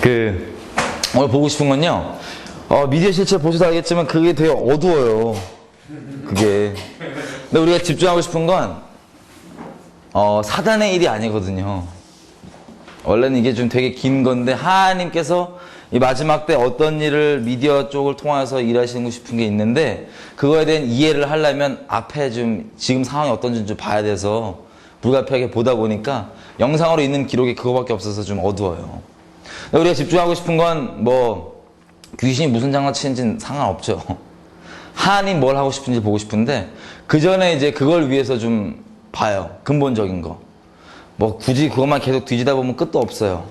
오늘 보고 싶은 건요. 미디어 실체 보셔도 알겠지만 그게 되게 어두워요. 그게. 근데 우리가 집중하고 싶은 건 사단의 일이 아니거든요. 원래는 이게 좀 되게 긴 건데 하나님께서 이 마지막 때 어떤 일을 미디어 쪽을 통해서 일하시고 싶은 게 있는데 그거에 대한 이해를 하려면 앞에 좀 지금 상황이 어떤지 좀 봐야 돼서 불가피하게 보다 보니까 영상으로 있는 기록이 그거밖에 없어서 좀 어두워요. 우리가 집중하고 싶은 건 뭐 귀신이 무슨 장난치는지는 상관없죠. 하나님 뭘 하고 싶은지 보고 싶은데 그 전에 이제 그걸 위해서 좀 봐요. 근본적인 거. 뭐 굳이 그것만 계속 뒤지다 보면 끝도 없어요.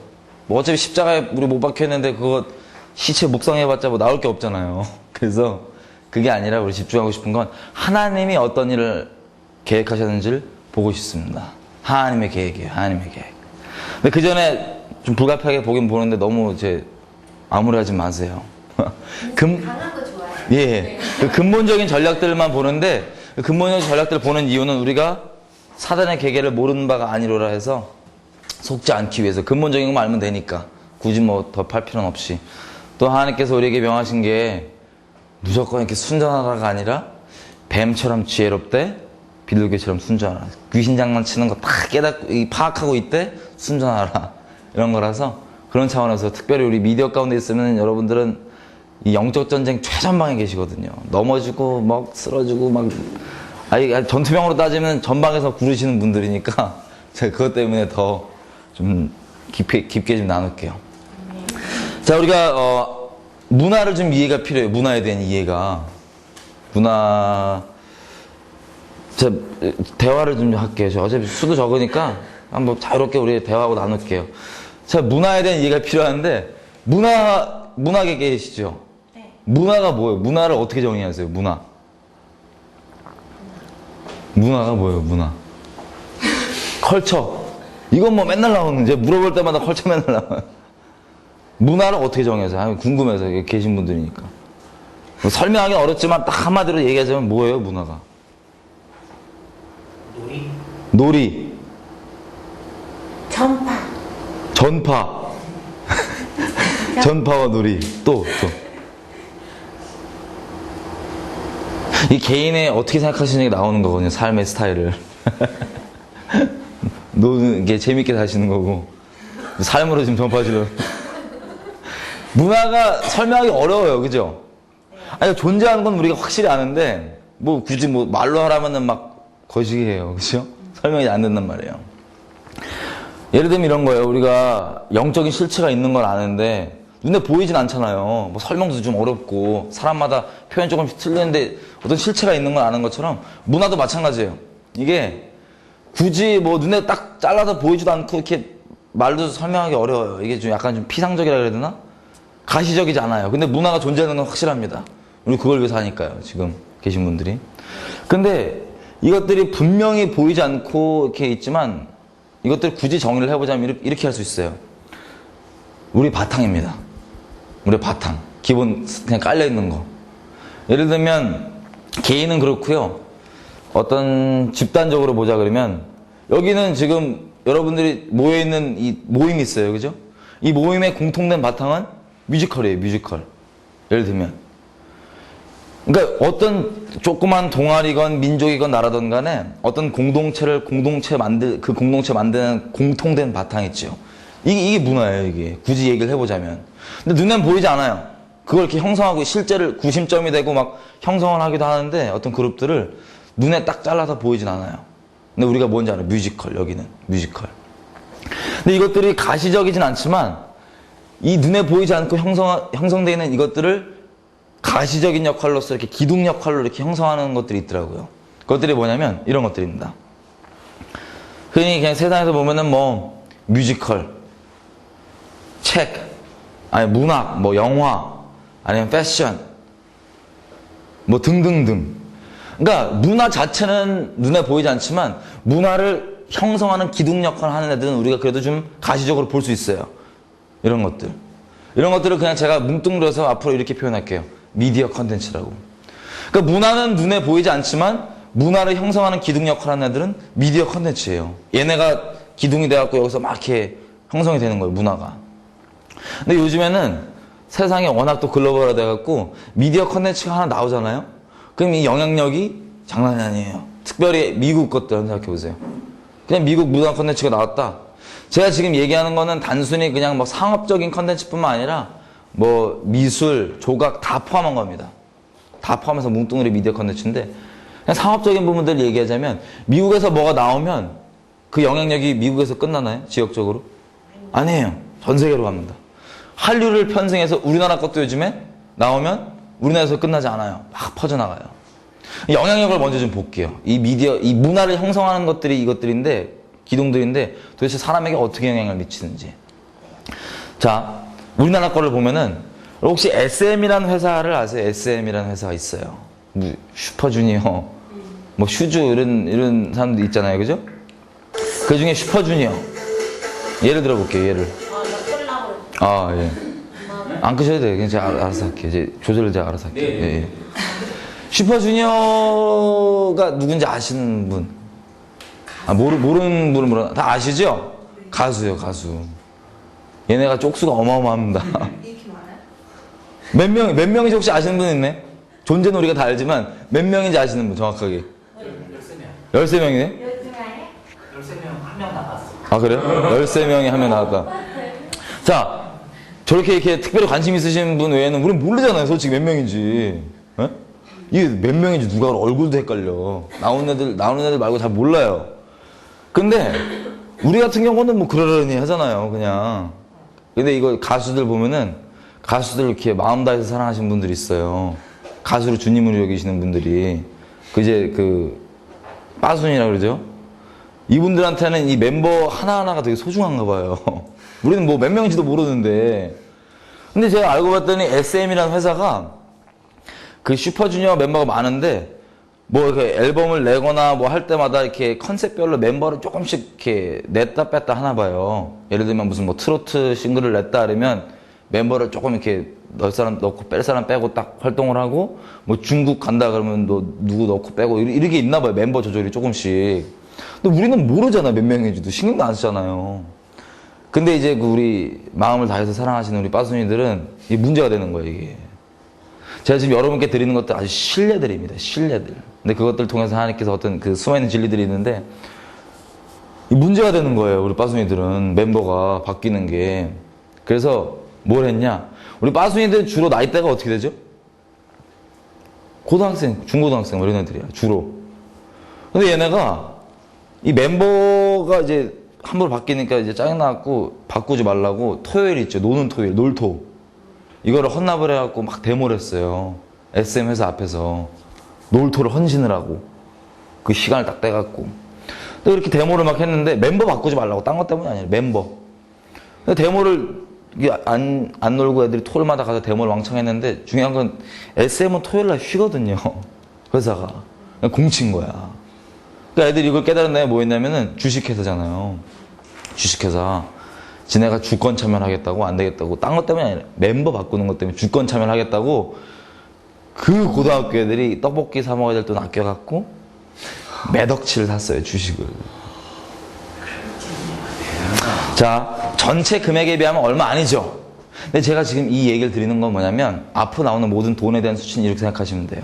뭐 어차피 십자가에 우리 못 박혀있는데 그거 시체 묵상해봤자 뭐 나올 게 없잖아요. 그래서 그게 아니라 우리 집중하고 싶은 건 하나님이 어떤 일을 계획하셨는지를 보고 싶습니다. 하나님의 계획이에요. 하나님의 계획. 근데 그 전에 좀 불가피하게 보긴 보는데 너무 이제 암울하지 마세요. 강한 거 좋아요. 예, 그 근본적인 전략들만 보는데 그 근본적인 전략들을 보는 이유는 우리가 사단의 계계를 모르는 바가 아니로라 해서 속지 않기 위해서 근본적인 것만 알면 되니까 굳이 뭐 더 팔 필요는 없이 또 하나님께서 우리에게 명하신 게 무조건 이렇게 순전하다가 아니라 뱀처럼 지혜롭되 비둘기처럼 순전하라. 귀신 장난치는 거 다 깨닫고 파악하고 있대 순전하라 이런 거라서 그런 차원에서 특별히 우리 미디어 가운데 있으면 여러분들은 이 영적 전쟁 최전방에 계시거든요. 넘어지고 막 쓰러지고 막 전투병으로 따지면 전방에서 구르시는 분들이니까 제가 그것 때문에 더 좀 깊게 좀 나눌게요. 자, 우리가 문화를 좀 이해가 필요해요. 문화에 대한 이해가. 제가 대화를 좀 할게요. 저 어차피 수도 적으니까 한번 자유롭게 우리 대화하고 나눌게요. 자, 문화에 대한 이해가 필요한데 문학에 계시죠? 네. 문화가 뭐예요? 문화를 어떻게 정의하세요? 문화가 뭐예요? 문화. 컬처. 이건 뭐 맨날 나오는데 물어볼 때마다 컬처 맨날 나와요. 문화를 어떻게 정의하세요? 궁금해서 계신 분들이니까. 설명하기 어렵지만 딱 한마디로 얘기하자면 뭐예요? 문화가. 놀이. 전파. 전파와 놀이. 또. 이 개인의 어떻게 생각하시는 게 나오는 거거든요. 삶의 스타일을. 노는 게 재밌게 사시는 거고 삶으로 지금 전파하시려고. 문화가 설명하기 어려워요. 그죠? 아니, 존재하는 건 우리가 확실히 아는데 뭐 굳이 뭐 말로 하라면은 막 거시기해요. 그죠? 설명이 안 된단 말이에요. 예를 들면 이런 거예요. 우리가 영적인 실체가 있는 걸 아는데 눈에 보이진 않잖아요. 뭐 설명도 좀 어렵고 사람마다 표현 조금씩 틀리는데 어떤 실체가 있는 걸 아는 것처럼 문화도 마찬가지예요. 이게 굳이 뭐 눈에 딱 잘라서 보이지도 않고 이렇게 말도 설명하기 어려워요. 이게 좀 약간 좀 피상적이라 그래야 되나? 가시적이지 않아요. 근데 문화가 존재하는 건 확실합니다. 우리 그걸 위해서 하니까요. 지금 계신 분들이. 근데 이것들이 분명히 보이지 않고 이렇게 있지만 이것들 굳이 정리를 해보자면 이렇게 할 수 있어요. 우리 바탕입니다. 우리 바탕. 기본 그냥 깔려있는 거. 예를 들면 개인은 그렇고요. 어떤 집단적으로 보자 그러면 여기는 지금 여러분들이 모여있는 이 모임이 있어요. 그죠? 이 모임의 공통된 바탕은 뮤지컬이에요. 뮤지컬. 예를 들면 그러니까 어떤 조그만 동아리건 민족이건 나라든 간에 어떤 공동체 만드는 공통된 바탕이 있죠. 이게 문화예요. 이게 굳이 얘기를 해보자면. 근데 눈엔 보이지 않아요. 그걸 이렇게 형성하고 실제를 구심점이 되고 막 형성을 하기도 하는데 어떤 그룹들을 눈에 딱 잘라서 보이진 않아요. 근데 우리가 뭔지 알아요. 뮤지컬. 여기는 뮤지컬. 근데 이것들이 가시적이진 않지만 이 눈에 보이지 않고 형성되어 있는 이것들을 가시적인 역할로서 이렇게 기둥 역할로 이렇게 형성하는 것들이 있더라고요. 그것들이 뭐냐면 이런 것들입니다. 흔히 그냥 세상에서 보면은 뭐 뮤지컬, 책, 아니 문학, 뭐 영화, 아니면 패션, 뭐 등등등. 그러니까 문화 자체는 눈에 보이지 않지만 문화를 형성하는 기둥 역할을 하는 애들은 우리가 그래도 좀 가시적으로 볼 수 있어요. 이런 것들. 이런 것들을 그냥 제가 뭉뚱그려서 앞으로 이렇게 표현할게요. 미디어 컨텐츠라고. 그러니까 문화는 눈에 보이지 않지만 문화를 형성하는 기둥 역할을 하는 애들은 미디어 컨텐츠예요. 얘네가 기둥이 돼갖고 여기서 막 이렇게 형성이 되는 거예요. 문화가. 근데 요즘에는 세상이 워낙 또 글로벌화 돼갖고 미디어 컨텐츠가 하나 나오잖아요? 그럼 이 영향력이 장난이 아니에요. 특별히 미국 것들 한번 생각해보세요. 그냥 미국 무단 컨텐츠가 나왔다. 제가 지금 얘기하는 거는 단순히 그냥 뭐 상업적인 컨텐츠뿐만 아니라 뭐 미술, 조각 다 포함한 겁니다. 다 포함해서 뭉뚱그리 미디어 컨텐츠인데 그냥 상업적인 부분들 얘기하자면 미국에서 뭐가 나오면 그 영향력이 미국에서 끝나나요? 지역적으로? 아니에요. 전 세계로 갑니다. 한류를 편승해서 우리나라 것도 요즘에 나오면 우리나라에서 끝나지 않아요. 막 퍼져나가요. 영향력을 먼저 좀 볼게요. 이 미디어, 이 문화를 형성하는 것들이 이것들인데, 기둥들인데 도대체 사람에게 어떻게 영향을 미치는지. 자, 우리나라 거를 보면은 혹시 SM이라는 회사를 아세요? SM이라는 회사가 있어요. 뭐 슈퍼주니어, 뭐 슈즈 이런 사람들 있잖아요, 그죠? 그 중에 슈퍼주니어. 예를 들어 볼게요, 예를. 아, 예. 안 끄셔도 돼요. 그냥 제가 알아서 할게요. 이제 조절을 제가 알아서 할게요. 예, 예. 슈퍼주니어가 누군지 아시는 분? 아, 모르는 분은 모르나? 다 아시죠? 가수요, 가수. 얘네가 쪽수가 어마어마합니다. 몇 명인지 혹시 아시는 분 있네? 존재는 우리가 다 알지만 몇 명인지 아시는 분 정확하게? 13명. 13명이네? 13명 한 명 나갔어. 아, 그래요? 13명이 한 명 나왔다. 자, 저렇게 이렇게 특별히 관심 있으신 분 외에는 우리는 모르잖아요, 솔직히 몇 명인지. 에? 이게 몇 명인지 누가 얼굴도 헷갈려. 나오는 애들 말고 잘 몰라요. 근데 우리 같은 경우는 뭐 그러려니 하잖아요, 그냥. 근데 이거 가수들 보면은 가수들 이렇게 마음 다해서 사랑하시는 분들이 있어요. 가수를 주님으로 여기시는 분들이. 빠순이라고 그러죠? 이분들한테는 이 멤버 하나하나가 되게 소중한가 봐요. 우리는 뭐 몇 명인지도 모르는데. 근데 제가 알고 봤더니 SM이라는 회사가 그 슈퍼주니어 멤버가 많은데 뭐 이렇게 앨범을 내거나 뭐 할 때마다 이렇게 컨셉별로 멤버를 조금씩 이렇게 냈다 뺐다 하나 봐요. 예를 들면 무슨 뭐 트로트 싱글을 냈다 그러면 멤버를 조금 이렇게 넣을 사람 넣고 뺄 사람 빼고 딱 활동을 하고 뭐 중국 간다 그러면 너 누구 넣고 빼고 이렇게 있나 봐요. 멤버 조절이 조금씩. 근데 우리는 모르잖아, 몇 명인지도. 신경도 안 쓰잖아요. 근데 이제 그 우리 마음을 다해서 사랑하시는 우리 빠순이들은 이 문제가 되는 거예요, 이게. 제가 지금 여러분께 드리는 것들 아주 신뢰들입니다, 신뢰들. 근데 그것들 통해서 하나님께서 어떤 그 숨어있는 진리들이 있는데 이 문제가 되는 거예요, 우리 빠순이들은. 멤버가 바뀌는 게. 그래서 뭘 했냐? 우리 빠순이들 주로 나이대가 어떻게 되죠? 고등학생, 중고등학생 뭐 이런 애들이야, 주로. 근데 얘네가 이 멤버가 이제 함부로 바뀌니까 이제 짜증나갖고 바꾸지 말라고 토요일 있죠. 노는 토요일, 놀토. 이거를 헌납을 해갖고 막 데모를 했어요. SM 회사 앞에서. 놀토를 헌신을 하고. 그 시간을 딱 떼갖고. 또 이렇게 데모를 막 했는데 멤버 바꾸지 말라고. 딴 것 때문이 아니라 멤버. 근데 데모를 안 놀고 애들이 토요일마다 가서 데모를 왕창 했는데 중요한 건 SM은 토요일날 쉬거든요. 회사가. 그냥 공친 거야. 그러니까 애들이 이걸 깨달은 다음에 뭐 했냐면은 주식회사잖아요. 주식회사. 지네가 주권 참여를 하겠다고 안 되겠다고. 딴 것 때문이 아니라 멤버 바꾸는 것 때문에 주권 참여를 하겠다고 그 고등학교 애들이 떡볶이 사 먹어야 될 돈 아껴갖고 몇 억치를 샀어요, 주식을. 자, 전체 금액에 비하면 얼마 아니죠? 근데 제가 지금 이 얘기를 드리는 건 뭐냐면 앞으로 나오는 모든 돈에 대한 수치는 이렇게 생각하시면 돼요.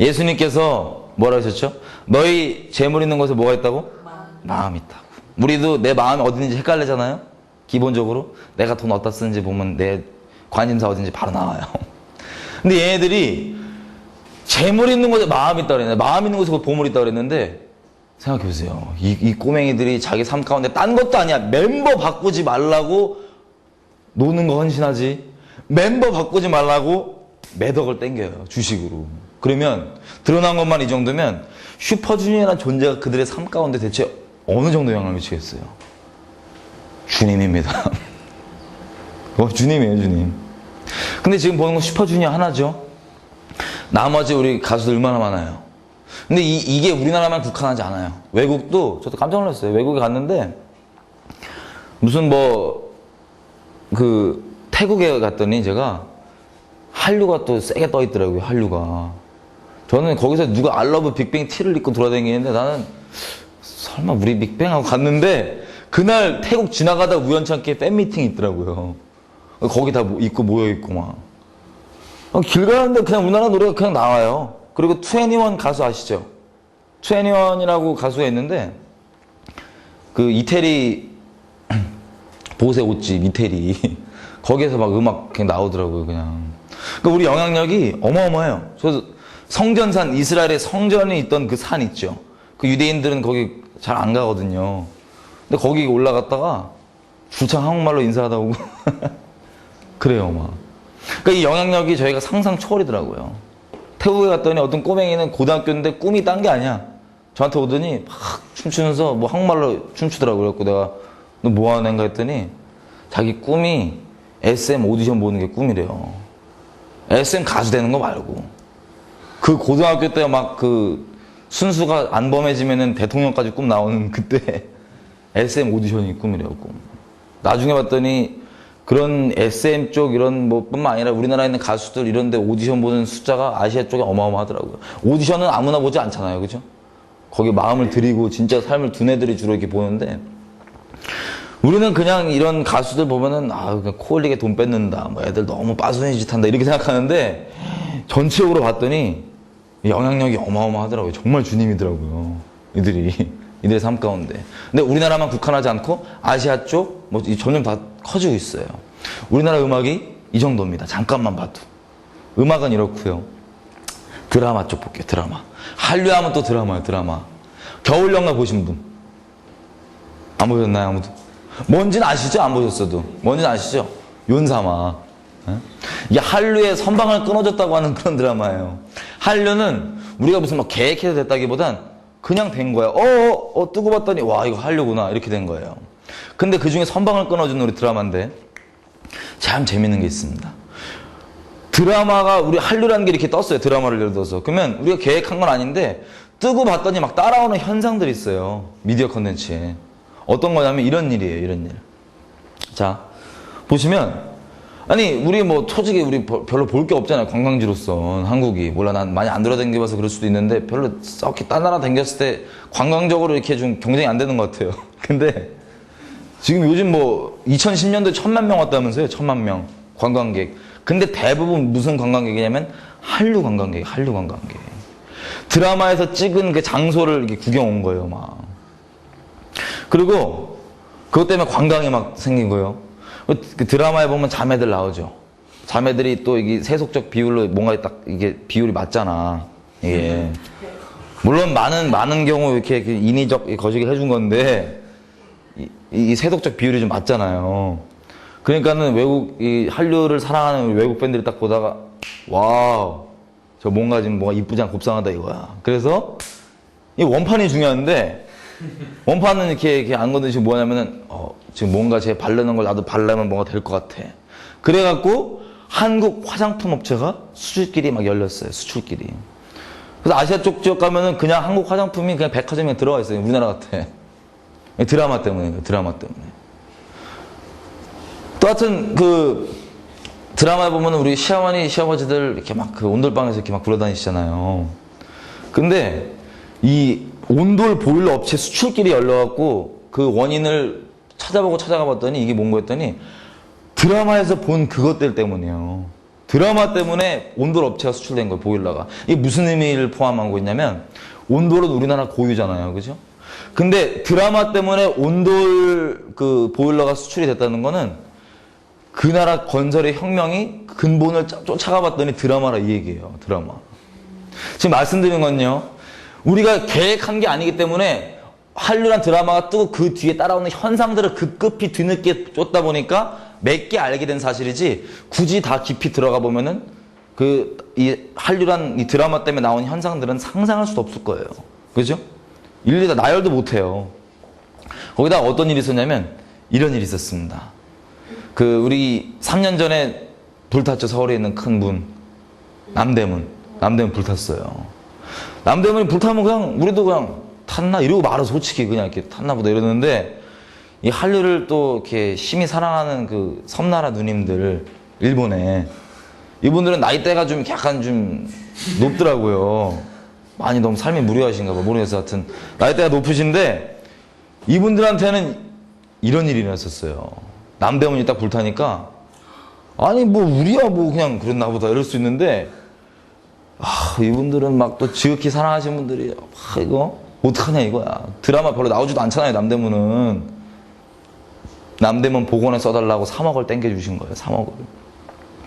예수님께서 뭐라 하셨죠? 너희 재물 있는 곳에 뭐가 있다고? 마음이 있다고. 우리도 내 마음이 어디 있는지 헷갈리잖아요? 기본적으로 내가 돈 어디다 쓰는지 보면 내 관심사 어딘지 바로 나와요. 근데 얘네들이 재물 있는 곳에 마음이 있다고 그랬는데 마음 있는 곳에 보물 있다고 그랬는데 생각해보세요. 이 꼬맹이들이 자기 삶 가운데 딴 것도 아니야. 멤버 바꾸지 말라고 노는 거 헌신하지. 멤버 바꾸지 말라고 매덕을 땡겨요, 주식으로. 그러면 드러난 것만 이 정도면 슈퍼주니어라는 존재가 그들의 삶 가운데 대체 어느 정도 영향을 미치겠어요? 주님입니다. 주님이에요, 주님. 근데 지금 보는 건 슈퍼주니어 하나죠. 나머지 우리 가수들 얼마나 많아요. 근데 이게 우리나라만 국한하지 않아요. 외국도, 저도 깜짝 놀랐어요. 외국에 갔는데 무슨 태국에 갔더니 제가 한류가 또 세게 떠 있더라고요, 한류가. 저는 거기서 누가 알러브 빅뱅 티를 입고 돌아다니는데 나는 설마 우리 빅뱅하고 갔는데 그날 태국 지나가다 우연찮게 팬미팅이 있더라고요. 거기 다 있고 모여있고 막. 길 가는데 그냥 우리나라 노래가 그냥 나와요. 그리고 2NE1 가수 아시죠? 2NE1이라고 가수가 있는데, 그 이태리, 보세 옷집 이태리. 거기에서 막 음악 그냥 나오더라고요, 그냥. 그러니까 우리 영향력이 어마어마해요. 그래서 성전산, 이스라엘에 성전이 있던 그 산 있죠. 그 유대인들은 거기 잘 안 가거든요. 근데 거기 올라갔다가 줄창 한국말로 인사하다 오고. 그래요, 막. 그러니까 이 영향력이 저희가 상상 초월이더라고요. 태국에 갔더니 어떤 꼬맹이는 고등학교인데 꿈이 딴 게 아니야. 저한테 오더니 막 춤추면서 뭐 한국말로 춤추더라고요. 그래서 내가 너 뭐 하는 애인가 했더니 자기 꿈이 SM 오디션 보는 게 꿈이래요. SM 가수 되는 거 말고. 그 고등학교 때 막 그 순수가 안범해지면은 대통령까지 꿈 나오는 그때 SM 오디션이 꿈이래요, 꿈. 나중에 봤더니 그런 SM 쪽 이런 뭐 뿐만 아니라 우리나라에 있는 가수들 이런 데 오디션 보는 숫자가 아시아 쪽에 어마어마하더라고요. 오디션은 아무나 보지 않잖아요, 그죠? 거기 마음을 들이고 진짜 삶을 둔 애들이 주로 이렇게 보는데, 우리는 그냥 이런 가수들 보면은 아 그냥 코 흘리게 돈 뺏는다, 뭐 애들 너무 빠순이 짓 한다 이렇게 생각하는데, 전체적으로 봤더니 영향력이 어마어마하더라고요. 정말 주님이더라고요, 이들의 삶 가운데. 근데 우리나라만 국한하지 않고 아시아 쪽 뭐 점점 다 커지고 있어요. 우리나라 음악이 이 정도입니다. 잠깐만 봐도. 음악은 이렇고요. 드라마 쪽 볼게요. 드라마. 한류하면 또 드라마예요. 드라마. 겨울연가 보신 분? 안 보셨나요, 아무도? 뭔지는 아시죠? 안 보셨어도. 뭔지는 아시죠? 윤사마. 이게 한류의 선방을 끊어줬다고 하는 그런 드라마예요. 한류는 우리가 무슨 막 계획해서 됐다기보단 그냥 된 거야. 뜨고 봤더니 와 이거 한류구나 이렇게 된 거예요. 근데 그 중에 선방을 끊어준 우리 드라마인데 참 재밌는 게 있습니다. 드라마가 우리 한류라는 게 이렇게 떴어요. 드라마를 예를 들어서. 그러면 우리가 계획한 건 아닌데 뜨고 봤더니 막 따라오는 현상들이 있어요. 미디어 컨텐츠에. 어떤 거냐면 이런 일이에요. 이런 일. 자, 보시면 아니 우리 뭐 솔직히 우리 별로 볼 게 없잖아요. 관광지로서 한국이. 몰라 난 많이 안 돌아다녀봐서 그럴 수도 있는데 별로 썩히 딴 나라 다녔을 때 관광적으로 이렇게 좀 경쟁이 안 되는 것 같아요. 근데 지금 요즘 뭐 2010년도에 1000만 명 왔다면서요. 1000만 명 관광객. 근데 대부분 무슨 관광객이냐면 한류 관광객. 한류 관광객. 드라마에서 찍은 그 장소를 이렇게 구경 온 거예요. 막. 그리고 그것 때문에 관광이 막 생긴 거예요. 그 드라마에 보면 자매들 나오죠. 자매들이 또 이게 세속적 비율로 뭔가 딱 이게 비율이 맞잖아. 이게. 물론 많은 경우 이렇게 인위적 거시기 해준 건데, 이 세속적 비율이 좀 맞잖아요. 그러니까는 이 한류를 사랑하는 외국 팬들이 딱 보다가, 와우, 저 뭔가 지금 뭔가 이쁘지 않고 곱상하다 이거야. 그래서, 이 원판이 중요한데, 원판은 이렇게 안 건드리시 뭐냐면은, 지금 뭔가 제 바르는 걸 나도 바르면 뭔가 될 것 같아. 그래갖고, 한국 화장품 업체가 수출길이 막 열렸어요. 수출길이. 그래서 아시아 쪽 지역 가면은 그냥 한국 화장품이 그냥 백화점에 들어가 있어요. 우리나라 같아. 드라마 때문에, 드라마 때문에. 또 하여튼, 드라마에 보면 우리 시어머니, 시아버지들 이렇게 막 그 온돌방에서 이렇게 막 굴러다니시잖아요. 근데, 이 온돌 보일러 업체 수출길이 열려갖고 그 원인을 찾아가 봤더니 이게 뭔가 했더니 드라마에서 본 그것들 때문이에요. 드라마 때문에 온돌 업체가 수출된 거예요, 보일러가. 이게 무슨 의미를 포함하고 있냐면 온돌은 우리나라 고유잖아요. 그죠? 근데 드라마 때문에 온돌 그 보일러가 수출이 됐다는 거는 그 나라 건설의 혁명이 근본을 쫓아가 봤더니 드라마라 이 얘기예요. 드라마. 지금 말씀드린 건요. 우리가 계획한 게 아니기 때문에 한류란 드라마가 뜨고 그 뒤에 따라오는 현상들을 급급히 뒤늦게 쫓다 보니까 몇 개 알게 된 사실이지 굳이 다 깊이 들어가 보면은 이 한류란 이 드라마 때문에 나온 현상들은 상상할 수도 없을 거예요. 그죠? 일일이 다 나열도 못 해요. 거기다 어떤 일이 있었냐면 이런 일이 있었습니다. 우리 3년 전에 불탔죠. 서울에 있는 큰 문. 남대문 불탔어요. 남대문이 불타면 그냥 우리도 그냥 탔나 이러고 말아 솔직히 그냥 이렇게 탔나 보다 이러는데 이 한류를 또 이렇게 심히 사랑하는 그 섬나라 누님들 일본에 이분들은 나이대가 좀 약간 좀 높더라고요. 많이 너무 삶이 무료하신가 봐. 모르겠어. 하여튼 나이대가 높으신데 이분들한테는 이런 일이 일어났었어요. 남대문이 딱 불타니까 아니 뭐 우리야 뭐 그냥 그랬나 보다 이럴 수 있는데 이분들은 막 또 지극히 사랑하시는 분들이 이거 어떡하냐 이거야. 드라마 별로 나오지도 않잖아요. 남대문 복원에 써달라고 3억을 땡겨주신 거예요. 3억을.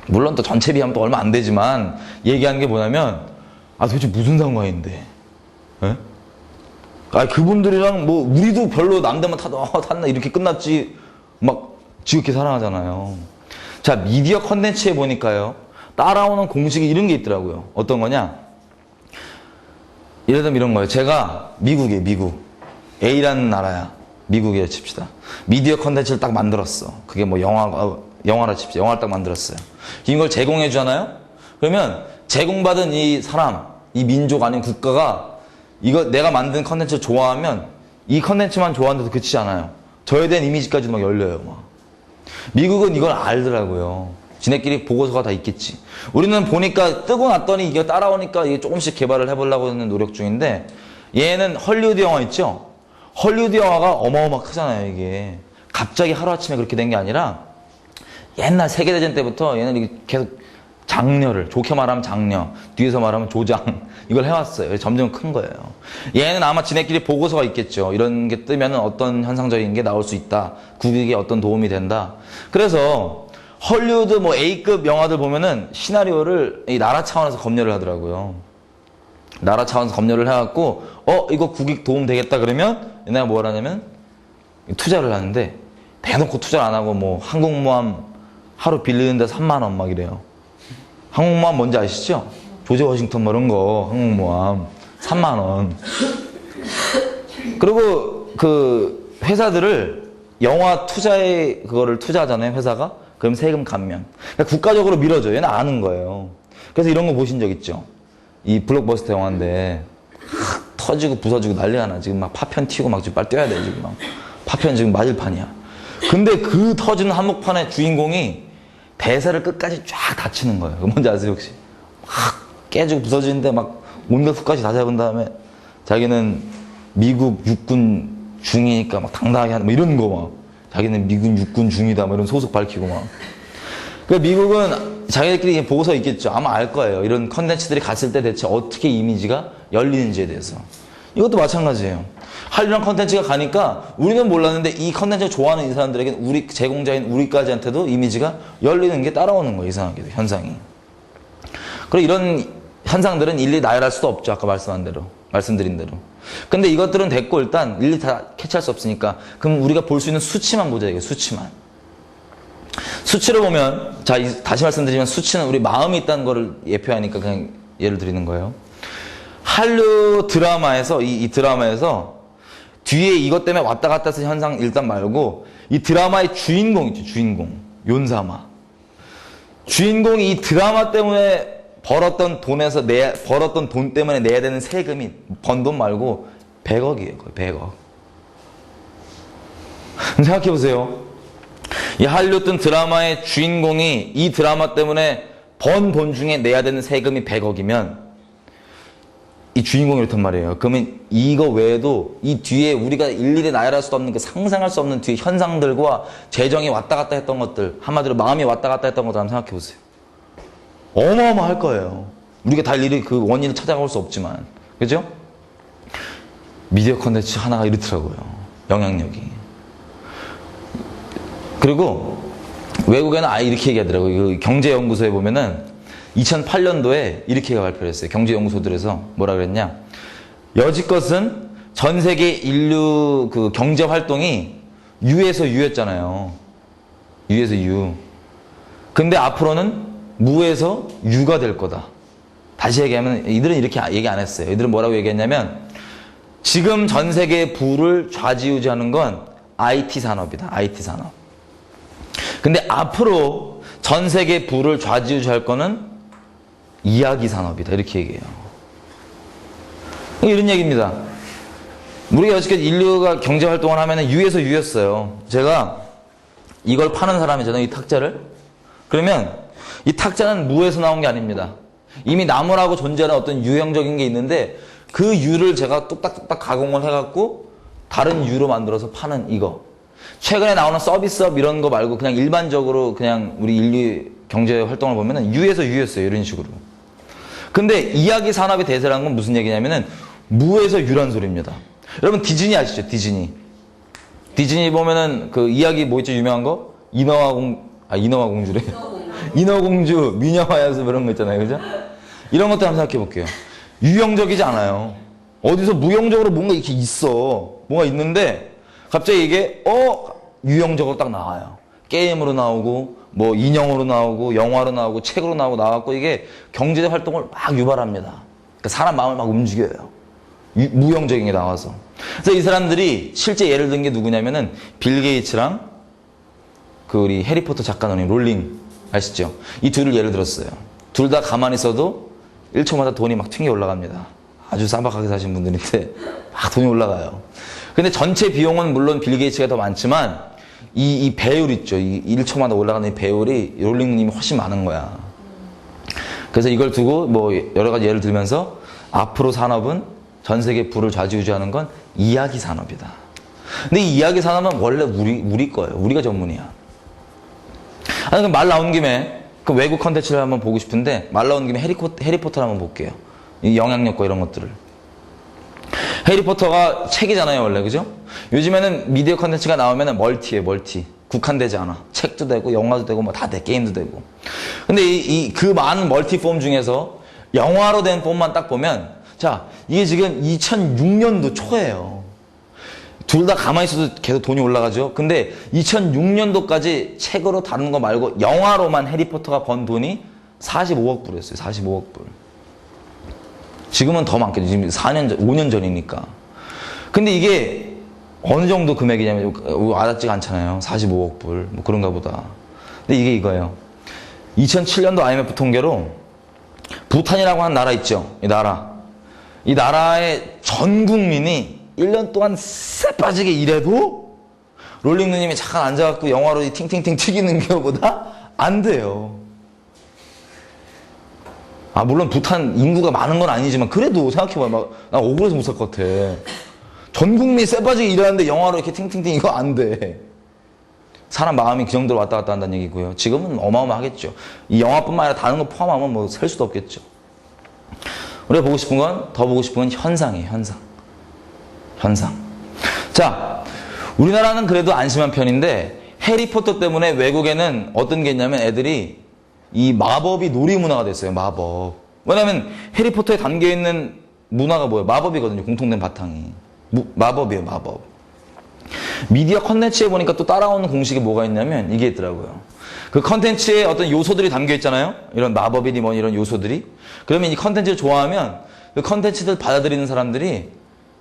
물론 또 전체 비하면 또 얼마 안 되지만 얘기하는 게 뭐냐면 도대체 무슨 상관인데 예? 그분들이랑 뭐 우리도 별로 남대문 탔나 이렇게 끝났지 막 지극히 사랑하잖아요. 자, 미디어 컨텐츠에 보니까요 따라오는 공식이 이런 게 있더라고요. 어떤 거냐, 예를 들면 이런 거예요. 제가 미국 A라는 나라야. 미국에 칩시다. 미디어 컨텐츠를 딱 만들었어. 그게 뭐 영화라 칩시다. 영화를 딱 만들었어요. 이걸 제공해 주잖아요. 그러면 제공받은 이 사람, 이 민족 아닌 국가가 이거 내가 만든 컨텐츠를 좋아하면 이 컨텐츠만 좋아하는데도 그치지 않아요. 저에 대한 이미지까지도 막 열려요. 막. 미국은 이걸 알더라고요. 지네끼리 보고서가 다 있겠지. 우리는 보니까 뜨고 났더니 이게 따라오니까 이게 조금씩 개발을 해보려고 하는 노력 중인데, 얘는 헐리우드 영화 있죠? 헐리우드 영화가 어마어마하게 크잖아요, 이게. 갑자기 하루아침에 그렇게 된 게 아니라 옛날 세계대전 때부터 얘는 이게 계속 장녀를, 좋게 말하면 장녀, 뒤에서 말하면 조장, 이걸 해왔어요. 점점 큰 거예요. 얘는 아마 지네끼리 보고서가 있겠죠. 이런 게 뜨면 어떤 현상적인 게 나올 수 있다. 국익에 어떤 도움이 된다. 그래서 헐리우드 뭐 A급 영화들 보면은 시나리오를 이 나라 차원에서 검열을 하더라고요. 나라 차원에서 검열을 해갖고 이거 국익 도움 되겠다 그러면 얘네가 뭘 하냐면 투자를 하는데, 대놓고 투자를 안 하고 뭐 항공모함 하루 빌리는데 3만 원 막 이래요. 항공모함 뭔지 아시죠? 조지 워싱턴 뭐 이런 거 항공모함 3만 원. 그리고 그 회사들을 영화 투자에 그거를 투자하잖아요, 회사가. 그럼 세금 감면. 그러니까 국가적으로 밀어줘. 얘는 아는 거예요. 그래서 이런 거 보신 적 있죠? 이 블록버스터 영화인데 터지고 부서지고 난리가 나. 지금 막 파편 튀고 막 지금 빨리 뛰어야 돼. 지금 막 파편 지금 맞을 판이야. 근데 그 터지는 한복판의 주인공이 대사를 끝까지 쫙 다치는 거예요. 그거 뭔지 아세요 혹시? 막 깨지고 부서지는데 막 온갖 수까지 다 잡은 다음에 자기는 미국 육군 중이니까 막 당당하게 하는 뭐 이런 거 막. 자기는 미군 육군 중이다 뭐 이런 소속 밝히고 막. 그러니까 미국은 자기들끼리 보고서 있겠죠. 아마 알 거예요. 이런 컨텐츠들이 갔을 때 대체 어떻게 이미지가 열리는지에 대해서. 이것도 마찬가지예요. 한류랑 컨텐츠가 가니까 우리는 몰랐는데 이 컨텐츠를 좋아하는 이 사람들에게는 우리 제공자인 우리까지한테도 이미지가 열리는 게 따라오는 거예요. 이상하게도 현상이. 그리고 이런 현상들은 일일이 나열할 수도 없죠. 아까 말씀드린 대로. 근데 이것들은 됐고 일단 일일이 다 캐치할 수 없으니까 그럼 우리가 볼 수 있는 수치만 보자. 이게 수치만. 수치를 보면, 자, 다시 말씀드리면 수치는 우리 마음이 있다는 거를 예표하니까 그냥 예를 드리는 거예요. 한류 드라마에서 이 드라마에서 뒤에 이것 때문에 왔다 갔다 하는 현상 일단 말고 이 드라마의 주인공 있죠. 주인공. 윤사마. 주인공이 이 드라마 때문에 벌었던 돈 때문에 내야 되는 세금이 번 돈 말고 100억이에요. 거의 100억. 생각해 보세요. 이 한류든 드라마의 주인공이 이 드라마 때문에 번 돈 중에 내야 되는 세금이 100억이면 이 주인공이 이렇단 말이에요. 그러면 이거 외에도 이 뒤에 우리가 일일이 나열할 수 없는, 상상할 수 없는 뒤에 현상들과 재정이 왔다 갔다 했던 것들, 한마디로 마음이 왔다 갔다 했던 것들 한번 생각해 보세요. 어마어마할 거예요. 우리가 다 일일이 그 원인을 찾아갈 수 없지만. 그죠? 미디어 컨텐츠 하나가 이렇더라고요. 영향력이. 그리고 외국에는 아예 이렇게 얘기하더라고요. 경제연구소에 보면은 2008년도에 이렇게 발표를 했어요. 경제연구소들에서 뭐라 그랬냐. 여지껏은 전 세계 인류 그 경제 활동이 유에서 유였잖아요. 유에서 유. 근데 앞으로는 무에서 유가 될 거다. 다시 얘기하면 이들은 이렇게 얘기 안 했어요. 이들은 뭐라고 얘기했냐면 지금 전 세계의 부를 좌지우지하는 건 IT 산업이다. IT 산업. 근데 앞으로 전 세계 부를 좌지우지할 거는 이야기 산업이다. 이렇게 얘기해요. 이런 얘기입니다. 우리가 여지껏 인류가 경제 활동을 하면 유에서 유였어요. 제가 이걸 파는 사람이잖아요. 이 탁자를. 그러면 이 탁자는 무에서 나온 게 아닙니다. 이미 나무라고 존재하는 어떤 유형적인 게 있는데 그 유를 제가 뚝딱뚝딱 가공을 해갖고 다른 유로 만들어서 파는 이거. 최근에 나오는 서비스업 이런 거 말고 그냥 일반적으로 그냥 우리 인류 경제 활동을 보면은 유에서 유였어요. 이런 식으로. 근데 이야기 산업의 대세라는 건 무슨 얘기냐면은 무에서 유란 소리입니다. 여러분 디즈니 아시죠? 디즈니 보면은 그 이야기 뭐 있죠? 유명한 거? 인어와 공주래. 인어공주, 미녀와 야수 이런 거 있잖아요. 그죠? 이런 것도 한번 생각해 볼게요. 유형적이지 않아요. 어디서 무형적으로 뭔가 이렇게 있어. 뭔가 있는데 갑자기 이게 유형적으로 딱 나와요. 게임으로 나오고 뭐 인형으로 나오고 영화로 나오고 책으로 나와갖고 이게 경제 활동을 막 유발합니다. 그러니까 사람 마음을 막 움직여요. 무형적인 게 나와서. 그래서 이 사람들이 실제 예를 든 게 누구냐면은 빌 게이츠랑 그 우리 해리포터 작가 누님 롤링 아시죠? 이 둘을 예를 들었어요. 둘 다 가만히 있어도 1초마다 돈이 막 튕겨 올라갑니다. 아주 쌈박하게 사신 분들인데 막 돈이 올라가요. 근데 전체 비용은 물론 빌 게이츠가 더 많지만 이 배율 있죠. 이 1초마다 올라가는 이 배율이 롤링 누님이 훨씬 많은 거야. 그래서 이걸 두고 뭐 여러 가지 예를 들면서 앞으로 산업은 전 세계 부를 좌지우지하는 건 이야기 산업이다. 근데 이 이야기 산업은 원래 우리 거예요. 우리가 전문이야. 아니, 그럼 말 나온 김에 그 외국 컨텐츠를 한번 보고 싶은데 말 나온 김에 해리포터를 한번 볼게요. 이 영향력과 이런 것들을. 해리포터가 책이잖아요, 원래. 그죠? 요즘에는 미디어 컨텐츠가 나오면 멀티예요, 멀티. 국한되지 않아. 책도 되고, 영화도 되고, 뭐 다 돼, 게임도 되고. 근데 그 많은 멀티 폼 중에서 영화로 된 폼만 딱 보면, 자, 이게 지금 2006년도 초예요. 둘 다 가만히 있어도 계속 돈이 올라가죠. 근데 2006년도까지 책으로 다루는 거 말고 영화로만 해리포터가 번 돈이 45억 불이었어요. 45억 불. 지금은 더 많겠죠. 지금 4년 전, 5년 전이니까. 근데 이게 어느 정도 금액이냐면 와닿지가 않잖아요. 45억 불. 뭐 그런가 보다. 근데 이게 이거예요. 2007년도 IMF 통계로 부탄이라고 하는 나라 있죠. 이 나라. 이 나라의 전 국민이 1년 동안 쎄 빠지게 일해도 롤링 누님이 잠깐 앉아갖고 영화로 팅팅팅 튀기는 것보다 안 돼요. 아, 물론 부탄 인구가 많은 건 아니지만 그래도 생각해봐. 나 억울해서 못 살 것 같아. 전 국민이 쎄 빠지게 일하는데 영화로 이렇게 팅팅팅 이거 안 돼. 사람 마음이 그 정도로 왔다 갔다 한다는 얘기고요. 지금은 어마어마하겠죠. 이 영화뿐만 아니라 다른 거 포함하면 뭐 셀 수도 없겠죠. 우리가 보고 싶은 건, 더 보고 싶은 건 현상이에요, 현상. 자, 우리나라는 그래도 안심한 편인데 해리포터 때문에 외국에는 어떤 게 있냐면 애들이 이 마법이 놀이문화가 됐어요. 마법. 왜냐면 해리포터에 담겨있는 문화가 뭐예요? 마법이거든요. 공통된 바탕이. 마법이에요. 마법. 미디어 컨텐츠에 보니까 또 따라오는 공식이 뭐가 있냐면 이게 있더라고요. 그 컨텐츠에 어떤 요소들이 담겨있잖아요. 이런 마법이니 뭐 이런 요소들이. 그러면 이 컨텐츠를 좋아하면 그 컨텐츠들 받아들이는 사람들이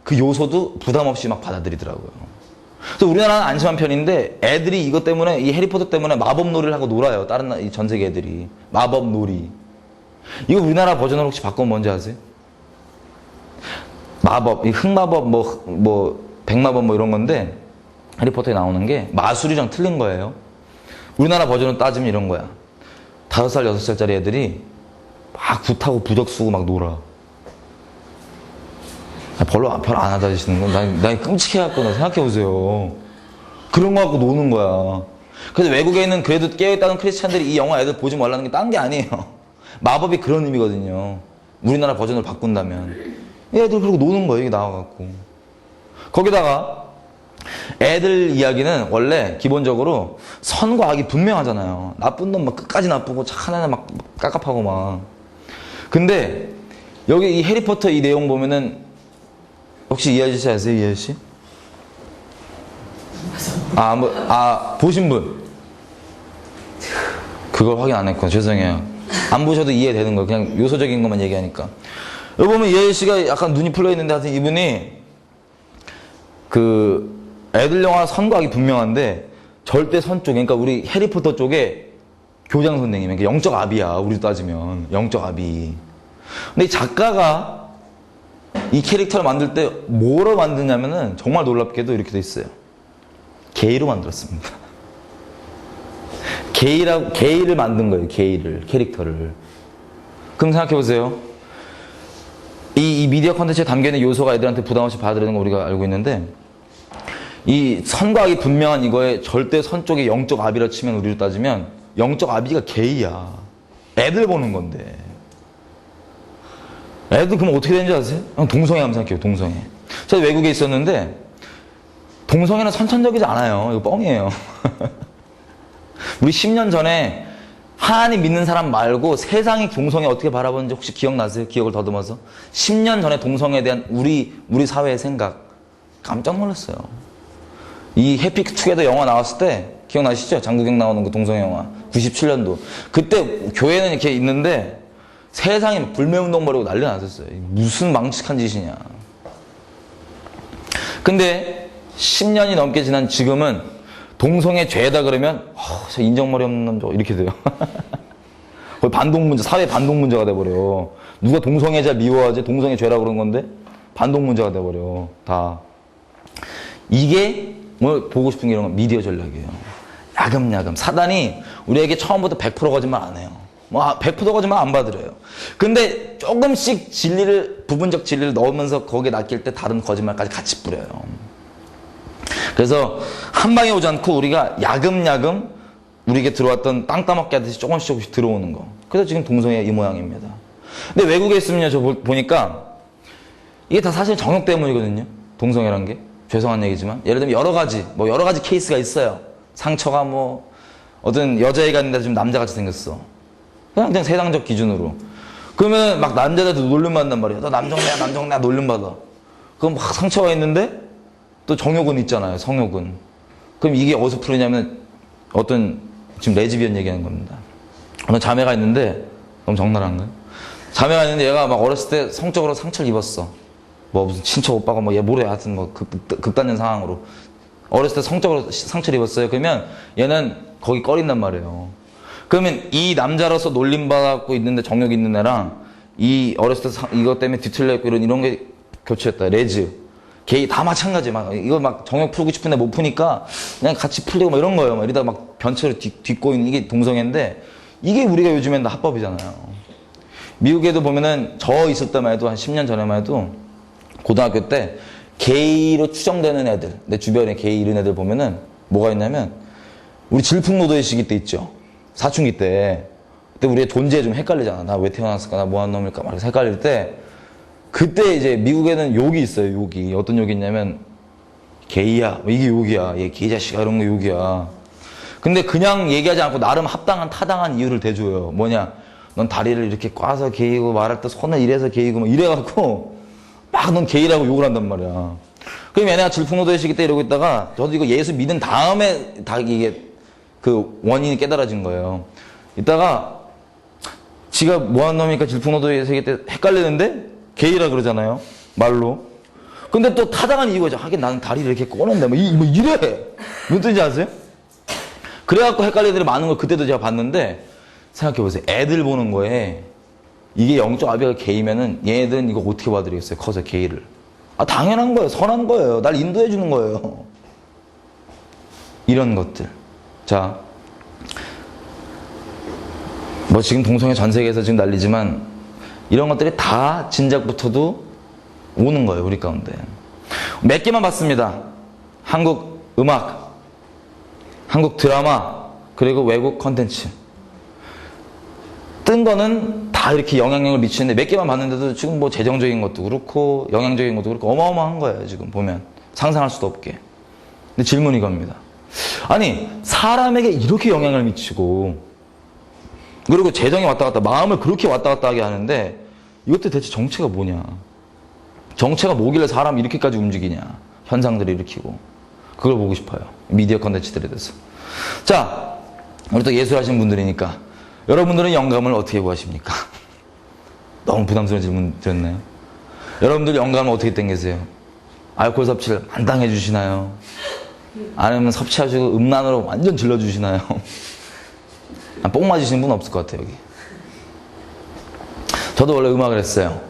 그 요소도 부담 없이 막 받아들이더라고요. 그래서 우리나라는 안심한 편인데 애들이 이것 때문에 이 해리포터 때문에 마법 놀이를 하고 놀아요. 다른 전 세계 애들이 마법 놀이. 이거 우리나라 버전으로 혹시 바꾸면 뭔지 아세요? 마법, 이 흑마법, 뭐 백마법 뭐 이런 건데 해리포터에 나오는 게 마술이랑 틀린 거예요. 우리나라 버전으로 따지면 이런 거야. 5살, 6살짜리 애들이 막 굿하고 부적 쓰고 막 놀아. 별로 안 하다시는 건 난 끔찍해갖고 나 생각해보세요. 그런 거 갖고 노는 거야. 그래서 외국에 있는 그래도 깨어있다는 크리스찬들이 이 영화 애들 보지 말라는 게 딴 게 아니에요. 마법이 그런 의미거든요. 우리나라 버전을 바꾼다면. 애들 그러고 노는 거예요. 이게 나와갖고. 거기다가 애들 이야기는 원래 기본적으로 선과 악이 분명하잖아요. 나쁜 놈 막 끝까지 나쁘고 착한 애는 막 깝깝하고 막. 근데 여기 이 해리포터 이 내용 보면은 혹시 이 아저씨 아세요? 이 아저씨? 보신 분? 그걸 확인 안 했구나. 죄송해요. 안 보셔도 이해되는 거예요. 그냥 요소적인 것만 얘기하니까. 여기 보면 이 아저씨가 약간 눈이 풀려 있는데 하여튼 이분이 그 애들 영화 선과 악이 분명한데 절대 선 쪽에, 그러니까 우리 해리포터 쪽에 교장 선생님, 그러니까 영적 아비야. 우리도 따지면 영적 아비. 근데 이 작가가 이 캐릭터를 만들 때 뭐로 만드냐면은 정말 놀랍게도 이렇게 돼 있어요. 게이로 만들었습니다. 게이를 만든 거예요. 캐릭터를. 그럼 생각해보세요. 이 미디어 컨텐츠에 담겨있는 요소가 애들한테 부담 없이 받아들이는 거 우리가 알고 있는데 이 선과 악이 분명한 이거에 절대 선 쪽에 영적 아비라 치면 우리로 따지면 영적 아비가 게이야. 애들 보는 건데. 애들 그럼 어떻게 되는지 아세요? 형 동성애 한번 생각해요. 동성애. 제가 외국에 있었는데 동성애는 선천적이지 않아요. 이거 뻥이에요. 우리 10년 전에 하나님 믿는 사람 말고 세상이 동성애 어떻게 바라보는지 혹시 기억나세요? 기억을 더듬어서 10년 전에 동성애에 대한 우리 사회의 생각 깜짝 놀랐어요. 이 해피투게더 영화 나왔을 때 기억나시죠? 장국영 나오는 그 동성애 영화 97년도 그때 교회는 이렇게 있는데 세상이 불매운동 벌이고 난리 났었어요. 무슨 망측한 짓이냐. 근데 10년이 넘게 지난 지금은 동성애 죄다 그러면 저 인정머리 없는 남자 이렇게 돼요. 거의 반동 문제, 사회 반동 문제가 돼버려. 누가 동성애자 미워하지? 동성애 죄라 그런 건데 반동 문제가 돼버려. 다. 이게 뭐 보고 싶은 게 이런 건 미디어 전략이에요. 야금야금. 사단이 우리에게 처음부터 100% 거짓말 안 해요. 뭐 100% 거짓말 안 받으려요. 근데 조금씩 진리를, 부분적 진리를 넣으면서 거기에 낚일 때 다른 거짓말까지 같이 뿌려요. 그래서 한 방에 오지 않고 우리가 야금야금 우리에게 들어왔던 땅 따먹게 하듯이 조금씩 들어오는 거. 그래서 지금 동성애 이 모양입니다. 근데 외국에 있으면요, 저 보니까 이게 다 사실 정욕 때문이거든요. 동성애란 게. 죄송한 얘기지만. 예를 들면 여러 가지 케이스가 있어요. 상처가 뭐, 어떤 여자애가 있는데 좀 남자같이 생겼어. 그냥 세상적 기준으로. 그러면 막 남자들도 놀림받는단 말이야. 너 남정네야 놀림받아. 그럼 막 상처가 있는데 또 정욕은 있잖아요. 성욕은. 그럼 이게 어디서 풀리냐면 어떤 지금 레즈비언 얘기하는 겁니다. 어떤 자매가 있는데 너무 적나라한가요? 자매가 있는데 얘가 막 어렸을 때 성적으로 상처를 입었어. 뭐 무슨 친척 오빠가 뭐 얘 모르게 하여튼 뭐 극단적 상황으로 어렸을 때 성적으로 상처를 입었어요. 그러면 얘는 거기 꺼린단 말이에요. 그러면 이 남자로서 놀림받고 있는데 정욕이 있는 애랑 이 어렸을 때 이것 때문에 뒤틀려 있고 이런 게 교체했다. 레즈. 게이 다 마찬가지. 막 이거 막 정욕 풀고 싶은데 못 푸니까 그냥 같이 풀리고 막 이런 거예요. 막 이러다가 막 변체로 딛고 있는 이게 동성애인데 이게 우리가 요즘엔 다 합법이잖아요. 미국에도 보면은 저 있을 때만 해도 한 10년 전에만 해도 고등학교 때 게이로 추정되는 애들, 내 주변에 게이 이런 애들 보면은 뭐가 있냐면 우리 질풍노도의 시기 때 있죠. 사춘기 때. 그때 우리의 존재에 좀 헷갈리잖아. 나 왜 태어났을까? 나 뭐한 놈일까? 막 헷갈릴 때 그때 이제 미국에는 욕이 있어요. 욕이. 어떤 욕이 있냐면 게이야. 뭐 이게 욕이야. 얘 게이 자식아 이런 거 욕이야. 근데 그냥 얘기하지 않고 나름 합당한 타당한 이유를 대줘요. 뭐냐? 넌 다리를 이렇게 꽈서 게이고 말할 때 손을 이래서 게이고 막 이래갖고 막 넌 게이라고 욕을 한단 말이야. 그럼 얘네가 질풍노도의 시기 때 이러고 있다가 저도 이거 예수 믿은 다음에 다 이게 그 원인이 깨달아진 거예요. 이따가 지가 뭐한 놈이니까 질풍노도의 시기 때 헷갈리는데 게이라 그러잖아요. 말로. 근데 또 타당한 이유가 있죠. 하긴 나는 다리를 이렇게 꼬는데 뭐 이래. 무슨 뜻인지 아세요? 그래갖고 헷갈리는 애들이 많은 걸 그때도 제가 봤는데 생각해보세요. 애들 보는 거에 이게 영적 아비가 게이면은 얘네들은 이거 어떻게 봐드리겠어요? 커서 게이를. 아 당연한 거예요. 선한 거예요. 날 인도해 주는 거예요. 이런 것들. 자, 뭐 지금 동성애 전 세계에서 지금 난리지만 이런 것들이 다 진작부터도 오는 거예요. 우리 가운데. 몇 개만 봤습니다. 한국 음악, 한국 드라마, 그리고 외국 컨텐츠. 뜬 거는 다 이렇게 영향력을 미치는데 몇 개만 봤는데도 지금 뭐 재정적인 것도 그렇고 영향적인 것도 그렇고 어마어마한 거예요. 지금 보면. 상상할 수도 없게. 근데 질문이 이겁니다. 아니 사람에게 이렇게 영향을 미치고 그리고 재정이 왔다 갔다 마음을 그렇게 왔다 갔다 하게 하는데 이것도 대체 정체가 뭐냐. 정체가 뭐길래 사람이 이렇게까지 움직이냐. 현상들을 일으키고. 그걸 보고 싶어요. 미디어 컨텐츠들에 대해서. 자, 우리 또 예술하시는 분들이니까 여러분들은 영감을 어떻게 구하십니까? 너무 부담스러운 질문 드렸나요? 여러분들 영감을 어떻게 땡기세요? 알코올 섭취를 만땅해 주시나요? 아니면 섭취하시고 음란으로 완전 질러주시나요? 뽕 맞으시는 분 없을 것 같아요, 여기. 저도 원래 음악을 했어요.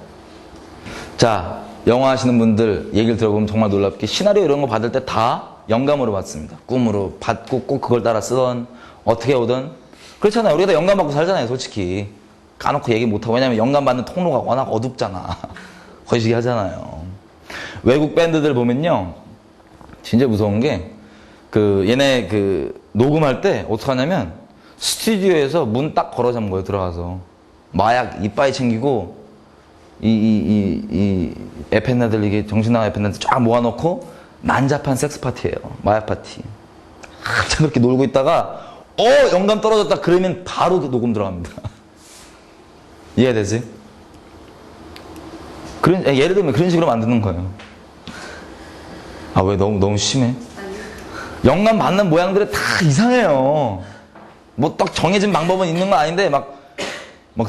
자, 영화 하시는 분들 얘기를 들어보면 정말 놀랍게 시나리오 이런 거 받을 때 다 영감으로 받습니다. 꿈으로 받고 꼭 그걸 따라 쓰던 어떻게 오든 그렇잖아요. 우리가 다 영감 받고 살잖아요, 솔직히. 까놓고 얘기 못하고. 왜냐면 영감 받는 통로가 워낙 어둡잖아. 거시기 하잖아요. 외국 밴드들 보면요. 진짜 무서운 게, 얘네 녹음할 때 어떡하냐면, 스튜디오에서 문 딱 걸어 잠은 거예요, 들어가서. 마약 이빠이 챙기고, 이 에펜나들, 이게 정신나간 에펜나들 쫙 모아놓고, 난잡한 섹스 파티예요. 마약 파티. 한참 그렇게 놀고 있다가, 영감 떨어졌다. 그러면 바로 녹음 들어갑니다. 이해되지? 예를 들면 그런 식으로 만드는 거예요. 아, 왜 너무 심해? 영감 받는 모양들이 다 이상해요. 뭐 딱 정해진 방법은 있는 건 아닌데, 막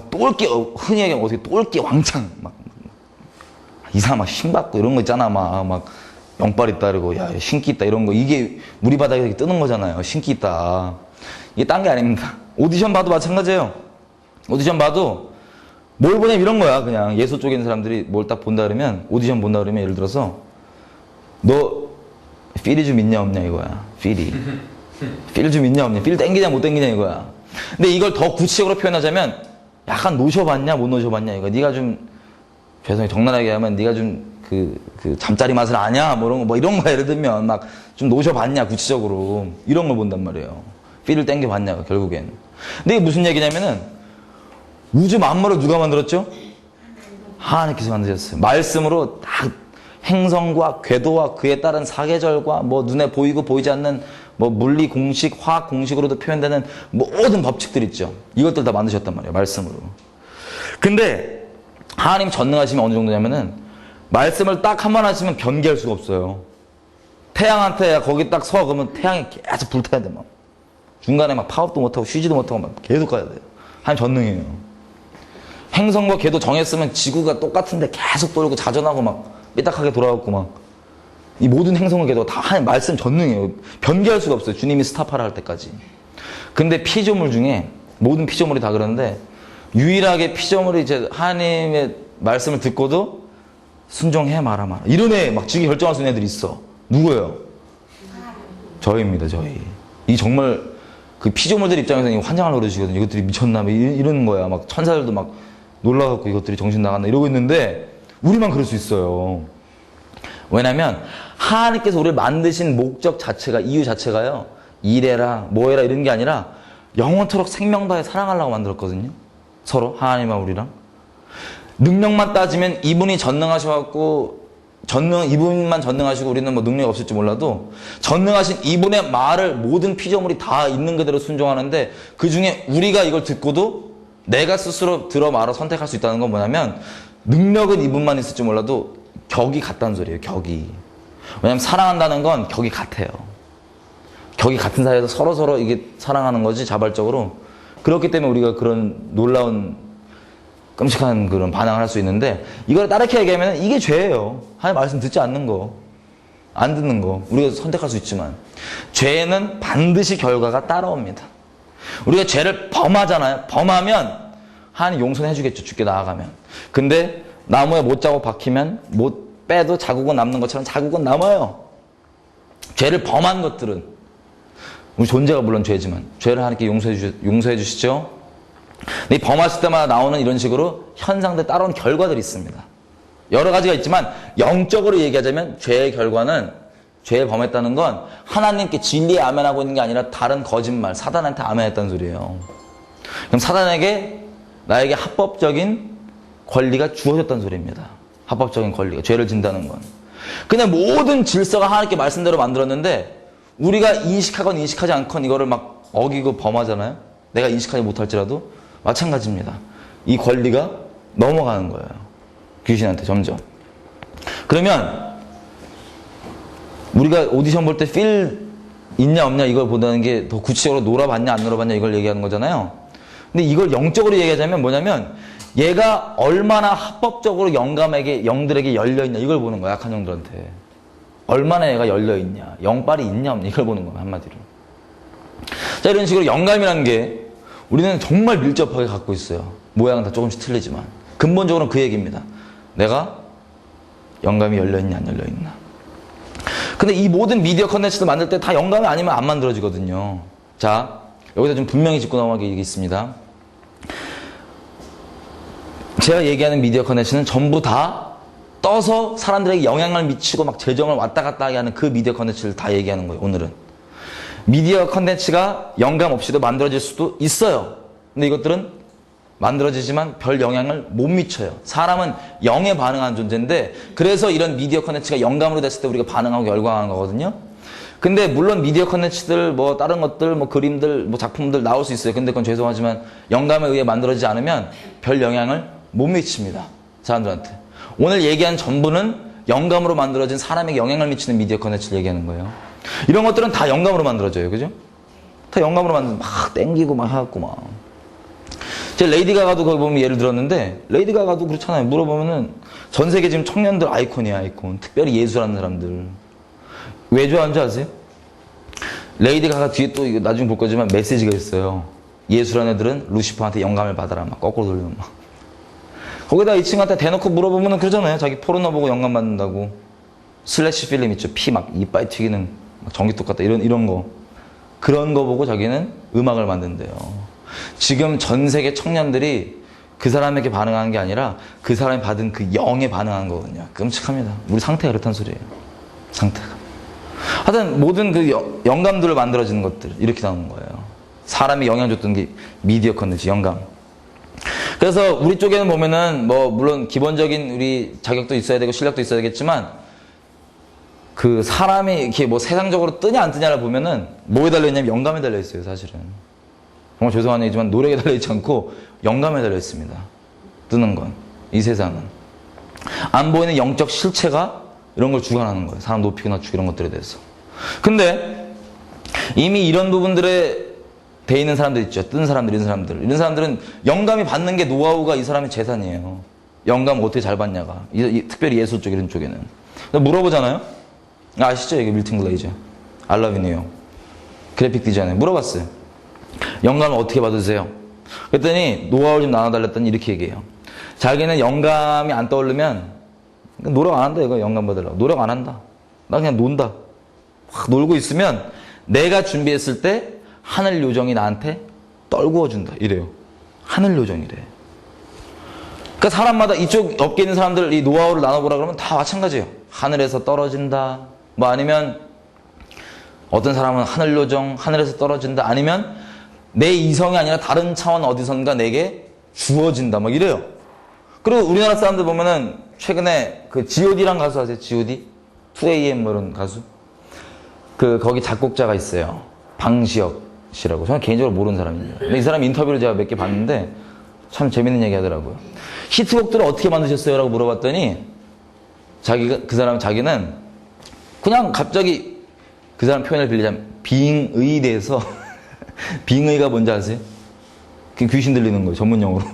똘끼, 흔히 얘기하면 어떻게 똘끼 왕창, 이상 막 신받고 이런 거 있잖아. 막 영빨 있다 그러고, 야, 신기 있다 이런 거. 이게 우리 바닥에 이렇게 뜨는 거잖아요. 신기 있다. 이게 딴 게 아닙니다. 오디션 봐도 마찬가지예요. 오디션 봐도 뭘 보냐면 이런 거야. 그냥 예술 쪽에 있는 사람들이 뭘 딱 본다 그러면, 오디션 본다 그러면 예를 들어서, 너 필이 좀 있냐 없냐 이거야. 필 좀 있냐 없냐. 필 땡기냐 못 땡기냐 이거야. 근데 이걸 더 구체적으로 표현하자면 약간 노셔봤냐 못 노셔봤냐 이거. 네가 좀 죄송해요 적나라하게 하면 네가 좀 그 잠자리 맛을 아냐 뭐 이런 거 예를 들면 막 좀 노셔봤냐 구체적으로 이런 걸 본단 말이에요. 필을 땡겨봤냐 결국엔. 근데 이게 무슨 얘기냐면은 우주 만물을 누가 만들었죠? 하나님께서 만드셨어요. 말씀으로 딱 행성과 궤도와 그에 따른 사계절과 뭐 눈에 보이고 보이지 않는 뭐 물리 공식, 화학 공식으로도 표현되는 모든 법칙들 있죠. 이것들 다 만드셨단 말이에요. 말씀으로. 근데 하나님 전능하시면 어느 정도냐면은 말씀을 딱 한 번 하시면 변개할 수가 없어요. 태양한테 거기 딱 서 그러면 태양이 계속 불타야 돼. 막 중간에 막 파업도 못하고 쉬지도 못하고 막 계속 가야 돼요. 하나님 전능해요. 행성과 궤도 정했으면 지구가 똑같은데 계속 돌고 자전하고 막 삐딱하게 돌아가고 막 이 모든 행성과 궤도가 다 하나님 말씀 전능해요. 변개할 수가 없어요. 주님이 스탑하라 할 때까지. 근데 피조물 중에 모든 피조물이 다 그러는데 유일하게 피조물이 이제 하나님의 말씀을 듣고도 순종해 마라 이런 애 막 지금 결정할 수 있는 애들이 있어. 누구예요? 저희입니다. 저희. 이 정말 그 피조물들 입장에서는 환장을 노릇이거든요. 이것들이 미쳤나 이러는 거야. 막 천사들도 막 놀라갖고 이것들이 정신 나갔나 이러고 있는데 우리만 그럴 수 있어요. 왜냐면 하나님께서 우리를 만드신 목적 자체가, 이유 자체가요, 이래라 뭐해라 이런 게 아니라 영원토록 생명 다해 사랑하려고 만들었거든요. 서로 하나님과 우리랑. 능력만 따지면 이분이 전능하셔갖고 이분만 전능하시고 우리는 뭐 능력이 없을지 몰라도 전능하신 이분의 말을 모든 피조물이 다 있는 그대로 순종하는데 그 중에 우리가 이걸 듣고도 내가 스스로 들어 말어 선택할 수 있다는 건 뭐냐면 능력은 이분만 있을지 몰라도 격이 같다는 소리예요. 격이. 왜냐면 사랑한다는 건 격이 같아요. 격이 같은 사이에서 서로 이게 사랑하는 거지 자발적으로. 그렇기 때문에 우리가 그런 놀라운 끔찍한 그런 반항을 할 수 있는데 이걸 다르게 얘기하면 이게 죄예요. 하나님 말씀 듣지 않는 거. 안 듣는 거. 우리가 선택할 수 있지만 죄는 반드시 결과가 따라옵니다. 우리가 죄를 범하잖아요. 범하면 하나님 용서해 주겠죠. 죽게 나아가면. 근데 나무에 못 자고 박히면 못 빼도 자국은 남는 것처럼 자국은 남아요. 죄를 범한 것들은 우리 존재가 물론 죄지만 죄를 하나님께 용서해 주시죠. 근데 이 범하실 때마다 나오는 이런 식으로 현상들 따라온 결과들이 있습니다. 여러 가지가 있지만 영적으로 얘기하자면 죄의 결과는 죄를 범했다는 건 하나님께 진리에 아멘하고 있는 게 아니라 다른 거짓말, 사단한테 아멘했다는 소리예요. 그럼 사단에게 나에게 합법적인 권리가 주어졌다는 소리입니다. 합법적인 권리가, 죄를 진다는 건. 그냥 모든 질서가 하나님께 말씀대로 만들었는데 우리가 인식하건 인식하지 않건 이거를 막 어기고 범하잖아요. 내가 인식하지 못할지라도 마찬가지입니다. 이 권리가 넘어가는 거예요. 귀신한테 점점. 그러면 우리가 오디션 볼 때 필 있냐 없냐 이걸 보다는 게 더 구체적으로 놀아봤냐 안 놀아봤냐 이걸 얘기하는 거잖아요. 근데 이걸 영적으로 얘기하자면 뭐냐면 얘가 얼마나 합법적으로 영들에게 열려있냐 이걸 보는 거야. 약한 영들한테. 얼마나 얘가 열려있냐. 영빨이 있냐 없냐 이걸 보는 거야. 한마디로. 자, 이런 식으로 영감이라는 게 우리는 정말 밀접하게 갖고 있어요. 모양은 다 조금씩 틀리지만 근본적으로는 그 얘기입니다. 내가 영감이 열려있냐 안 열려있나. 근데 이 모든 미디어 컨텐츠도 만들 때 다 영감이 아니면 안 만들어지거든요. 자, 여기서 좀 분명히 짚고 넘어가게 있습니다. 제가 얘기하는 미디어 컨텐츠는 전부 다 떠서 사람들에게 영향을 미치고 막 재정을 왔다 갔다 하게 하는 그 미디어 컨텐츠를 다 얘기하는 거예요. 오늘은 미디어 컨텐츠가 영감 없이도 만들어질 수도 있어요. 근데 이것들은 만들어지지만 별 영향을 못 미쳐요. 사람은 영에 반응하는 존재인데 그래서 이런 미디어 컨텐츠가 영감으로 됐을 때 우리가 반응하고 열광하는 거거든요. 근데 물론 미디어 컨텐츠들 뭐 다른 것들 뭐 그림들 뭐 작품들 나올 수 있어요. 근데 그건 죄송하지만 영감에 의해 만들어지지 않으면 별 영향을 못 미칩니다. 사람들한테. 오늘 얘기한 전부는 영감으로 만들어진 사람에게 영향을 미치는 미디어 컨텐츠를 얘기하는 거예요. 이런 것들은 다 영감으로 만들어져요. 그죠? 다 영감으로 만들어 막 땡기고 막 해갖고 막. 제 레이디 가가도 거기 보면 예를 들었는데 레이디 가가도 그렇잖아요. 물어보면은 전 세계 지금 청년들 아이콘이야 아이콘. 특별히 예술하는 사람들. 왜 좋아하는지 아세요? 레이디 가가 뒤에 또 이거 나중에 볼 거지만 메시지가 있어요. 예술하는 애들은 루시퍼한테 영감을 받아라. 막 거꾸로 돌리면 막. 거기다 이 친구한테 대놓고 물어보면은 그러잖아요. 자기 포르노 보고 영감 받는다고. 슬래시 필름 있죠. 피 막 이빨 튀기는 막 전기톱 같다. 이런 거. 그런 거 보고 자기는 음악을 만든대요. 지금 전 세계 청년들이 그 사람에게 반응하는 게 아니라 그 사람이 받은 그 영에 반응하는 거거든요. 끔찍합니다. 우리 상태가 그렇다는 소리예요. 상태가. 하여튼 모든 그 영감들을 만들어지는 것들 이렇게 나오는 거예요. 사람이 영향 줬던 게 미디어 컨텐츠, 영감. 그래서 우리 쪽에는 보면은 뭐 물론 기본적인 우리 자격도 있어야 되고 실력도 있어야 되겠지만 그 사람이 이렇게 뭐 세상적으로 뜨냐 안 뜨냐를 보면은 뭐에 달려있냐면 영감에 달려있어요. 사실은. 정말 죄송한 얘기지만 노력에 달려있지 않고 영감에 달려있습니다. 뜨는 건. 이 세상은. 안 보이는 영적 실체가 이런 걸 주관하는 거예요. 사람 높이고 낮추고 이런 것들에 대해서. 근데 이미 이런 부분들에 돼 있는 사람들 있죠. 뜬 사람들, 이런 사람들은 영감이 받는 게 노하우가 이 사람의 재산이에요. 영감 어떻게 잘 받냐가. 특별히 예술 쪽 이런 쪽에는. 물어보잖아요. 아시죠? 이게 밀튼 글레이저. I love you, New. 그래픽 디자이너. 물어봤어요. 영감을 어떻게 받으세요? 그랬더니 노하우를 좀 나눠달랬더니 이렇게 얘기해요. 자기는 영감이 안 떠오르면 노력 안 한다 이거 영감 받으려고. 노력 안 한다. 나 그냥 논다. 확 놀고 있으면 내가 준비했을 때 하늘 요정이 나한테 떨구어 준다. 이래요. 하늘 요정이래. 그러니까 사람마다 이쪽 업계에 있는 사람들 이 노하우를 나눠보라 그러면 다 마찬가지예요. 하늘에서 떨어진다. 뭐 아니면 어떤 사람은 하늘 요정, 하늘에서 떨어진다. 아니면 내 이성이 아니라 다른 차원 어디선가 내게 주어진다. 막 이래요. 그리고 우리나라 사람들 보면은 최근에 그 G.O.D란 가수 아세요? G.O.D? 2AM 뭐 이런 가수? 거기 작곡자가 있어요. 방시혁 씨라고. 저는 개인적으로 모르는 사람입니다. 근데 이 사람 인터뷰를 제가 몇 개 봤는데 참 재밌는 얘기 하더라고요. 히트곡들을 어떻게 만드셨어요? 라고 물어봤더니 자기는 그냥 갑자기 그 사람 표현을 빌리자면 빙의에 대해서 빙의가 뭔지 아세요? 그 귀신 들리는 거예요. 전문용어로.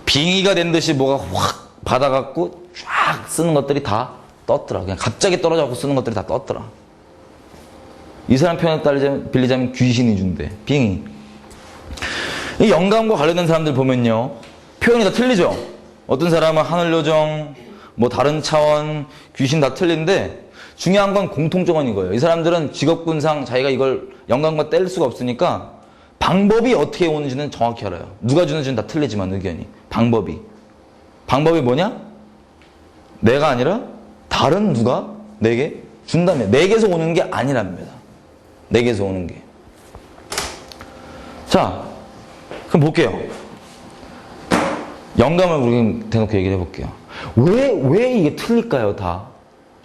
빙의가 된 듯이 뭐가 확 받아갖고 쫙 쓰는 것들이 다 떴더라. 그냥 갑자기 떨어져갖고 쓰는 것들이 다 떴더라. 이 사람 표현을 빌리자면 귀신이 준대. 빙의. 이 영감과 관련된 사람들 보면요. 표현이 다 틀리죠? 어떤 사람은 하늘요정, 뭐 다른 차원, 귀신 다 틀린데 중요한 건 공통점은 이거예요. 이 사람들은 직업군상 자기가 이걸 영감과 뗄 수가 없으니까 방법이 어떻게 오는지는 정확히 알아요. 누가 주는지는 다 틀리지만 의견이. 방법이 뭐냐? 내가 아니라 다른 누가 내게 준다며. 내게서 오는 게 아니랍니다. 내게서 오는 게. 자, 그럼 볼게요. 영감을 우리 대놓고 얘기를 해볼게요. 왜 이게 틀릴까요, 다?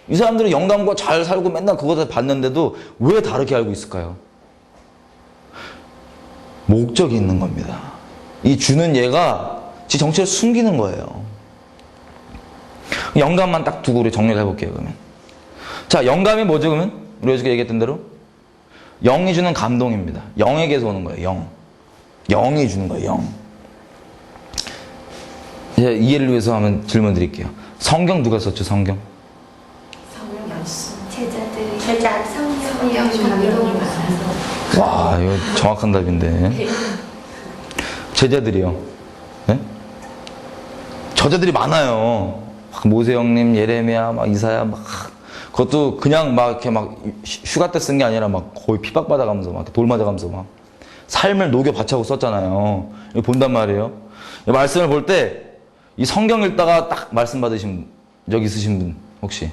이 사람들은 영감과 잘 살고 맨날 그거 다 봤는데도 왜 다르게 알고 있을까요? 목적이 있는 겁니다. 이 주는 얘가 지 정체를 숨기는 거예요. 영감만 딱 두고 우리 정리를 해볼게요, 그러면. 자, 영감이 뭐죠, 그러면? 우리 어저께 얘기했던 대로? 영이 주는 감동입니다. 영에게서 오는 거예요, 영. 영이 주는 거예요, 영. 제가 이해를 위해서 한번 질문 드릴게요. 성경 누가 썼죠, 성경? 제자 성령 성령 와, 이거 정확한 답인데. 제자들이요. 네? 저자들이 많아요. 모세 형님, 예레미야, 막 이사야, 막 그것도 그냥 막 이렇게 막 휴가 때 쓴 게 아니라 막 거의 피박 받아가면서 막 돌 맞아가면서 막 삶을 녹여 바쳐고 썼잖아요. 이거 본단 말이에요. 이 말씀을 볼 때 이 성경 읽다가 딱 말씀 받으신 적 있으신 분 혹시?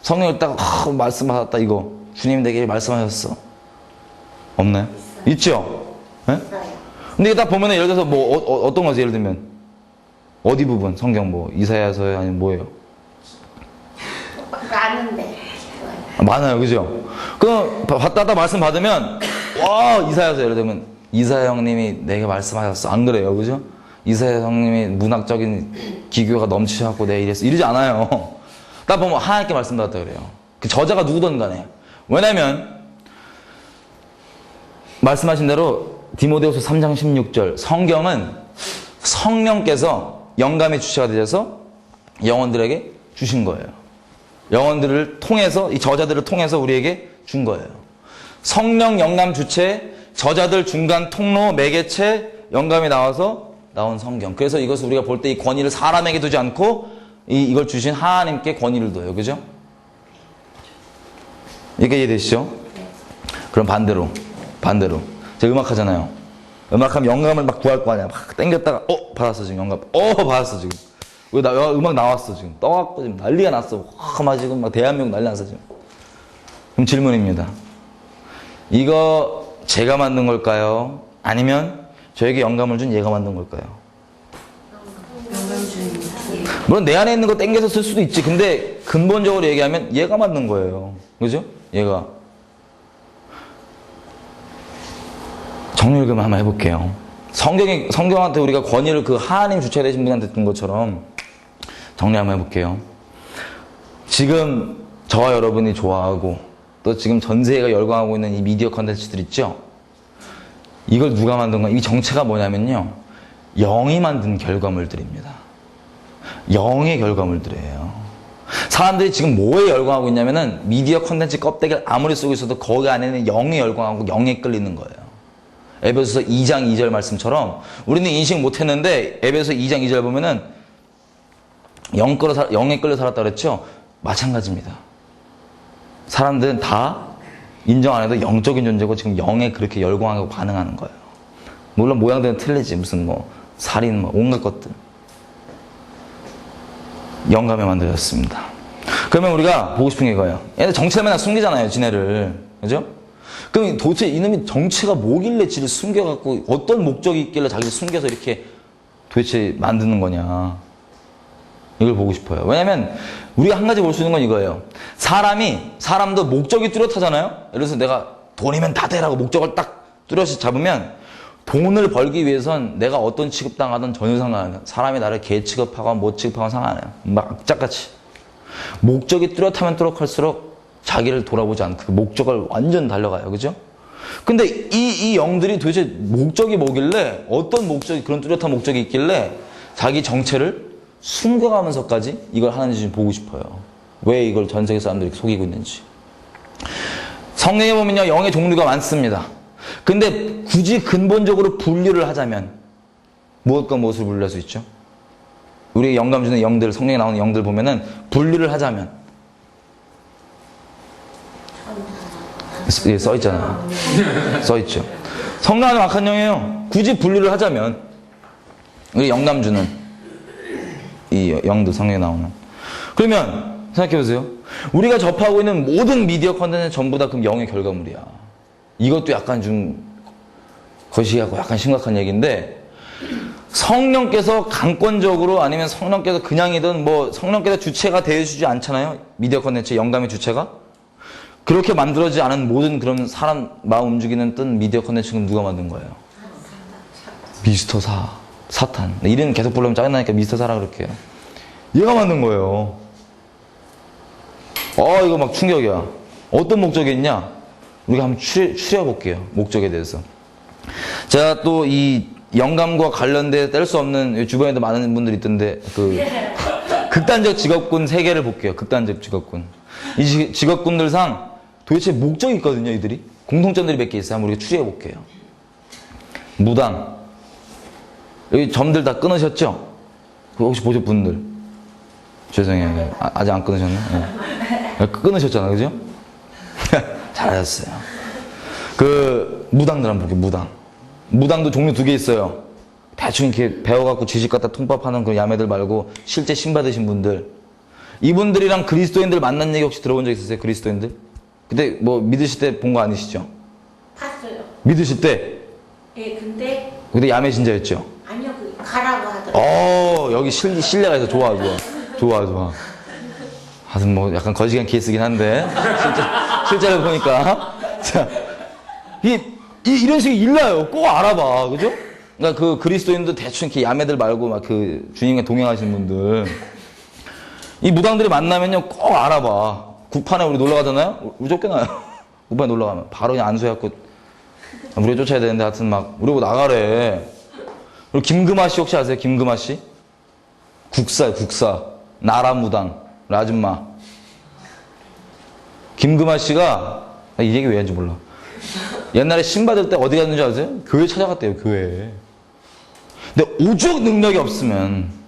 성경 읽다가 말씀 받았다 이거 주님 내게 말씀하셨어. 없나요? 있죠? 예? 있어요. 근데 이게 딱 보면은 예를 들어서 뭐 어떤 거지? 예를 들면 어디 부분 성경 뭐 이사야서에 아니면 뭐예요? 그거 아는데. 많아요, 그죠? 그럼 받다 말씀 받으면 와 이사야서 예를 들면 이사야 형님이 내게 말씀하셨어, 안 그래요, 그죠? 이사야 형님이 문학적인 기교가 넘치셔갖고 내가 이랬어, 이러지 않아요. 딱 보면 하나님께 말씀 받았다 그래요. 그 저자가 누구든 간에. 왜냐면 말씀하신 대로 디모데후서 3장 16절 성경은 성령께서 영감의 주체가 되셔서 영혼들에게 주신 거예요. 영혼들을 통해서, 이 저자들을 통해서 우리에게 준 거예요. 성령 영감 주체, 저자들 중간 통로 매개체 영감이 나와서 나온 성경. 그래서 이것을 우리가 볼 때 이 권위를 사람에게 두지 않고 이걸 주신 하나님께 권위를 둬요. 그죠? 이게 이해되시죠? 그럼 반대로 제가 음악 하잖아요. 음악하면 영감을 막 구할 거 아니야. 막 땡겼다가 받았어 지금 영감. 받았어 지금. 왜 음악 나왔어 지금. 떠갖고 지금 난리가 났어. 막 지금 막 대한민국 난리 났어 지금. 그럼 질문입니다. 이거 제가 만든 걸까요? 아니면 저에게 영감을 준 얘가 만든 걸까요? 물론 내 안에 있는 거 땡겨서 쓸 수도 있지. 근데 근본적으로 얘기하면 얘가 만든 거예요. 그죠? 얘가. 정리를 한번 해볼게요. 성경한테 우리가 권위를 그 하나님 주체 되신 분한테 준 것처럼 정리 한번 해볼게요. 지금 저와 여러분이 좋아하고 또 지금 전 세계가 열광하고 있는 이 미디어 컨텐츠들 있죠? 이걸 누가 만든 거야? 이 정체가 뭐냐면요. 영이 만든 결과물들입니다. 영의 결과물들이에요. 사람들이 지금 뭐에 열광하고 있냐면은 미디어 컨텐츠 껍데기를 아무리 쓰고 있어도 거기 안에는 영에 열광하고 영에 끌리는 거예요. 에베소서 2장 2절 말씀처럼 우리는 인식 못했는데 에베소서 2장 2절 보면은 영에 끌려 살았다 그랬죠? 마찬가지입니다. 사람들은 다 인정 안 해도 영적인 존재고 지금 영에 그렇게 열광하고 반응하는 거예요. 물론 모양들은 틀리지. 무슨 뭐 살인 뭐 온갖 것들. 영감에 만들어졌습니다. 그러면 우리가 보고 싶은 게 이거예요. 얘들 정체를 맨날 숨기잖아요, 지네를. 그죠? 그럼 도대체 이놈이 정체가 뭐길래 지를 숨겨갖고 어떤 목적이 있길래 자기를 숨겨서 이렇게 도대체 만드는 거냐. 이걸 보고 싶어요. 왜냐면 우리가 한 가지 볼 수 있는 건 이거예요. 사람도 목적이 뚜렷하잖아요. 예를 들어서 내가 돈이면 다 돼라고 목적을 딱 뚜렷이 잡으면 돈을 벌기 위해선 내가 어떤 취급당하든 전혀 상관없어요. 사람이 나를 개 취급하건 못 취급하건 상관없어요. 막 악착같이. 목적이 뚜렷하면 뚜렷할수록 자기를 돌아보지 않고 그 목적을 완전 달려가요. 그죠? 근데 이 영들이 도대체 목적이 뭐길래 어떤 목적이 그런 뚜렷한 목적이 있길래 자기 정체를 숨겨가면서까지 이걸 하는지 좀 보고 싶어요. 왜 이걸 전 세계 사람들이 속이고 있는지. 성경에 보면요, 영의 종류가 많습니다. 근데 굳이 근본적으로 분류를 하자면 무엇과 무엇을 분류할 수 있죠? 우리 영감 주는 영들, 성경에 나오는 영들 보면은 분류를 하자면 써있잖아요. 써있죠. 성경은 악한 영이에요. 굳이 분류를 하자면 우리 영감 주는 이 영들 성경에 나오는. 그러면 생각해보세요. 우리가 접하고 있는 모든 미디어 컨텐츠는 전부 다 그럼 영의 결과물이야. 이것도 약간 좀 거시기하고 약간 심각한 얘기인데 성령께서 강권적으로 아니면 성령께서 그냥이든 뭐 성령께서 주체가 되어주지 않잖아요. 미디어 컨텐츠 영감의 주체가. 그렇게 만들어지지 않은 모든 그런 사람 마음 움직이는 뜬 미디어 컨텐츠는 누가 만든 거예요? 미스터 사탄. 이름 계속 부르면 짜증나니까 미스터 사라 그렇게 해요. 얘가 만든 거예요. 이거 막 충격이야. 어떤 목적이 있냐? 우리가 한번 추려볼게요. 목적에 대해서. 제가 또 이 영감과 관련돼 뗄 수 없는 주변에도 많은 분들이 있던데 극단적 직업군 세 개를 볼게요. 극단적 직업군. 이 직업군들상 도대체 목적이 있거든요. 이들이. 공통점들이 몇 개 있어요. 한번 우리가 추려볼게요. 무당. 여기 점들 다 끊으셨죠? 혹시 보실 분들? 죄송해요. 아직 안 끊으셨나요? 네. 끊으셨잖아요. 그죠? 잘하셨어요. 무당들 한번 볼게요. 무당도 종류 2개 있어요. 대충 이렇게 배워갖고 지식 갖다 통밥하는 그 야매들 말고 실제 신 받으신 분들. 이분들이랑 그리스도인들 만난 얘기 혹시 들어본 적 있으세요? 그리스도인들? 그때 뭐 믿으실 때 본 거 아니시죠? 봤어요. 믿으실 때? 예, 근데 근데 야매 신자였죠? 아니요, 가라고 하더라고요. 여기 신뢰가 있어. 좋아. 하여튼 뭐 약간 거시기한 케이스긴 한데 실제로 보니까 자, 이런 식이 일나요. 꼭 알아봐, 그죠? 그러니까 그 그리스도인도 대충 이렇게 야매들 말고 막 그 주님과 동행하시는 분들 이 무당들이 만나면요 꼭 알아봐. 구판에 우리 놀러 가잖아요. 우리 쫓겨나요. 구판에 놀러 가면 바로 그냥 안수해갖고 우리가 쫓아야 되는데 하여튼 막 우리 보고 나가래. 그리고 김금아 씨 혹시 아세요? 김금아 씨? 국사 나라무당 아줌마 김금아 씨가 이 얘기 왜 하는지 몰라. 옛날에 신 받을 때 어디 갔는지 아세요? 교회 찾아갔대요. 교회. 근데 오죽 능력이 없으면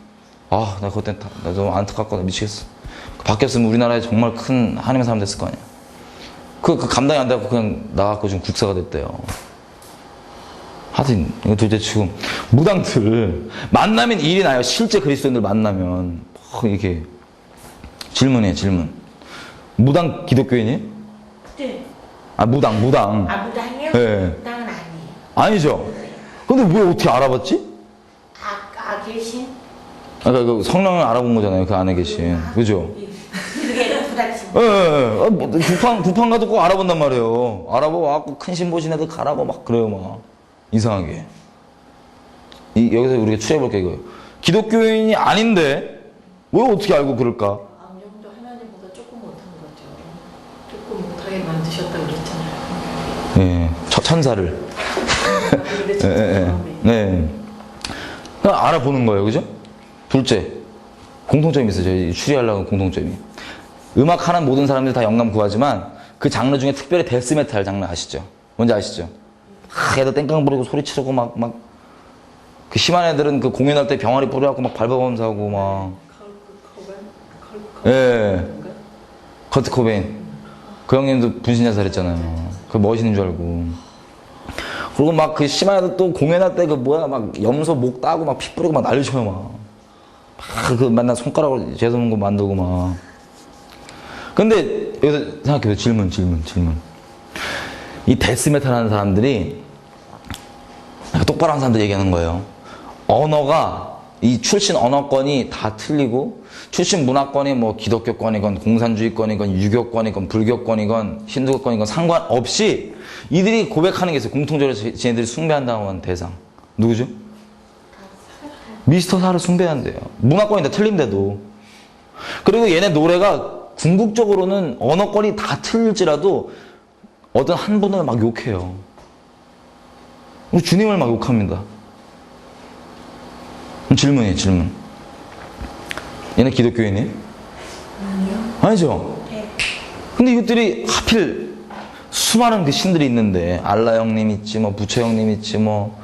나 그때 나 너무 안타깝거든. 미치겠어. 바뀌었으면 우리나라에 정말 큰 하나님의 사람 됐을 거 아니야. 그 감당이 안 되고 그냥 나갔고 지금 국사가 됐대요. 하여튼 이거 둘째치고 무당들 만나면 일이 나요. 실제 그리스도인들 만나면 이게 질문. 무당 기독교인이에요? 네. 무당. 아, 무당이요? 네. 무당은 아니에요. 아니죠? 근데 왜 어떻게 알아봤지? 계신? 그 성령을 알아본 거잖아요. 그 안에 계신. 그죠? 그게 부닥친. 예. 부판 가도 꼭 알아본단 말이에요. 알아보고 와갖고 큰 신보신 애들 가라고 막 그래요, 막. 이상하게. 여기서 우리가 추려볼게, 이거예요. 기독교인이 아닌데, 왜 어떻게 알고 그럴까? 암령도 하나님보다 조금 못한 거죠. 조금 못하게 만드셨다 그랬잖아요. 예. 천사를. 네. 그냥 알아보는 거예요, 그죠? 둘째. 공통점이 있어요, 저희 추리하려고 공통점이. 음악하는 모든 사람들이 다 영감 구하지만 그 장르 중에 특별히 데스메탈 장르 아시죠? 뭔지 아시죠? 애들 땡깡 부리고 소리 지르고 그 심한 애들은 그 공연할 때 병아리 뿌려갖고 막 밟아가면서 하고 막. 예. 커트 코베인. 그 형님도 분신자살 했잖아요. 그 멋있는 줄 알고. 그리고 막 그 심한 애들 또 공연할 때 막 염소 목 따고 막 피 뿌리고 막 난리 쳐요 막. 그 맨날 손가락으로 재수없는 거 만들고 막. 근데 여기서 생각해보세요. 질문. 이 데스메탈 하는 사람들이 똑바로 하는 사람들 얘기하는 거예요. 언어가 이 출신 언어권이 다 틀리고 출신 문화권이 뭐 기독교권이건 공산주의권이건 유교권이건 불교권이건 힌두교권이건 상관없이 이들이 고백하는 게 있어요. 공통적으로 쟤네들이 숭배한다고 하는 대상. 누구죠? 미스터 사를 숭배한대요. 문화권이 다 틀린데도. 그리고 얘네 노래가 궁극적으로는 언어권이 다 틀릴지라도 어떤 한 분을 막 욕해요. 주님을 막 욕합니다. 질문. 얘네 기독교인이에요? 아니요. 아니죠? 네. 근데 이것들이 하필 수많은 그 신들이 있는데 알라 형님 있지, 뭐 부처 형님 있지, 뭐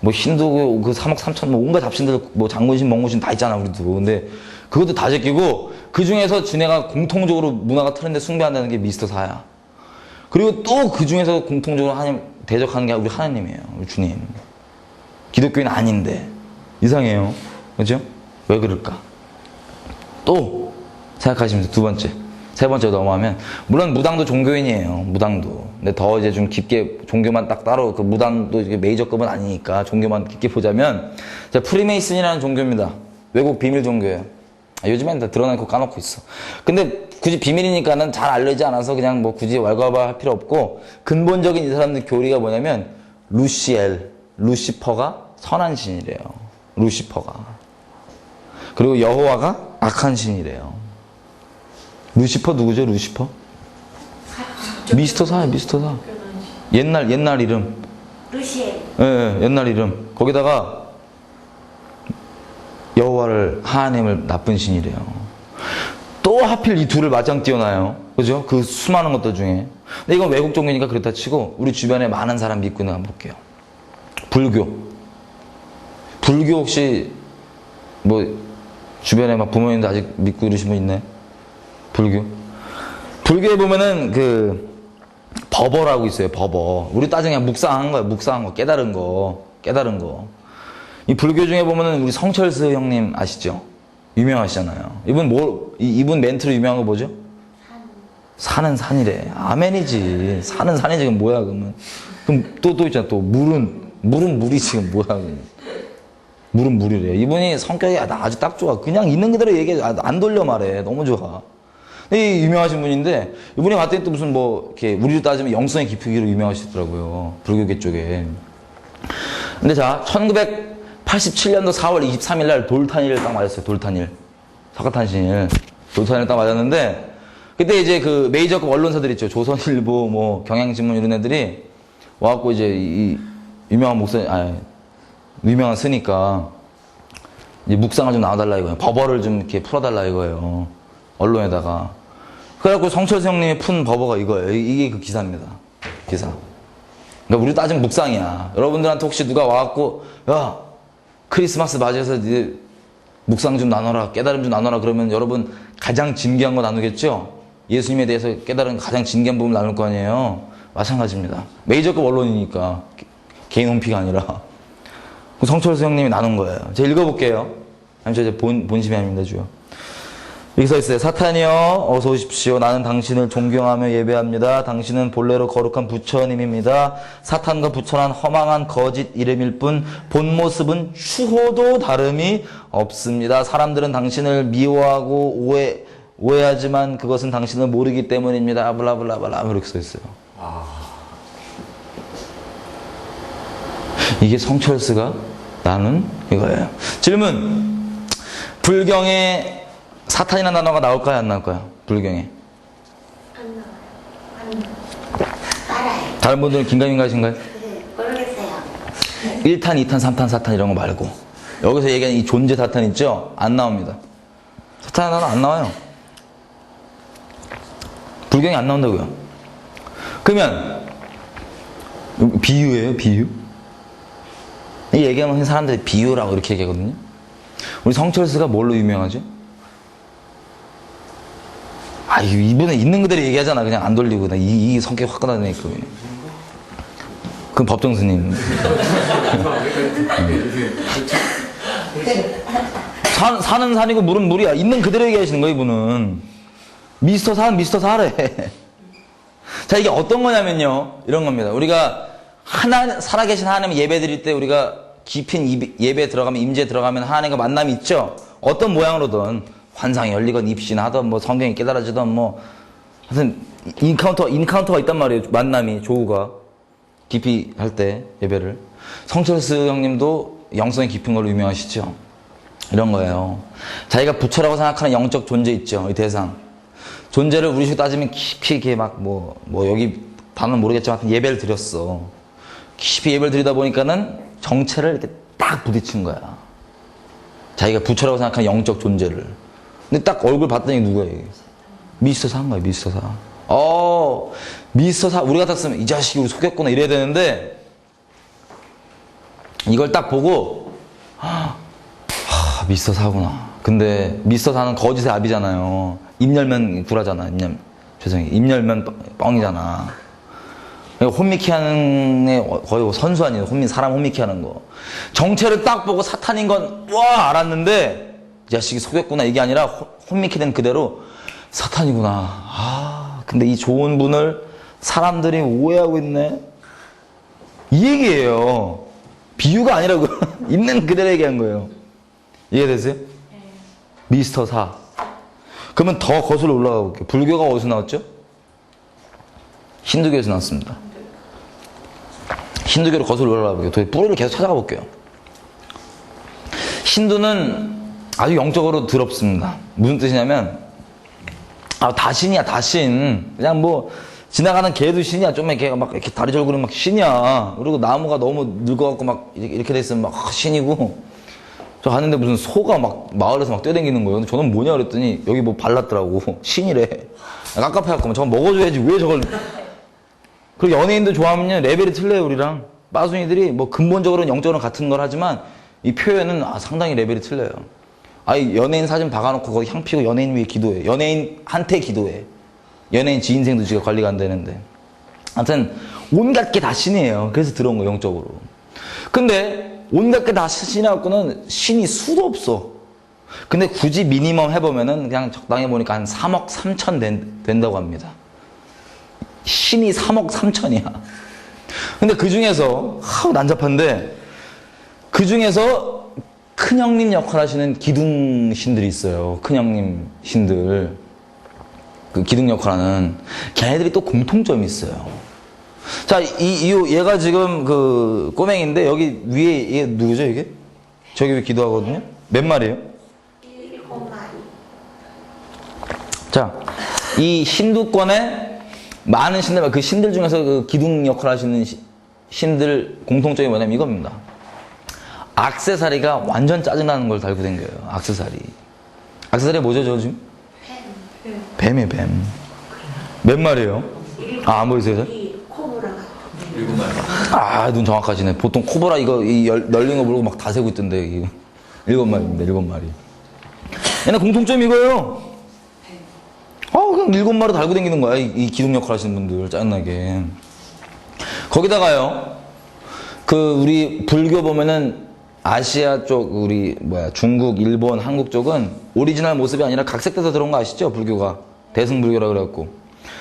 힌두교 그 3억 3천 뭐 온갖 잡신들 뭐 장군신, 몽고신 다 있잖아 우리도. 근데 그것도 다 제끼고 그 중에서 지네가 공통적으로 문화가 틀린데 숭배한다는 게 미스터 사야. 그리고 또 그 중에서 공통적으로 하나님 대적하는 게 우리 하나님이에요. 우리 주님. 기독교인 아닌데. 이상해요. 그죠? 왜 그럴까? 또 생각하시면서 두 번째. 세 번째 넘어가면 물론 무당도 종교인이에요. 무당도. 근데 더 이제 좀 깊게 종교만 딱 따로 그 무당도 이게 메이저급은 아니니까 종교만 깊게 보자면 자, 프리메이슨이라는 종교입니다. 외국 비밀 종교예요. 요즘엔 다 드러내고 까놓고 있어. 근데 굳이 비밀이니까는 잘 알려지지 않아서 그냥 뭐 굳이 왈가왈부할 필요 없고 근본적인 이 사람들 교리가 뭐냐면 루시퍼가 선한 신이래요. 루시퍼가. 그리고 여호와가 악한 신이래요. 루시퍼 누구죠? 루시퍼? 미스터 사. 옛날 이름. 루시엘. 예, 옛날 이름. 거기다가 여호와를 하나님을 나쁜 신이래요. 또 하필 이 둘을 맞짱 띄워놔요. 그죠? 그 수많은 것들 중에. 근데 이건 외국 종교니까 그렇다 치고 우리 주변에 많은 사람 믿고 있는 거 한번 볼게요. 불교 혹시 뭐 주변에 막 부모님도 아직 믿고 이러신 분 있나요? 불교에 보면은 그 버버라고 있어요. 버버. 우리 따지면 그냥 묵상한 거예요. 묵상한 거. 깨달은 거. 이 불교 중에 보면은 우리 성철수 형님 아시죠? 유명하시잖아요. 이분 멘트로 유명한 거 뭐죠? 사는 산이래. 아멘이지. 사는 산이지. 그럼 뭐야, 그러면. 그럼 또 있잖아. 또 물은 물이 지금 뭐야. 물은 물이래. 이분이 성격이 아주 딱 좋아. 그냥 있는 그대로 얘기해. 안 돌려 말해. 너무 좋아. 이 유명하신 분인데 이분이 봤더니 또 무슨 뭐 이렇게 우리로 따지면 영성의 깊이기로 유명하시더라고요. 불교계 쪽에. 근데 자, 1987년도 4월 23일 날 돌탄일을 딱 맞았어요. 돌탄일. 석가탄신일. 돌탄일 딱 맞았는데 그때 이제 그 메이저급 언론사들 있죠. 조선일보, 뭐 경향신문 이런 애들이 와갖고 이제 이 유명한 유명한 스니까 이제 묵상을 좀 나와달라 이거예요. 법어를 좀 이렇게 풀어달라 이거예요. 언론에다가. 그래갖고 성철수 형님이 푼 법어가 이거예요. 이게 그 기사입니다. 기사. 그러니까 우리 따지면 묵상이야. 여러분들한테 혹시 누가 와갖고 야 크리스마스 맞이해서 이제 묵상 좀 나눠라, 깨달음 좀 나눠라 그러면 여러분 가장 진귀한 거 나누겠죠? 예수님에 대해서 깨달은 가장 진귀한 부분을 나눌 거 아니에요? 마찬가지입니다. 메이저급 언론이니까 개인 홈피가 아니라 성철수 형님이 나눈 거예요. 제가 읽어볼게요. 아니, 저 이제 본심이 아닙니다, 주요. 여기 써 있어요. 사탄이여, 어서 오십시오. 나는 당신을 존경하며 예배합니다. 당신은 본래로 거룩한 부처님입니다. 사탄과 부처란 허망한 거짓 이름일 뿐, 본 모습은 추호도 다름이 없습니다. 사람들은 당신을 미워하고 오해하지만 그것은 당신을 모르기 때문입니다. 블라블라블라. 이렇게 써 있어요. 이게 성철수가 나눈 이거예요. 질문. 불경에 사탄이라는 단어가 나올까요? 안 나올까요? 불경에. 안 나와요. 알아요. 다른 분들은 긴가민가하신가요? 네, 모르겠어요. 1탄, 2탄, 3탄, 4탄 이런 거 말고 여기서 얘기하는 이 존재 사탄 있죠? 안 나옵니다. 사탄이라는 단어 안 나와요. 불경에 안 나온다고요. 그러면 비유예요? 비유? 이 얘기하면 사람들이 비유라고 이렇게 얘기하거든요. 우리 성철수가 뭘로 유명하죠? 이분은 있는 그대로 얘기하잖아. 그냥 안 돌리고. 이 성격이 확 끝나니까. 그건 법정 스님. 산은 산이고 물은 물이야. 있는 그대로 얘기하시는 거야, 이분은. 미스터 산, 미스터 사래. 자, 이게 어떤 거냐면요. 이런 겁니다. 우리가 살아계신 하나님 예배 드릴 때 우리가 깊은 예배 들어가면, 임재 들어가면 하나님과 만남이 있죠? 어떤 모양으로든. 환상이 열리건 입시나 하던 뭐 성경이 깨달아지던 뭐 하여튼 인카운터가 있단 말이에요. 만남이 조우가 깊이 할 때 예배를. 성철수 형님도 영성이 깊은 걸로 유명하시죠. 이런 거예요. 자기가 부처라고 생각하는 영적 존재 있죠. 이 대상 존재를 우리식으로 따지면 깊이 이렇게 막 뭐 여기 단어는 모르겠지만 예배를 드렸어. 깊이 예배를 드리다 보니까는 정체를 이렇게 딱 부딪힌 거야. 자기가 부처라고 생각하는 영적 존재를. 근데 딱 얼굴 봤더니 누구야, 이게? 미스터 사인 거야, 미스터 사. 미스터 사. 우리 같았으면 이 자식이 우리 속였구나 이래야 되는데, 이걸 딱 보고, 미스터 사구나. 근데 미스터 사는 거짓의 압이잖아요. 입 열면 구라잖아, 입 열면 뻥이잖아. 혼미케 하는 애 거의 선수 아니에요. 사람 혼미케 하는 거. 정체를 딱 보고 사탄인 건, 알았는데, 이 자식이 속였구나 이게 아니라 혼미케 된 그대로 사탄이구나. 근데 이 좋은 분을 사람들이 오해하고 있네. 이 얘기예요. 비유가 아니라고. 있는 그대로 얘기한 거예요. 이해되세요? 미스터 사. 그러면 더 거슬러 올라가 볼게요. 불교가 어디서 나왔죠? 힌두교에서 나왔습니다. 힌두교로 거슬러 올라가 볼게요. 뿌리를 계속 찾아가 볼게요. 힌두는 아주 영적으로 더럽습니다. 무슨 뜻이냐면, 다신이야, 다신. 그냥 뭐, 지나가는 개도 신이야. 좀 걔가 막 이렇게 다리 절구는 막 신이야. 그리고 나무가 너무 늙어갖고 막 이렇게 돼 있으면 막 신이고. 저 갔는데 무슨 소가 막 마을에서 막 뛰어다니는 거예요. 근데 저는 뭐냐 그랬더니 여기 뭐 발랐더라고. 신이래. 깝깝해갖고 저건 먹어줘야지. 왜 저걸. 그리고 연예인들 좋아하면요. 레벨이 틀려요, 우리랑. 빠순이들이 뭐 근본적으로는 영적으로는 같은 걸 하지만 이 표현은 상당히 레벨이 틀려요. 연예인 사진 박아놓고 거기 향 피고 연예인 위에 기도해. 연예인한테 기도해. 연예인 지 인생도 지가 관리가 안 되는데. 아무튼 온갖 게 다 신이에요. 그래서 들어온 거예요, 영적으로. 근데 온갖 게 다 신이라고는 신이 수도 없어. 근데 굳이 미니멈 해보면은 그냥 적당히 보니까 한 3억 3천 된다고 합니다. 신이 3억 3천이야. 근데 그 중에서 난잡한데 그 중에서 큰형님 역할 하시는 기둥신들이 있어요. 큰형님 신들. 그 기둥 역할하는 걔네들이 또 공통점이 있어요. 자, 얘가 지금 그 꼬맹인데 여기 위에 얘 누구죠, 이게? 저기 왜 기도하거든요? 몇 마리예요? 7마리. 자, 이 신두권에 많은 신들, 그 신들 중에서 그 기둥 역할 하시는 신들 공통점이 뭐냐면 이겁니다. 액세서리가 완전 짜증나는 걸 달고 댕겨요. 액세서리. 액세서리 뭐죠, 저 지금? 뱀이에요, 뱀. 몇 마리예요? 안 보이세요, 저? 코브라가. 7마리. 아, 눈 정확하시네. 보통 코브라 이거 널린 거 모르고 막 다 세고 있던데, 이거. 7마리입니다, 7마리. 얘네 공통점이 이거예요. 그냥 7마리 달고 다니는 거야, 이 기둥 역할 하시는 분들, 짜증나게. 거기다가요, 우리 불교 보면은 아시아 쪽, 중국, 일본, 한국 쪽은 오리지널 모습이 아니라 각색돼서 들어온 거 아시죠? 불교가. 대승불교라 그래갖고.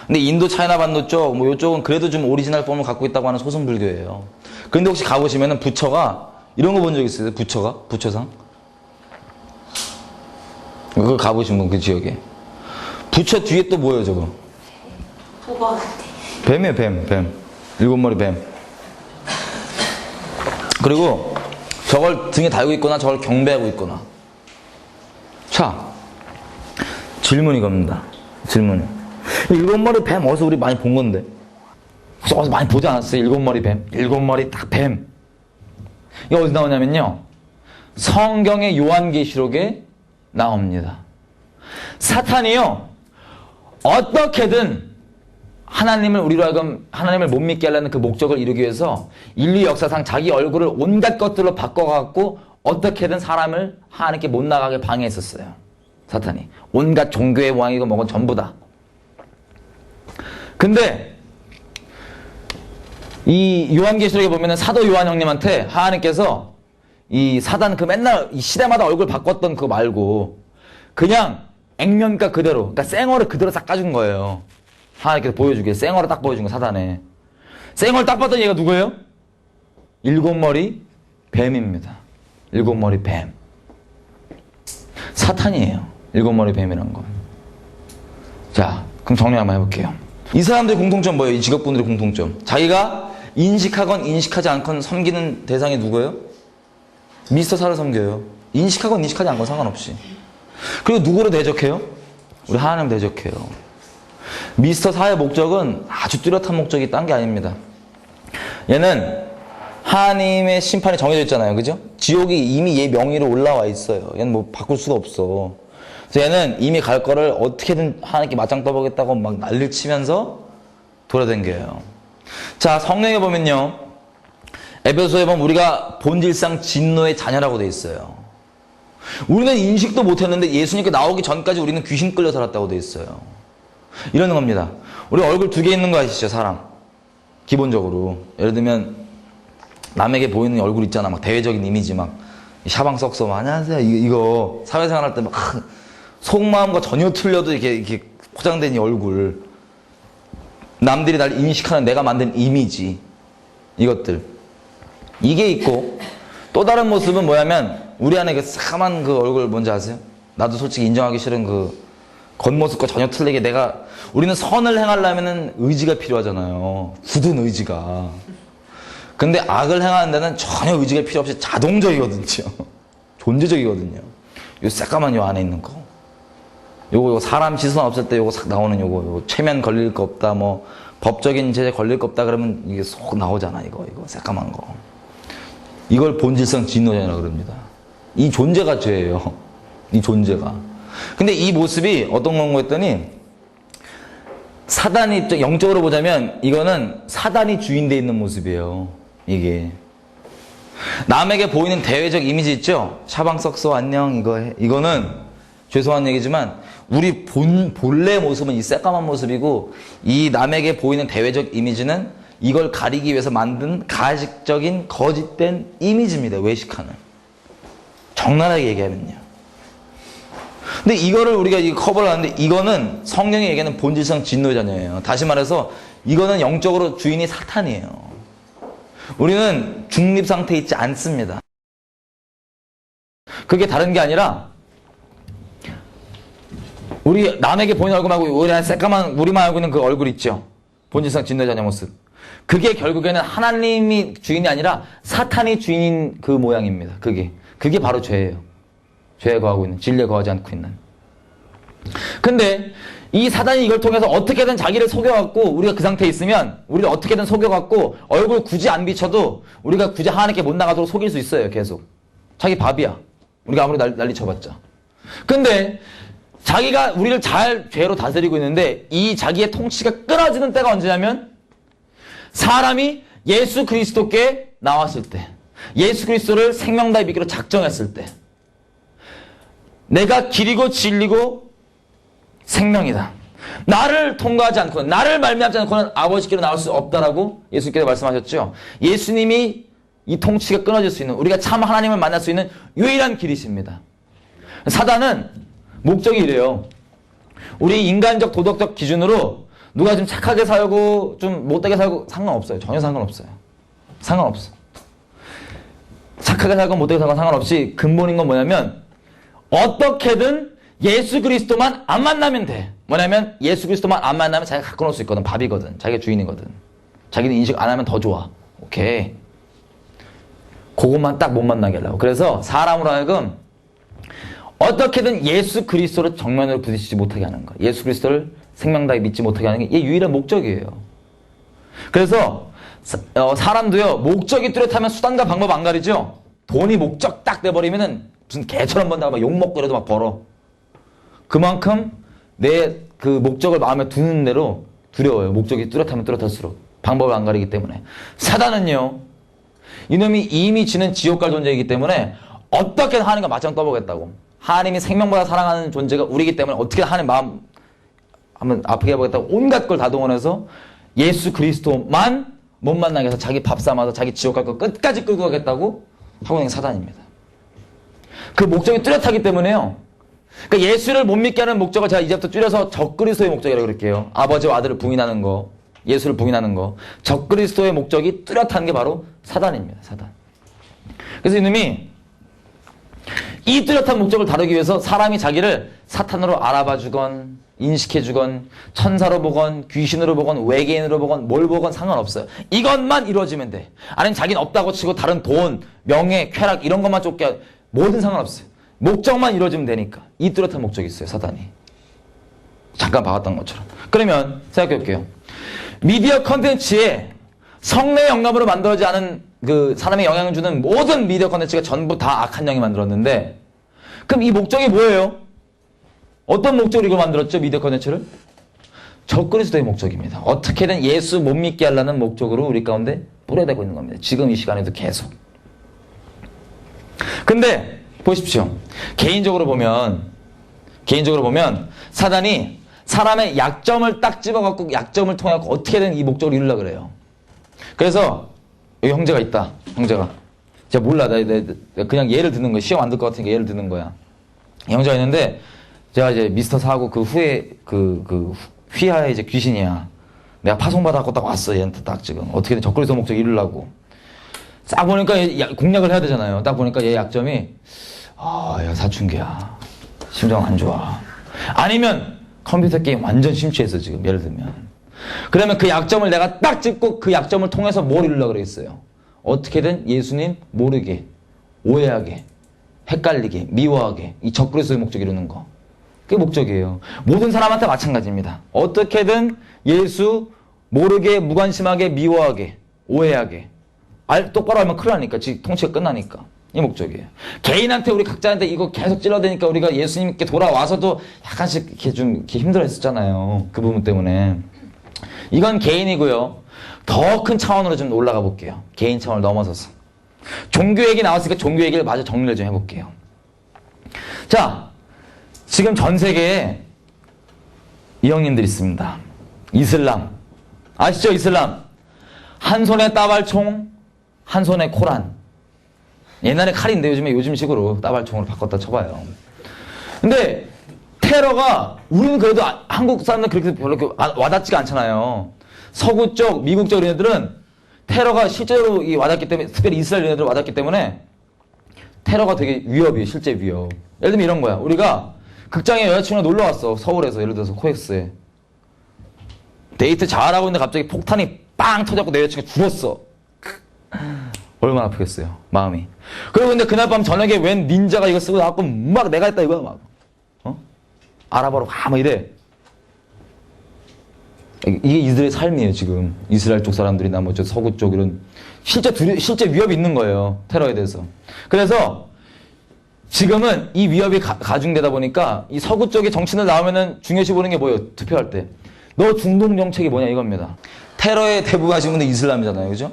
근데 인도, 차이나 반도 쪽, 요쪽은 그래도 좀 오리지널 폼을 갖고 있다고 하는 소승불교예요. 그런데 혹시 가보시면은 부처가, 이런 거 본 적 있어요? 부처가? 부처상? 그거 가보신 분, 그 지역에. 부처 뒤에 또 뭐예요, 저거? 보거 같아. 뱀이에요, 뱀. 7마리 뱀. 그리고 저걸 등에 달고 있거나 저걸 경배하고 있거나. 자, 질문이 겁니다. 질문이. 7마리 뱀 어디서 우리 많이 본 건데? 혹시 어디서 많이 보지 않았어요? 7마리 뱀. 7마리 딱 뱀. 이게 어디 나오냐면요. 성경의 요한계시록에 나옵니다. 사탄이요. 어떻게든 하나님을 우리로 하여금 하나님을 못 믿게 하려는 그 목적을 이루기 위해서 인류 역사상 자기 얼굴을 온갖 것들로 바꿔갖고 어떻게든 사람을 하나님께 못 나가게 방해했었어요. 사탄이. 온갖 종교의 왕이고 뭐고 전부 다. 근데 이 요한계시록에 보면은 사도 요한 형님한테 하나님께서 이 사단 그 맨날 이 시대마다 얼굴 바꿨던 그거 말고 그냥 액면가 그대로, 그러니까 생얼을 그대로 싹 까준 거예요. 하나님께서 보여주게 생얼을 딱 보여준 거 사단에. 생얼 딱 봤더니 얘가 누구예요? 7마리 뱀입니다. 7마리 뱀. 사탄이에요. 7마리 뱀이란 건. 자, 그럼 정리 한번 해볼게요. 이 사람들의 공통점 뭐예요? 이 직업분들의 공통점. 자기가 인식하건 인식하지 않건 섬기는 대상이 누구예요? 미스터 사를 섬겨요. 인식하건 인식하지 않건 상관없이. 그리고 누구로 대적해요? 우리 하나님 대적해요. 미스터 사의 목적은 아주 뚜렷한 목적이 딴 게 아닙니다. 얘는 하나님의 심판이 정해져 있잖아요. 그죠? 지옥이 이미 얘 명의로 올라와 있어요. 얘는 뭐 바꿀 수가 없어. 그래서 얘는 이미 갈 거를 어떻게든 하나님께 맞짱 떠보겠다고 막 난리를 치면서 돌아다녀요. 자, 성경에 보면요. 에베소에 보면 우리가 본질상 진노의 자녀라고 돼 있어요. 우리는 인식도 못했는데 예수님께 나오기 전까지 우리는 귀신 끌려 살았다고 돼 있어요. 이러는 겁니다. 우리 얼굴 2개 있는 거 아시죠, 사람? 기본적으로. 예를 들면 남에게 보이는 얼굴 있잖아. 막 대외적인 이미지 막 샤방 썩서 막 안녕하세요. 이거 사회생활 할 때 막 속마음과 전혀 틀려도 이렇게 포장된 이 얼굴. 남들이 날 인식하는 내가 만든 이미지. 이것들. 이게 있고 또 다른 모습은 뭐냐면 우리 안에 그 새까만 그 얼굴 뭔지 아세요? 나도 솔직히 인정하기 싫은 그 겉모습과 전혀 틀리게 우리는 선을 행하려면 의지가 필요하잖아요. 굳은 의지가. 근데 악을 행하는 데는 전혀 의지가 필요 없이 자동적이거든요. 존재적이거든요. 요 새까만 요 안에 있는 거. 요거 사람 시선 없을 때 요거 싹 나오는 요거 최면 걸릴 거 없다, 뭐 법적인 제재 걸릴 거 없다 그러면 이게 쏙 나오잖아. 이거 새까만 거. 이걸 본질성 진노자라고 그럽니다. 이 존재가 죄예요. 이 존재가. 근데 이 모습이 어떤 건가 했더니 사단이 영적으로 보자면 이거는 사단이 주인되어 있는 모습이에요. 이게 남에게 보이는 대외적 이미지 있죠? 샤방석서 안녕 이거는 죄송한 얘기지만 우리 본래 모습은 이 새까만 모습이고 이 남에게 보이는 대외적 이미지는 이걸 가리기 위해서 만든 가식적인 거짓된 이미지입니다. 외식하는. 적나라하게 얘기하면요. 근데 이거를 우리가 커버를 하는데 이거는 성경이 얘기하는 본질상 진노의 자녀예요. 다시 말해서 이거는 영적으로 주인이 사탄이에요. 우리는 중립 상태에 있지 않습니다. 그게 다른 게 아니라 우리 남에게 보이는 얼굴 말고 우리 새까만 우리만 알고 있는 그 얼굴 있죠. 본질상 진노의 자녀 모습. 그게 결국에는 하나님이 주인이 아니라 사탄이 주인인 그 모양입니다. 그게 바로 죄예요. 죄에 거하고 있는, 진리에 거하지 않고 있는. 근데 이 사단이 이걸 통해서 어떻게든 자기를 속여갖고 우리가 그 상태에 있으면 우리를 어떻게든 속여갖고 얼굴 굳이 안 비춰도 우리가 굳이 하나님께 못 나가도록 속일 수 있어요. 계속. 자기 밥이야. 우리가 아무리 난리 쳐봤자. 근데 자기가 우리를 잘 죄로 다스리고 있는데 이 자기의 통치가 끊어지는 때가 언제냐면 사람이 예수 그리스도께 나왔을 때, 예수 그리스도를 생명다의 믿기로 작정했을 때, 내가 길이고 진리고 생명이다. 나를 통과하지 않고는, 나를 말미암지 않고는 아버지께로 나올 수 없다라고 예수님께서 말씀하셨죠. 예수님이 이 통치가 끊어질 수 있는, 우리가 참 하나님을 만날 수 있는 유일한 길이십니다. 사단은 목적이 이래요. 우리 인간적 도덕적 기준으로 누가 좀 착하게 살고 좀 못되게 살고 상관없어요. 전혀 상관없어요. 상관없어. 착하게 살고 못되게 살고 상관없이 근본인 건 뭐냐면 어떻게든 예수 그리스도만 안 만나면 돼. 뭐냐면 예수 그리스도만 안 만나면 자기가 갖고 놀 수 있거든. 밥이거든. 자기가 주인이거든. 자기는 인식 안 하면 더 좋아. 오케이. 그것만 딱 못 만나게 하려고. 그래서 사람으로 하여금 어떻게든 예수 그리스도를 정면으로 부딪히지 못하게 하는 거야. 예수 그리스도를 생명다에 믿지 못하게 하는 게 이게 유일한 목적이에요. 그래서 사람도요. 목적이 뚜렷하면 수단과 방법 안 가리죠. 돈이 목적 딱 돼버리면은 무슨 개처럼 번다가 막 욕먹고 이래도 막 벌어. 그만큼 내 그 목적을 마음에 두는 대로 두려워요. 목적이 뚜렷하면 뚜렷할수록. 방법을 안 가리기 때문에. 사단은요. 이놈이 이미 지는 지옥 갈 존재이기 때문에 어떻게든 하나님과 맞짱 떠보겠다고. 하나님이 생명보다 사랑하는 존재가 우리이기 때문에 어떻게 하나님 마음 한번 아프게 해보겠다고 온갖 걸 다 동원해서 예수 그리스도만 못 만나게 해서 자기 밥 삼아서 자기 지옥 갈 거 끝까지 끌고 가겠다고 하고 있는 게 사단입니다. 그 목적이 뚜렷하기 때문에요. 그러니까 예수를 못 믿게 하는 목적을 제가 이제부터 줄여서 적그리스도의 목적이라고 그럴게요. 아버지와 아들을 부인하는 거, 예수를 부인하는 거. 적그리스도의 목적이 뚜렷한 게 바로 사단입니다. 사단. 그래서 이놈이 이 뚜렷한 목적을 다루기 위해서 사람이 자기를 사탄으로 알아봐주건 인식해주건 천사로 보건 귀신으로 보건 외계인으로 보건 뭘 보건 상관없어요. 이것만 이루어지면 돼. 아니면 자기는 없다고 치고 다른 돈, 명예, 쾌락 이런 것만 쫓게 뭐든 상관없어요. 목적만 이루어지면 되니까. 이 뚜렷한 목적이 있어요. 사단이. 잠깐 봐왔던 것처럼. 그러면 생각해 볼게요. 미디어 컨텐츠에 성례의 영감으로 만들어지지 않은 그 사람의 영향을 주는 모든 미디어 컨텐츠가 전부 다 악한 영이 만들었는데 그럼 이 목적이 뭐예요? 어떤 목적으로 이걸 만들었죠? 미디어 컨텐츠를? 적그리스도의 목적입니다. 어떻게든 예수 못 믿게 하려는 목적으로 우리 가운데 뿌려대고 있는 겁니다. 지금 이 시간에도 계속. 근데 보십시오. 개인적으로 보면 사단이 사람의 약점을 딱 집어갖고 약점을 통해 갖고 어떻게든 이 목적을 이루려고 그래요. 그래서 여기 형제가 있다. 형제가. 제가 몰라. 내가 그냥 예를 드는 거야. 시험 안 들 것 같으니까 예를 드는 거야. 형제가 있는데 제가 이제 미스터 사고 그 후에 휘하에 이제 귀신이야. 내가 파송받아갖고 딱 왔어. 얘한테 딱 지금. 어떻게든 적그리스도 목적 이루려고. 딱 보니까 공략을 해야 되잖아요. 딱 보니까 얘 약점이 야 사춘기야. 심정 안 좋아. 아니면 컴퓨터 게임 완전 심취했어 지금 예를 들면. 그러면 그 약점을 내가 딱 짚고 그 약점을 통해서 뭘 이루려고 그랬어요. 어떻게든 예수님 모르게, 오해하게, 헷갈리게, 미워하게 이 적그리스도의 목적 이루는 거. 그게 목적이에요. 모든 사람한테 마찬가지입니다. 어떻게든 예수 모르게, 무관심하게, 미워하게, 오해하게. 똑바로 하면 큰일 나니까. 통치가 끝나니까. 이 목적이에요. 개인한테 우리 각자한테 이거 계속 찔러대니까 우리가 예수님께 돌아와서도 약간씩 이렇게 좀 이렇게 힘들어 했었잖아요. 그 부분 때문에. 이건 개인이고요. 더 큰 차원으로 좀 올라가 볼게요. 개인 차원을 넘어서서. 종교 얘기 나왔으니까 종교 얘기를 마저 정리를 좀 해볼게요. 자, 지금 전 세계에 이 형님들 있습니다. 이슬람. 아시죠? 이슬람. 한 손에 따발총, 한 손에 코란. 옛날에 칼인데 요즘식으로 따발총으로 바꿨다 쳐봐요. 근데 테러가 우리는 그래도 한국 사람들 그렇게 별로 와닿지가 않잖아요. 서구 쪽, 미국 쪽 이런 애들은 테러가 실제로 와닿기 때문에, 특별히 이스라엘 얘네들 와닿기 때문에 테러가 되게 위협이에요. 실제 위협. 예를 들면 이런 거야. 우리가 극장에 여자친구랑 놀러 왔어. 서울에서. 예를 들어서 코엑스에. 데이트 잘하고 있는데 갑자기 폭탄이 빵 터졌고 내 여자친구가 죽었어. 얼마나 아프겠어요. 마음이. 그리고 근데 그날 밤 저녁에 웬 닌자가 이거 쓰고 나왔고 막 내가 했다 이거야. 막. 알아보러 가. 막 이래. 이게 이들의 삶이에요. 지금. 이스라엘 쪽 사람들이나 뭐 저 서구 쪽 이런. 실제 위협이 있는 거예요. 테러에 대해서. 그래서 지금은 이 위협이 가중되다 보니까 이 서구 쪽에 정치인들 나오면은 중요시 보는 게 뭐예요? 투표할 때. 너 중동 정책이 뭐냐 이겁니다. 테러의 대부분 하신 분들 이슬람이잖아요. 그죠?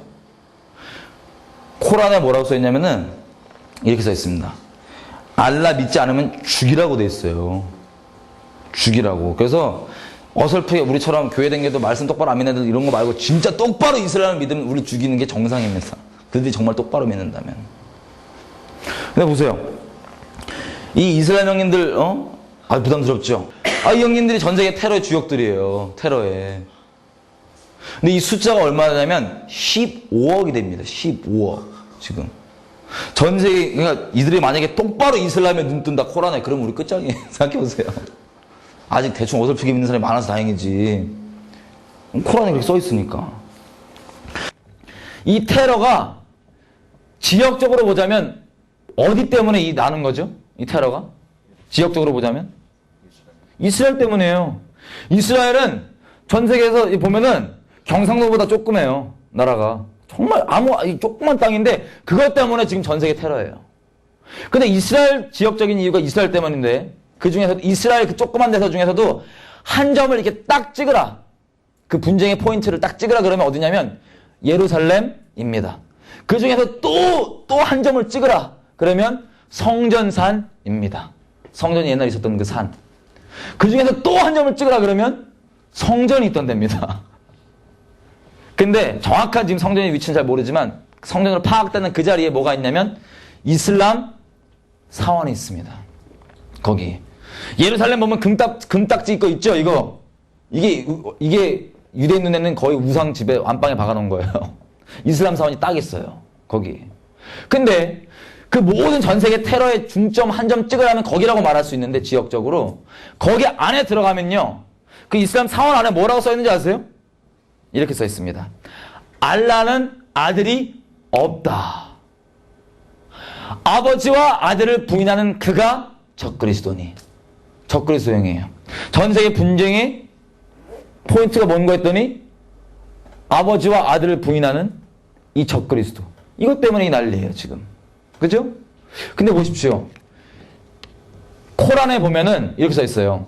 코란에 뭐라고 써있냐면은 이렇게 써있습니다. 알라 믿지 않으면 죽이라고 돼 있어요. 죽이라고. 그래서 어설프게 우리처럼 교회 댕겨도 말씀 똑바로 안 믿는 애들 이런 거 말고 진짜 똑바로 이스라엘을 믿으면 우리 죽이는 게 정상입니다. 그들이 정말 똑바로 믿는다면. 근데 보세요. 이 이스라엘 형님들 부담스럽죠? 이 형님들이 전 세계 테러의 주역들이에요. 테러에. 근데 이 숫자가 얼마냐면 15억이 됩니다. 15억 지금. 전 세계 그러니까 이들이 만약에 똑바로 이슬람에 눈 뜬다 코란에 그러면 우리 끝장이에요. 생각해보세요. 아직 대충 어설프게 믿는 사람이 많아서 다행이지. 코란에 그렇게 써있으니까. 이 테러가 지역적으로 보자면 어디 때문에 나는 거죠? 이 테러가? 지역적으로 보자면? 이스라엘 때문이에요. 이스라엘은 전 세계에서 보면은 경상도보다 조그매요. 나라가. 정말 조그만 땅인데 그것 때문에 지금 전 세계 테러예요. 근데 이스라엘 지역적인 이유가 이스라엘 때문인데 그 중에서도 이스라엘 그 조그만 데서 중에서도 한 점을 이렇게 딱 찍으라. 그 분쟁의 포인트를 딱 찍으라 그러면 어디냐면 예루살렘입니다. 그 중에서 또 한 점을 찍으라. 그러면 성전산입니다. 성전이 옛날에 있었던 그 산. 그 중에서 또 한 점을 찍으라 그러면 성전이 있던 데입니다. 근데 정확한 지금 성전의 위치는 잘 모르지만 성전으로 파악되는 그 자리에 뭐가 있냐면 이슬람 사원이 있습니다. 거기. 예루살렘 보면 금딱지 있고 있죠, 이거. 이게 유대인 눈에는 거의 우상 집에 안방에 박아놓은 거예요. 이슬람 사원이 딱 있어요. 거기. 근데 그 모든 전 세계 테러의 중점 한 점 찍으라면 거기라고 말할 수 있는데 지역적으로 거기 안에 들어가면요. 그 이슬람 사원 안에 뭐라고 써 있는지 아세요? 이렇게 써 있습니다. 알라는 아들이 없다. 아버지와 아들을 부인하는 그가 적그리스도니. 적그리스도형이에요. 전 세계 분쟁의 포인트가 뭔가 했더니 아버지와 아들을 부인하는 이 적그리스도. 이것 때문에 이 난리예요, 지금. 그죠? 근데 보십시오. 코란에 보면은 이렇게 써 있어요.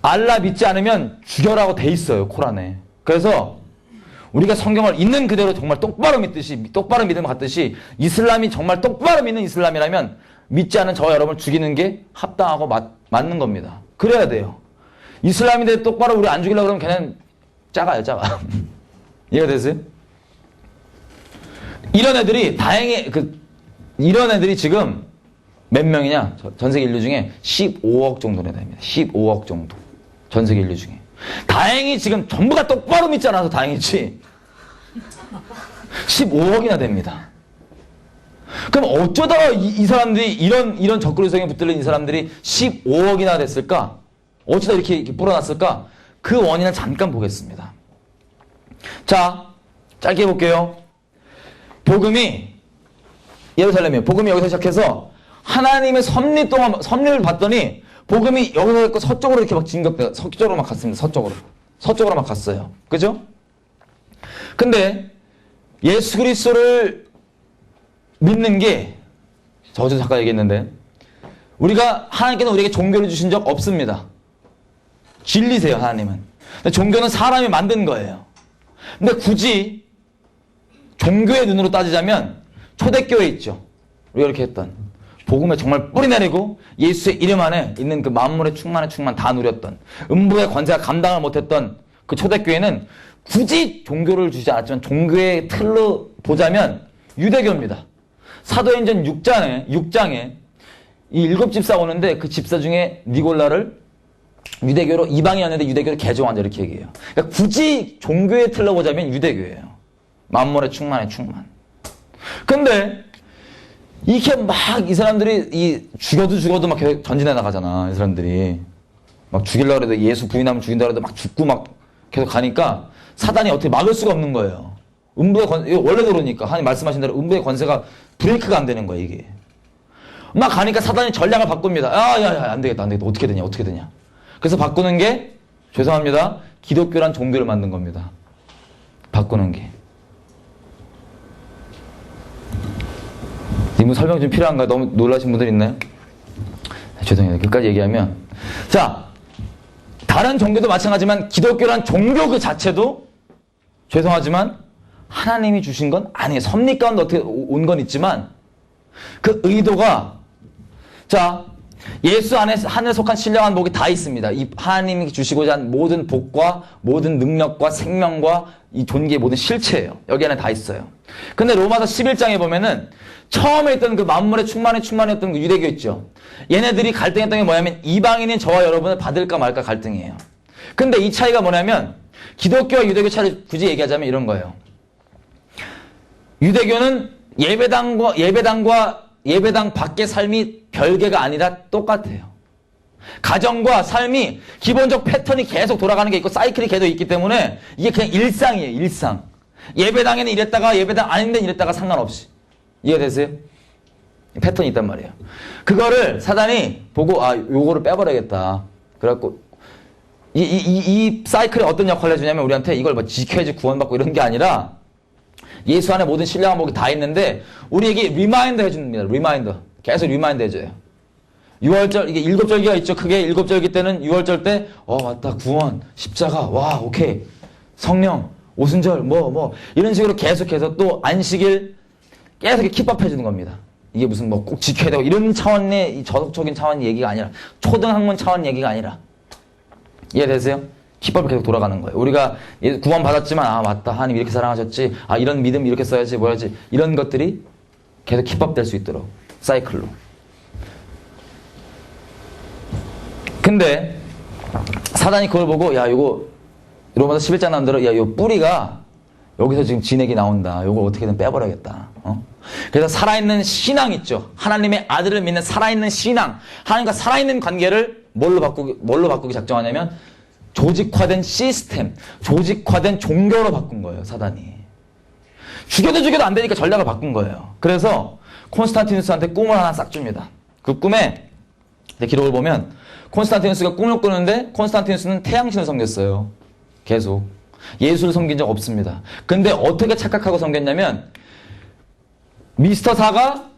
알라 믿지 않으면 죽여라고 돼 있어요, 코란에. 그래서 우리가 성경을 있는 그대로 정말 똑바로 믿듯이, 똑바로 믿음 같듯이 이슬람이 정말 똑바로 믿는 이슬람이라면 믿지 않은 저와 여러분을 죽이는 게 합당하고 맞는 겁니다. 그래야 돼요. 이슬람인데 똑바로 우리 안 죽이려고 그러면 걔는 작아요, 작아. 이해가 되세요? 이런 애들이 이런 애들이 지금 몇 명이냐? 전 세계 인류 중에 15억 정도나 됩니다. 15억 정도. 전 세계 인류 중에. 다행히 지금 전부가 똑바로 믿지 않아서 다행이지. 15억이나 됩니다. 그럼 어쩌다가 이 사람들이 이런 적그리스도에 붙들린 이 사람들이 15억이나 됐을까? 어쩌다 이렇게 불어났을까? 그 원인을 잠깐 보겠습니다. 자, 짧게 볼게요. 복음이 예루살렘이에요. 복음이 여기서 시작해서 하나님의 섭리를 봤더니 복음이 여기서 있고 서쪽으로 이렇게 막 진격돼, 서쪽으로 막 갔습니다. 서쪽으로 막 갔어요. 그죠? 근데 예수 그리스도를 믿는 게 저도 잠깐 얘기했는데 하나님께서 우리에게 종교를 주신 적 없습니다. 진리세요, 하나님은. 근데 종교는 사람이 만든 거예요. 근데 굳이 종교의 눈으로 따지자면 초대교회 있죠. 우리가 이렇게 했던 복음에 정말 뿌리 내리고 예수의 이름 안에 있는 그 만물의 충만 다 누렸던 음부의 관세가 감당을 못했던 그 초대교회는 굳이 종교를 주지 않았지만 종교의 틀로 보자면 유대교입니다. 사도행전 6장에 이 7집사 오는데 그 집사 중에 니골라를 유대교로 이방이었는데 유대교로 개종한다 이렇게 얘기해요. 그러니까 굳이 종교의 틀로 보자면 유대교예요. 만물의 충만의 충만. 근데 이렇게 막 이 사람들이 죽어도 막 계속 전진해 나가잖아. 이 사람들이 막 죽이려고 해도 예수 부인하면 죽인다고 해도 막 죽고 막 계속 가니까 사단이 어떻게 막을 수가 없는 거예요. 음부의 권세, 원래도 그러니까 하나님 말씀하신 대로 음부의 권세가 브레이크가 안 되는 거야 이게. 막 가니까 사단이 전략을 바꿉니다. 야, 안 되겠다. 어떻게 되냐. 그래서 바꾸는 게, 죄송합니다, 기독교란 종교를 만든 겁니다. 바꾸는 게. 이분 설명 좀 필요한가요? 너무 놀라신 분들 있나요? 죄송해요. 끝까지 얘기하면. 자, 다른 종교도 마찬가지지만 기독교란 종교 그 자체도 죄송하지만 하나님이 주신 건 아니에요. 섭리 가운데 어떻게 온 건 있지만 그 의도가, 자, 예수 안에 하늘에 속한 신령한 복이 다 있습니다. 이 하나님이 주시고자 한 모든 복과 모든 능력과 생명과 이 존귀의 모든 실체예요. 여기 안에 다 있어요. 근데 로마서 11장에 보면은 처음에 있던 그 만물의 충만이었던 그 유대교 있죠. 얘네들이 갈등했던 게 뭐냐면 이방인인 저와 여러분을 받을까 말까 갈등이에요. 근데 이 차이가 뭐냐면 기독교와 유대교 차이를 굳이 얘기하자면 이런 거예요. 유대교는 예배당 밖의 삶이 별개가 아니라 똑같아요. 가정과 삶이 기본적 패턴이 계속 돌아가는 게 있고 사이클이 계속 있기 때문에 이게 그냥 일상이에요. 일상. 예배당에는 이랬다가 예배당 아닌데 이랬다가 상관없이. 이해되세요? 패턴이 있단 말이에요. 그거를 사단이 보고 요거를 빼버려야겠다. 그래갖고 이 사이클이 어떤 역할을 해주냐면 우리한테 이걸 뭐 지켜야지 구원받고 이런 게 아니라 예수 안에 모든 신령한 복이 다 있는데 우리에게 리마인더 해줍니다. 리마인더. 계속 리마인더 해줘요. 6월절, 이게 7절기가 있죠. 크게 7절기 때는 6월절 때 맞다. 구원, 십자가, 와, 오케이. 성령, 오순절, 이런 식으로 계속해서 또 안식일 계속 킵업 해주는 겁니다. 이게 무슨 꼭 지켜야 되고 이런 차원의 이 저속적인 차원 얘기가 아니라 초등학문 차원 얘기가 아니라 이해되세요? 킵업이 계속 돌아가는 거예요. 우리가 구원 받았지만 맞다. 하나님 이렇게 사랑하셨지. 이런 믿음 이렇게 써야지 뭐야지. 이런 것들이 계속 킵업 될 수 있도록 사이클로. 근데 사단이 그걸 보고 요거 로마서 11장 나온 대로 요 뿌리가 여기서 지금 진액이 나온다. 요걸 어떻게든 빼버려야겠다. 그래서 살아있는 신앙 있죠. 하나님의 아들을 믿는 살아있는 신앙. 하나님과 살아있는 관계를 뭘로 바꾸기 작정하냐면 조직화된 시스템, 조직화된 종교로 바꾼 거예요. 사단이. 죽여도 안 되니까 전략을 바꾼 거예요. 그래서 콘스탄티누스한테 꿈을 하나 싹 줍니다. 그 꿈에 기록을 보면 콘스탄티누스가 꿈을 꾸는데 콘스탄티누스는 태양신을 섬겼어요. 계속. 예수를 섬긴 적 없습니다. 근데 어떻게 착각하고 섬겼냐면 미스터 사가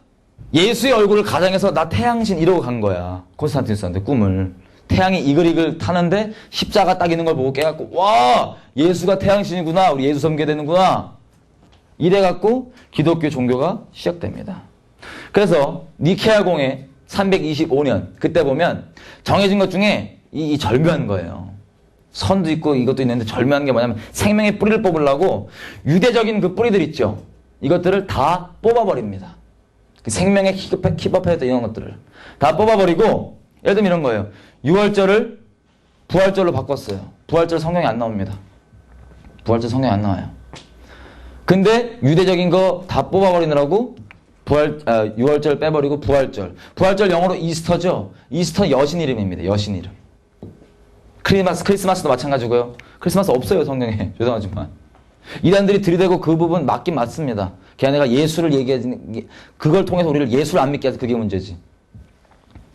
예수의 얼굴을 가장해서 나 태양신 이러고 간 거야. 콘스탄티누스한테 꿈을. 태양이 이글이글 타는데 십자가 딱 있는 걸 보고 깨갖고 와, 예수가 태양신이구나. 우리 예수 섬겨야 되는구나. 이래갖고 기독교 종교가 시작됩니다. 그래서 니케아 공회 325년 그때 보면 정해진 것 중에 이 절묘한 거예요. 선도 있고 이것도 있는데 절묘한 게 뭐냐면 생명의 뿌리를 뽑으려고 유대적인 그 뿌리들 있죠. 이것들을 다 뽑아버립니다. 그 생명의 킵업해야 돼 이런 것들을 다 뽑아버리고 예를 들면 이런 거예요. 6월절을 부활절로 바꿨어요. 부활절 성경에 안 나옵니다. 부활절 성경에 안 나와요. 근데 유대적인 거 다 뽑아버리느라고 6월절 빼버리고 부활절. 부활절 영어로 이스터죠. 이스터 여신 이름입니다. 여신 이름. 크리스마스도 마찬가지고요. 크리스마스 없어요 성경에. 죄송하지만 이단들이 들이대고 그 부분 맞긴 맞습니다. 걔네가 예수를 얘기하는 그걸 통해서 우리를 예수를 안 믿게 해서 그게 문제지.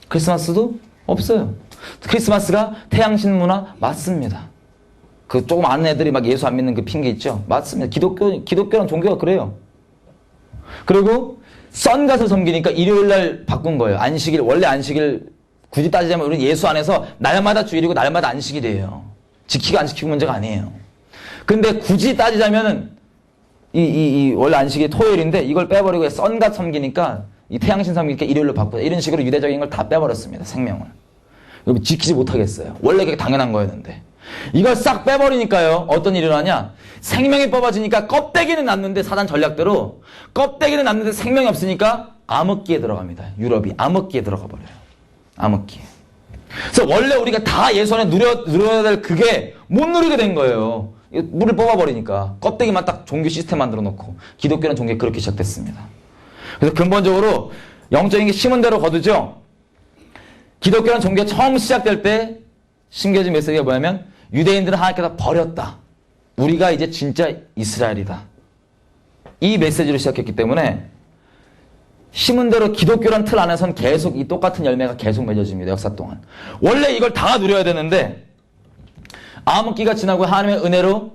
크리스마스도 없어요. 크리스마스가 태양신 문화 맞습니다. 그 조금 아는 애들이 막 예수 안 믿는 그 핑계 있죠. 맞습니다. 기독교랑 종교가 그래요. 그리고 썬갓을 섬기니까 일요일날 바꾼 거예요. 안식일. 원래 안식일 굳이 따지자면 우리는 예수 안에서 날마다 주일이고 날마다 안식일이에요. 지키고 안 지키고 문제가 아니에요. 근데 굳이 따지자면은 원래 안식일이 토요일인데 이걸 빼버리고 썬갓 섬기니까 이 태양신 섬기니까 일요일로 바꾸자. 이런 식으로 유대적인 걸 다 빼버렸습니다. 생명을. 지키지 못하겠어요. 원래 그게 당연한 거였는데. 이걸 싹 빼버리니까요. 어떤 일이 일어나냐. 생명이 뽑아지니까 껍데기는 남는데 사단 전략대로 껍데기는 남는데 생명이 없으니까 암흑기에 들어갑니다. 유럽이 암흑기에 들어가 버려요. 암흑기에. 그래서 원래 우리가 다 예수 안에 누려야 될 그게 못 누리게 된 거예요. 물을 뽑아버리니까. 껍데기만 딱 종교 시스템 만들어 놓고. 기독교는 종교가 그렇게 시작됐습니다. 그래서 근본적으로 영적인 게 심은 대로 거두죠. 기독교는 종교가 처음 시작될 때 심겨진 메시지가 뭐냐면 유대인들은 하나님께서 버렸다. 우리가 이제 진짜 이스라엘이다. 이 메시지로 시작했기 때문에 심은 대로 기독교란 틀 안에선 계속 이 똑같은 열매가 계속 맺어집니다. 역사 동안. 원래 이걸 다 누려야 되는데 암흑기가 지나고 하나님의 은혜로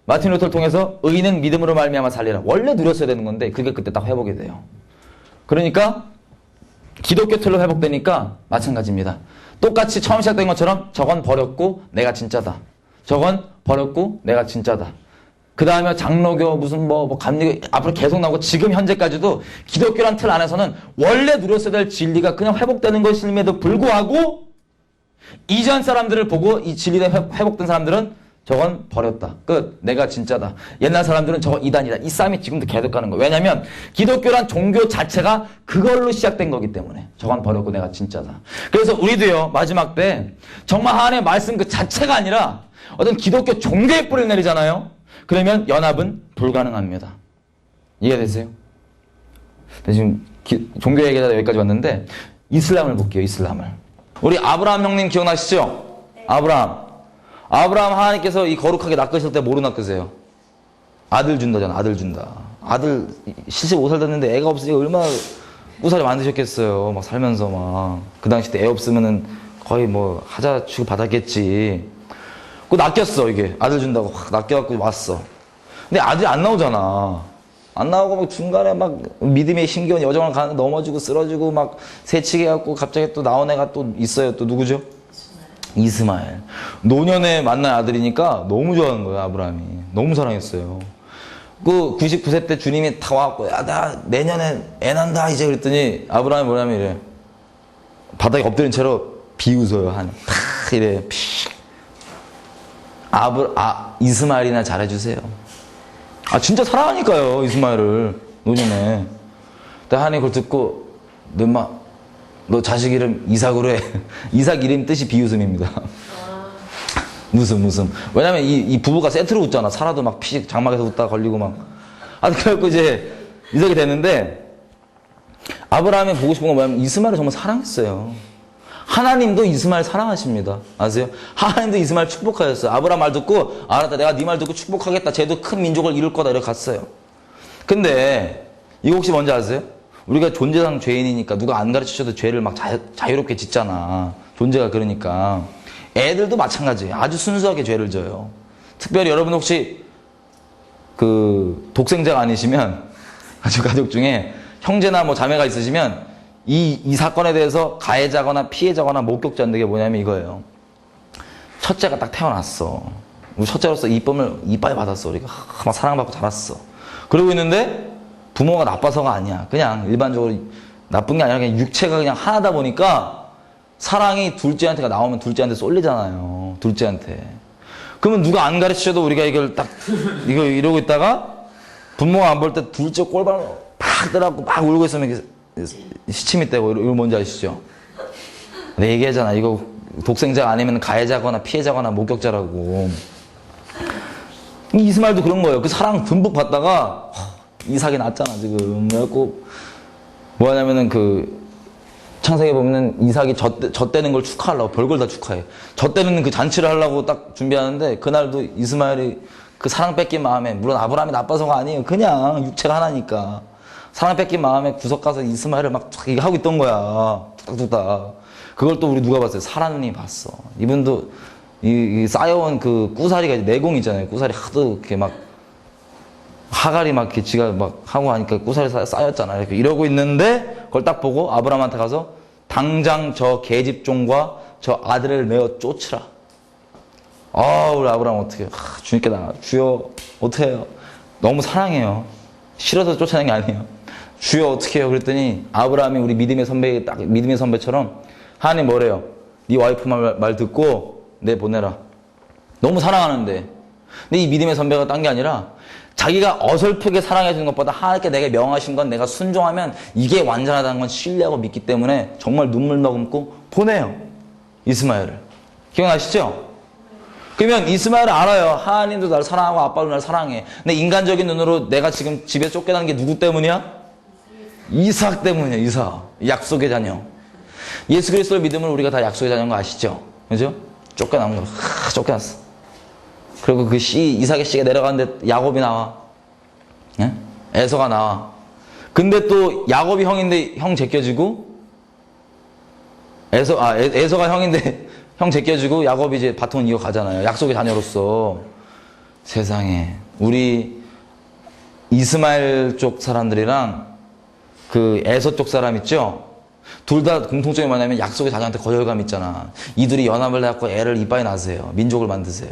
마틴 루터를 통해서 의인은 믿음으로 말미암아 살리라. 원래 누렸어야 되는 건데 그게 그때 딱 회복이 돼요. 그러니까 기독교 틀로 회복되니까 마찬가지입니다. 똑같이 처음 시작된 것처럼 저건 버렸고 내가 진짜다. 저건 버렸고 내가 진짜다. 그 다음에 장로교 무슨 뭐 감리교 앞으로 계속 나오고 지금 현재까지도 기독교란 틀 안에서는 원래 누렸어야 될 진리가 그냥 회복되는 것임에도 불구하고 이전 사람들을 보고 이 진리가 회복된 사람들은 저건 버렸다. 끝. 내가 진짜다. 옛날 사람들은 저건 이단이다. 이 싸움이 지금도 계속 가는 거예요. 왜냐하면 기독교란 종교 자체가 그걸로 시작된 거기 때문에 저건 버렸고 내가 진짜다. 그래서 우리도요. 마지막 때 정말 하나님의 말씀 그 자체가 아니라 어떤 기독교 종교의 뿌리를 내리잖아요. 그러면 연합은 불가능합니다. 이해되세요? 지금 종교 얘기가 여기까지 왔는데 이슬람을 볼게요. 이슬람을. 우리 아브라함 형님 기억나시죠? 네. 아브라함 하나님께서 이 거룩하게 낚으실 때 뭐로 낚으세요? 아들 준다잖아. 아들 준다. 아들 75살 됐는데 애가 없으니까 얼마나 꾸사리 만드셨겠어요. 막 살면서 막. 그 당시 때 애 없으면은 거의 뭐 하자 취급 받았겠지. 그 낚였어 이게. 아들 준다고 확 낚여갖고 왔어. 근데 아들이 안 나오잖아. 안 나오고 막 중간에 막 믿음의 힘겨운 여정을 가는 넘어지고 쓰러지고 막 새치기 해갖고 갑자기 또 나온 애가 또 있어요. 또 누구죠? 이스마엘. 노년에 만난 아들이니까 너무 좋아하는 거예요. 아브라함이. 너무 사랑했어요. 그 99세 때 주님이 다 와갖고 야 나 내년에 애 난다 이제 그랬더니 아브라함이 뭐냐면 이래. 바닥에 엎드린 채로 비웃어요. 탁 이래. 이스마엘이나 잘해주세요. 진짜 사랑하니까요. 이스마엘을 노년에. 근데 하나님 그걸 듣고 너 자식 이름 이삭으로 해. 이삭 이름 뜻이 비웃음입니다. 웃음. 왜냐면 이 부부가 세트로 웃잖아. 살아도 막 피 장막에서 웃다가 걸리고 막. 그래갖고 이제 이삭이 됐는데 아브라함이 보고 싶은 건 뭐냐면 이스마엘을 정말 사랑했어요. 하나님도 이스마엘 사랑하십니다. 아세요? 하나님도 이스마엘 축복하셨어요. 아브라함 말 듣고 알았다. 내가 네 말 듣고 축복하겠다. 쟤도 큰 민족을 이룰 거다. 이렇게 갔어요. 근데 이거 혹시 뭔지 아세요? 우리가 존재상 죄인이니까 누가 안 가르치셔도 죄를 막 자유롭게 짓잖아. 존재가 그러니까. 애들도 마찬가지예요. 아주 순수하게 죄를 져요. 특별히 여러분 혹시 그 독생자가 아니시면 가족 중에 형제나 뭐 자매가 있으시면 이 사건에 대해서 가해자거나 피해자거나 목격자인 게 뭐냐면 이거예요. 첫째가 딱 태어났어. 우리 첫째로서 이빨 받았어. 우리가 막 사랑받고 자랐어. 그러고 있는데 부모가 나빠서가 아니야. 그냥 일반적으로 나쁜 게 아니라 그냥 육체가 그냥 하나다 보니까 사랑이 둘째한테가 나오면 둘째한테 쏠리잖아요. 둘째한테. 그러면 누가 안 가르치셔도 우리가 이걸 딱 이러고 있다가 부모가 안 볼 때 둘째 꼴발로 팍 때려갖고 막 울고 있으면 시침이 떼고 이거 뭔지 아시죠? 내가 얘기하잖아. 이거 독생자가 아니면 가해자거나 피해자거나 목격자라고. 이스마엘도 그런 거예요. 그 사랑 듬뿍 받다가 이삭이 낳았잖아 지금. 그래갖고 뭐하냐면은 그 창세기 보면은 이삭이 젖대는 걸 축하하려고 별걸 다 축하해. 젖대는 그 잔치를 하려고 딱 준비하는데 그날도 이스마엘이 그 사랑 뺏긴 마음에, 물론 아브라함이 나빠서가 아니에요. 그냥 육체가 하나니까 사랑 뺏긴 마음에 구석 가서 이스마엘을 막 이거 하고 있던 거야. 뚝딱뚝딱. 그걸 또 우리 누가 봤어요? 사라눈이 봤어. 이분도 이 쌓여온 그 꾸사리가 내공 있잖아요. 꾸사리 하도 이렇게 막 하갈이 막 이렇게 지가 막 하고 하니까 꾸사리 쌓였잖아. 이렇게 이러고 있는데 그걸 딱 보고 아브라함한테 가서 당장 저 계집종과 저 아들을 내어 쫓으라. 우리 아브라함 어떻게 주님께 주여 어떻게 해요? 너무 사랑해요. 싫어서 쫓아낸 게 아니에요. 주여 어떻게 해요? 그랬더니 아브라함이 우리 믿음의 선배처럼 하나님 뭐래요? 네 와이프 말 듣고 내 보내라. 너무 사랑하는데. 근데 이 믿음의 선배가 딴 게 아니라 자기가 어설프게 사랑해 주는 것보다 하나님께 내게 명하신 건 내가 순종하면 이게 완전하다는 건 신뢰하고 믿기 때문에 정말 눈물 머금고 보내요. 이스마엘을. 기억나시죠? 그러면 이스마엘은 알아요. 하나님도 나를 사랑하고 아빠도 나를 사랑해. 근데 인간적인 눈으로 내가 지금 집에 쫓겨나는 게 누구 때문이야? 이삭 때문이야. 이삭. 약속의 자녀. 예수 그리스도를 믿으면 우리가 다 약속의 자녀인 거 아시죠? 그죠? 쫓겨난 거. 쫓겨났어. 그리고 그 이삭의 씨가 내려가는데 야곱이 나와. 예? 에서가 나와. 근데 또 야곱이 형인데 형 제껴지고 에서가 형인데 형 제껴지고 야곱이 이제 바톤 이어가잖아요. 약속의 자녀로서. 세상에 우리 이스마엘 쪽 사람들이랑 그 에서 쪽 사람 있죠? 둘 다 공통점이 뭐냐면 약속의 자녀한테 거절감 있잖아. 이들이 연합을 해갖고 애를 이빠이 낳으세요. 민족을 만드세요.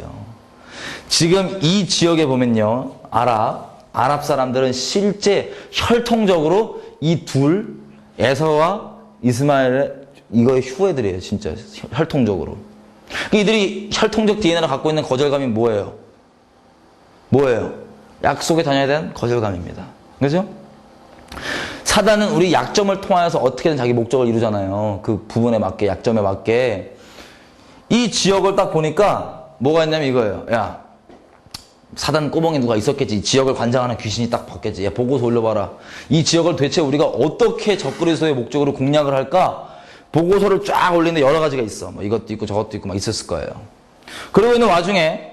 지금 이 지역에 보면요. 아랍 사람들은 실제 혈통적으로 이 둘 에서와 이스마엘의 이거의 후예들이에요. 진짜 혈통적으로. 이들이 혈통적 DNA를 갖고 있는 거절감이 뭐예요? 약속의 자녀에 대한 거절감입니다. 그죠? 사단은 우리 약점을 통하여서 어떻게든 자기 목적을 이루잖아요. 그 부분에 맞게, 약점에 맞게. 이 지역을 딱 보니까 뭐가 있냐면 이거예요. 야, 사단 꼬봉에 누가 있었겠지. 이 지역을 관장하는 귀신이 딱 봤겠지. 야, 보고서 올려봐라. 이 지역을 대체 우리가 어떻게 적그리스도의 목적으로 공략을 할까? 보고서를 쫙 올리는데 여러 가지가 있어. 뭐 이것도 있고 저것도 있고 막 있었을 거예요. 그러고 있는 와중에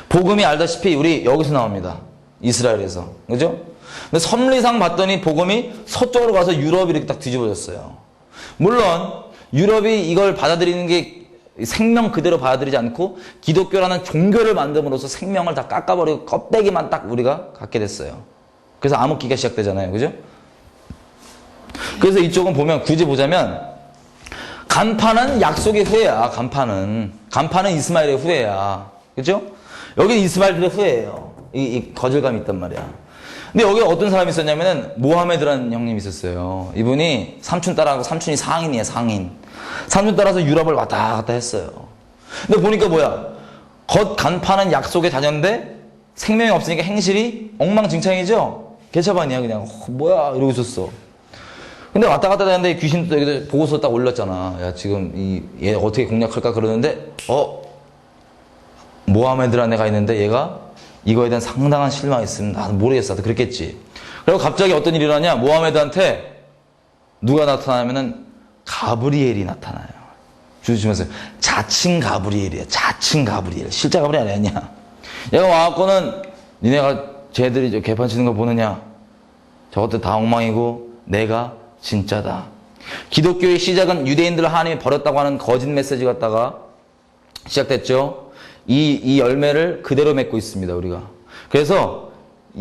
복음이 알다시피 우리 여기서 나옵니다. 이스라엘에서. 그죠? 근데 섭리상 봤더니 복음이 서쪽으로 가서 유럽이 이렇게 딱 뒤집어졌어요. 물론 유럽이 이걸 받아들이는 게 생명 그대로 받아들이지 않고 기독교라는 종교를 만듦으로써 생명을 다 깎아버리고 껍데기만 딱 우리가 갖게 됐어요. 그래서 암흑기가 시작되잖아요. 그죠? 그래서 이쪽은 보면 굳이 보자면 간파는 약속의 후예야. 간파는 이스마엘의 후예야. 그죠? 여기는 이스마엘의 후예예요. 이 거절감이 있단 말이야. 근데 여기 어떤 사람이 있었냐면은 모하메드라는 형님이 있었어요. 이분이 삼촌 따라하고 삼촌이 상인이에요. 상인. 삼촌 따라서 유럽을 왔다 갔다 했어요. 근데 보니까 뭐야? 겉 간파는 약속의 자녀인데 생명이 없으니까 행실이 엉망진창이죠? 개차반이야 그냥. 뭐야 이러고 있었어. 근데 왔다 갔다 하는데 귀신도 여기다 보고서 딱 올렸잖아. 야 지금 얘 어떻게 공략할까 그러는데 모하메드라는 애가 있는데 얘가 이거에 대한 상당한 실망이 있으면 나도 모르겠어. 그랬겠지. 그리고 갑자기 어떤 일이 일어나냐? 모하메드한테 누가 나타나면은 가브리엘이 나타나요. 조심하세요. 자칭 가브리엘이야. 자칭 가브리엘. 실제 가브리엘 아니냐? 얘가 와갖고는 니네가 쟤들이 개판 치는 거 보느냐? 저것들 다 엉망이고 내가 진짜다. 기독교의 시작은 유대인들을 하나님이 버렸다고 하는 거짓 메시지 갖다가 시작됐죠. 이 열매를 그대로 맺고 있습니다, 우리가. 그래서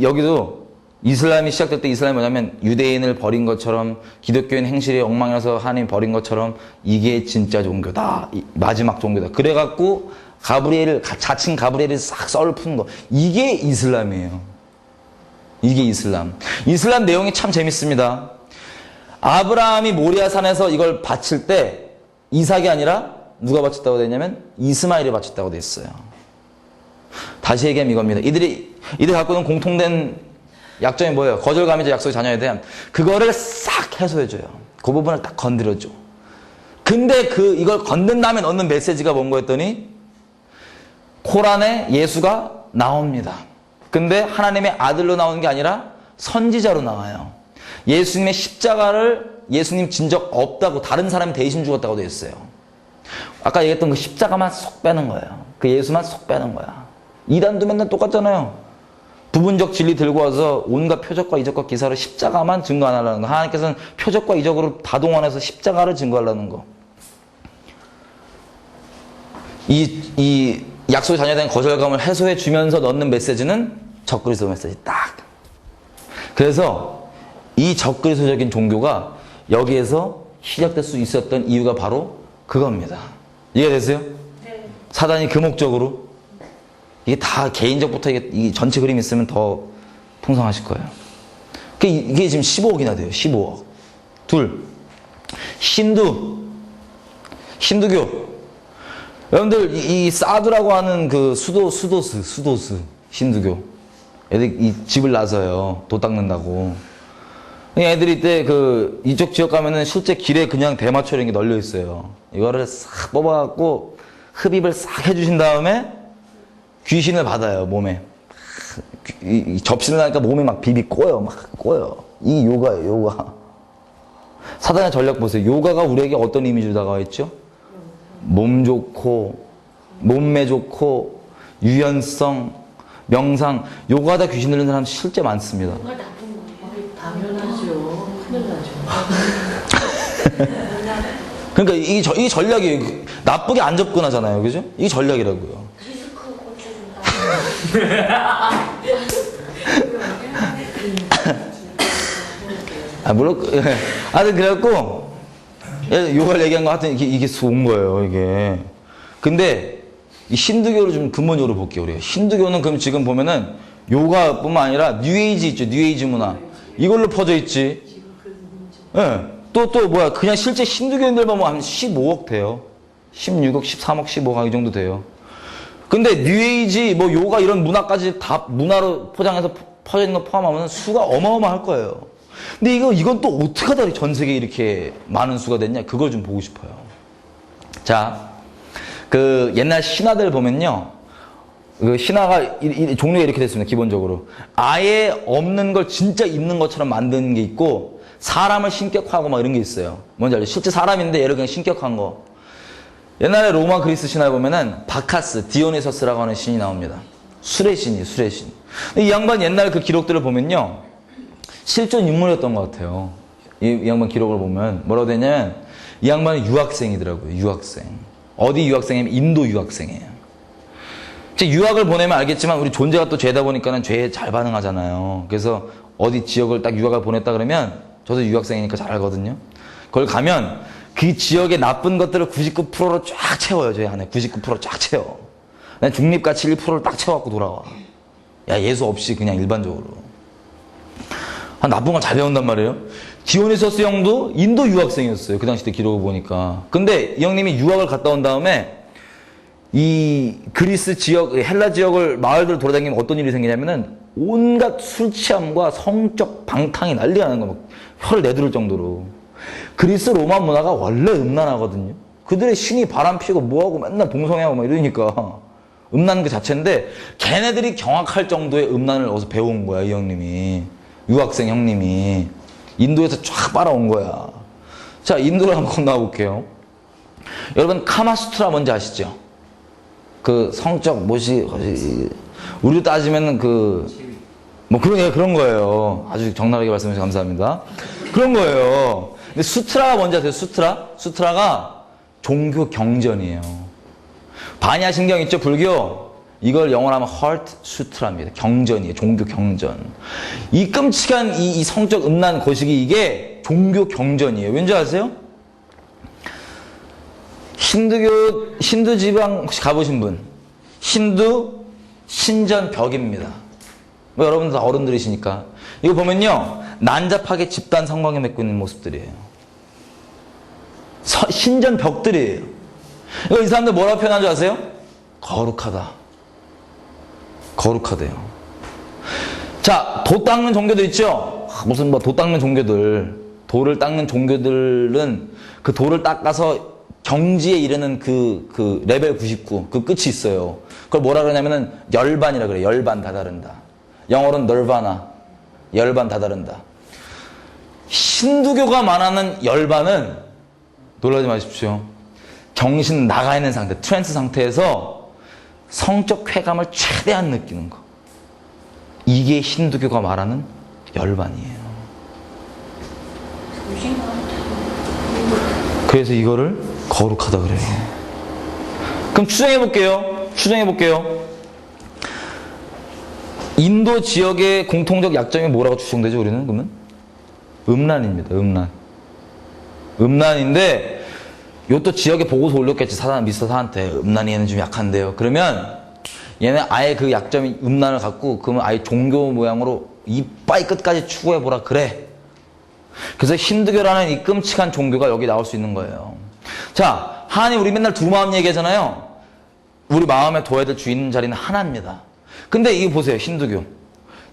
여기도 이슬람이 시작될 때 이슬람이 뭐냐면 유대인을 버린 것처럼 기독교인 행실이 엉망이라서 하나님 버린 것처럼 이게 진짜 종교다. 마지막 종교다. 그래갖고 자칭 가브리엘이 싹 썰을 푸는 거. 이게 이슬람이에요. 이게 이슬람. 이슬람 내용이 참 재밌습니다. 아브라함이 모리아산에서 이걸 바칠 때 이삭이 아니라 누가 바쳤다고 되어 있냐면 이스마엘이 바쳤다고 되어 있어요. 다시 얘기하면 이겁니다. 이들이 갖고 있는 공통된 약점이 뭐예요? 거절감이죠. 약속의 자녀에 대한. 그거를 싹 해소해줘요. 그 부분을 딱 건드려줘. 근데 이걸 건든 다음에 넣는 메시지가 뭔 거였더니 코란에 예수가 나옵니다. 근데 하나님의 아들로 나오는 게 아니라 선지자로 나와요. 예수님의 십자가를 예수님 진 적 없다고 다른 사람이 대신 죽었다고 되어 있어요. 아까 얘기했던 그 십자가만 쏙 빼는 거예요. 그 예수만 쏙 빼는 거야. 이단도 맨날 똑같잖아요. 부분적 진리 들고 와서 온갖 표적과 이적과 기사로 십자가만 증거 안 하려는 거. 하나님께서는 표적과 이적으로 다동원해서 십자가를 증거하려는 거. 이 약속의 자녀에 대한 거절감을 해소해 주면서 넣는 메시지는 적그리스도 메시지 딱. 그래서 이 적그리스도적인 종교가 여기에서 시작될 수 있었던 이유가 바로 그겁니다. 이해되세요? 네. 사단이 그 목적으로. 이게 다 개인적부터 이 전체 그림이 있으면 더 풍성하실 거예요. 이게 지금 15억이나 돼요. 15억. 둘. 힌두교. 여러분들 이 사두라고 하는 그 수도스 힌두교. 애들 이 집을 나서요. 도 닦는다고. 애들이 이때 이쪽 지역 가면은 실제 길에 그냥 대마초 이런 게 널려 있어요. 이거를 싹 뽑아갖고 흡입을 싹 해주신 다음에 귀신을 받아요, 몸에. 이 접신을 하니까 몸에 막 비비 꼬여, 막 꼬여. 이 요가예요, 요가. 사단의 전략 보세요. 요가가 우리에게 어떤 이미지로 다가와 있죠? 몸 좋고, 몸매 좋고, 유연성, 명상. 요가하다 귀신 들리는 사람 실제 많습니다. 정말 나쁜 거예요. 당연하죠. 큰일 나죠. 그러니까 이 전략이 나쁘게 안 접근하잖아요, 그죠? 이 전략이라고요. 디스크 고쳐준다. 아, 물론, 하여튼 그래갖고, 요가를 얘기한 거 하여튼 이게 온 거예요, 이게. 근데, 이 힌두교를 좀 근본적으로 볼게요, 우리가. 힌두교는 그럼 지금 보면은, 요가뿐만 아니라, 뉴에이지 있죠, 뉴에이지 문화. 이걸로 퍼져 있지. 예. 또, 뭐야, 그냥 실제 힌두교인들만 뭐 한 15억 돼요. 16억, 13억, 15억, 이 정도 돼요. 근데, 뉴에이지, 뭐, 요가 이런 문화까지 다 문화로 포장해서 퍼져 있는 거 포함하면 수가 어마어마할 거예요. 근데 이건 또 어떻게 하다 전 세계에 이렇게 많은 수가 됐냐? 그걸 좀 보고 싶어요. 자, 그 옛날 신화들 보면요. 그 신화가 종류가 이렇게 됐습니다. 기본적으로. 아예 없는 걸 진짜 있는 것처럼 만드는 게 있고, 사람을 신격화하고 막 이런 게 있어요. 뭔지 알죠? 실제 사람인데 얘를 그냥 신격한 거. 옛날에 로마 그리스 신화에 보면은 바카스, 디오니소스라고 하는 신이 나옵니다. 술의 신이에요, 술의 신. 이 양반 옛날 그 기록들을 보면요. 실존 인물이었던 것 같아요. 이 양반 기록을 보면 뭐라고 되냐면 이 양반은 유학생이더라고요. 유학생. 어디 유학생이면 인도 유학생이에요. 유학을 보내면 알겠지만 우리 존재가 또 죄다 보니까는 죄에 잘 반응하잖아요. 그래서 어디 지역을 딱 유학을 보냈다 그러면 저도 유학생이니까 잘 알거든요. 그걸 가면 그 지역의 나쁜 것들을 99%로 쫙 채워요. 제 안에 99% 쫙 채워. 난 중립가치 1%를 딱 채워갖고 돌아와. 야, 예수 없이 그냥 일반적으로. 나쁜 걸 잘 배운단 말이에요. 디오니소스 형도 인도 유학생이었어요. 그 당시 때 기록을 보니까. 근데 이 형님이 유학을 갔다 온 다음에 이 그리스 지역, 헬라 지역을 마을들을 돌아다니면 어떤 일이 생기냐면은 온갖 술 취함과 성적 방탕이 난리가 나는 거야. 막 혀를 내두를 정도로. 그리스 로마 문화가 원래 음란하거든요. 그들의 신이 바람 피고 뭐하고 맨날 봉성해하고 막 이러니까 음란 그 자체인데 걔네들이 경악할 정도의 음란을 어디서 배워온 거야, 이 형님이. 유학생 형님이 인도에서 쫙 빨아온 거야. 자, 인도를 한번 건너가 볼게요. 여러분 카마수트라 뭔지 아시죠? 그 성적 뭐지 우리로 따지면은 그 뭐 그런 거예요. 아주 적나라하게 말씀해 주셔서 감사합니다. 그런 거예요. 근데 수트라가 뭔지 아세요? 수트라가 종교 경전이에요. 반야신경 있죠, 불교. 이걸 영어로 하면 heart sutra입니다. 경전이에요. 종교 경전. 이 끔찍한 이 성적 음란 거시기 이게 종교 경전이에요. 왠지 아세요? 힌두 지방 혹시 가보신 분? 힌두 신전벽입니다. 뭐 여러분들 다 어른들이시니까. 이거 보면요. 난잡하게 집단 성관계 맺고 있는 모습들이에요. 신전벽들이에요. 이 사람들 뭐라고 표현한 줄 아세요? 거룩하다. 거룩하대요. 자, 도 닦는 종교도 있죠? 무슨 뭐 도 닦는 종교들. 돌을 닦는 종교들은 그 돌을 닦아서 경지에 이르는 그 레벨 99, 그 끝이 있어요. 그걸 뭐라 그러냐면은 열반이라 그래요. 열반 다다른다. 영어로는 널바나. 열반 다다른다. 힌두교가 말하는 열반은 놀라지 마십시오. 정신 나가 있는 상태, 트랜스 상태에서 성적 쾌감을 최대한 느끼는 거. 이게 힌두교가 말하는 열반이에요. 그래서 이거를 거룩하다 그래요. 그럼 추정해 볼게요. 인도 지역의 공통적 약점이 뭐라고 추정되죠, 우리는? 그러면? 음란입니다, 음란. 음란인데, 요또 지역에 보고서 올렸겠지, 미스터사한테. 음란이 얘는 좀 약한데요. 그러면, 얘는 아예 그 약점이 음란을 갖고, 그러면 아예 종교 모양으로 이빠이 끝까지 추구해보라, 그래. 그래서 힌두교라는 이 끔찍한 종교가 여기 나올 수 있는 거예요. 자, 하나님 우리 맨날 두 마음 얘기하잖아요. 우리 마음에 둬야 될 주인 자리는 하나입니다. 근데 이거 보세요, 힌두교.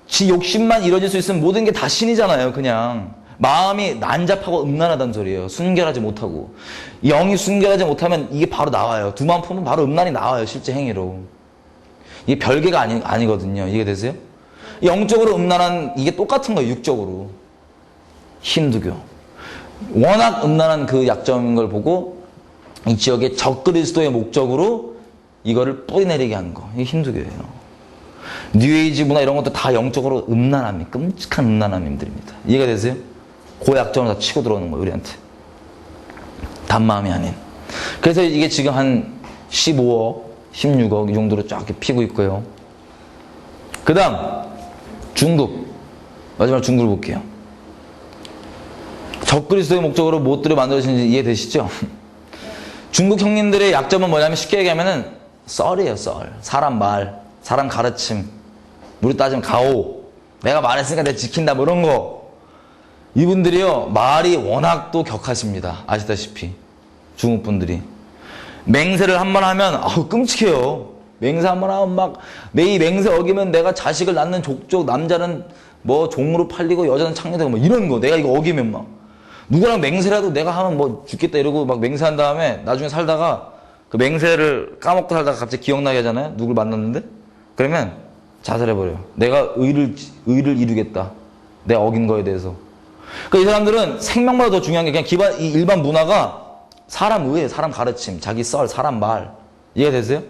지 욕심만 이뤄질 수 있으면 모든 게 다 신이잖아요, 그냥. 마음이 난잡하고 음란하다는 소리예요. 순결하지 못하고. 영이 순결하지 못하면 이게 바로 나와요. 두 마음 품으면 바로 음란이 나와요. 실제 행위로. 이게 별개가 아니거든요. 이해되세요? 영적으로 음란한 이게 똑같은 거예요. 육적으로. 힌두교. 워낙 음란한 그 약점인 걸 보고 이 지역의 적그리스도의 목적으로 이거를 뿌리내리게 한 거. 이게 힌두교예요. 뉴에이지 문화 이런 것도 다 영적으로 음란함이, 끔찍한 음란함들입니다. 이해가 되세요? 그 약점을 다 치고 들어오는 거예요, 우리한테. 단마음이 아닌. 그래서 이게 지금 한 15억, 16억 이 정도로 쫙 이렇게 피고 있고요. 그 다음, 중국. 마지막 중국을 볼게요. 적그리스도의 목적으로 무엇들이 만들어지는지 이해되시죠? 중국 형님들의 약점은 뭐냐면 쉽게 얘기하면은 썰이에요, 썰. 사람 말, 사람 가르침. 우리 따지면 가오. 내가 말했으니까 내가 지킨다, 뭐 이런 거. 이분들이요, 말이 워낙 또 격하십니다. 아시다시피. 중국 분들이. 맹세를 한 번 하면, 아우, 끔찍해요. 맹세 한 번 하면 막, 내 이 맹세 어기면 내가 자식을 낳는 족족, 남자는 뭐 종으로 팔리고 여자는 창녀되고 뭐 이런 거. 내가 이거 어기면 막. 누구랑 맹세라도 내가 하면 뭐 죽겠다 이러고 막 맹세한 다음에 나중에 살다가 그 맹세를 까먹고 살다가 갑자기 기억나게 하잖아요. 누굴 만났는데? 그러면 자살해버려요. 내가 의를 이루겠다. 내가 어긴 거에 대해서. 그러니까 이 사람들은 생명보다 더 중요한 게 그냥 기반, 이 일반 문화가 사람 의회, 사람 가르침, 자기 썰, 사람 말. 이해가 되세요?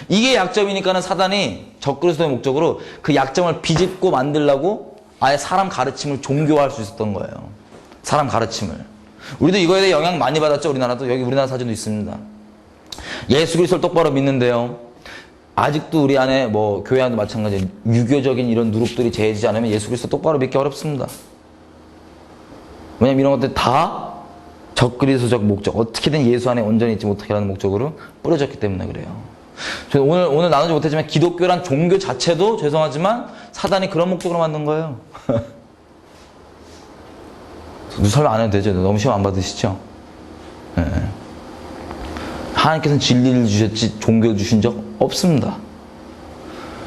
이게 약점이니까는 사단이 적그리스도의 목적으로 그 약점을 비집고 만들려고 아예 사람 가르침을 종교화할 수 있었던 거예요. 사람 가르침을. 우리도 이거에 대해 영향 많이 받았죠. 우리나라도. 여기 우리나라 사진도 있습니다. 예수 그리스도를 똑바로 믿는데요. 아직도 우리 안에 뭐 교회 안도 마찬가지예요. 유교적인 이런 누룩들이 제해지지 않으면 예수 그리스도 똑바로 믿기 어렵습니다. 왜냐면 이런 것들 다 적그리스도적 목적, 어떻게든 예수 안에 온전히 있지 못하게 하는 목적으로 뿌려졌기 때문에 그래요. 저는 오늘 나누지 못했지만 기독교란 종교 자체도 죄송하지만 사단이 그런 목적으로 만든 거예요. 설명 안 해도 되죠? 너무 시험 안 받으시죠? 네. 하나님께서는 진리를 주셨지 종교를 주신 적 없습니다.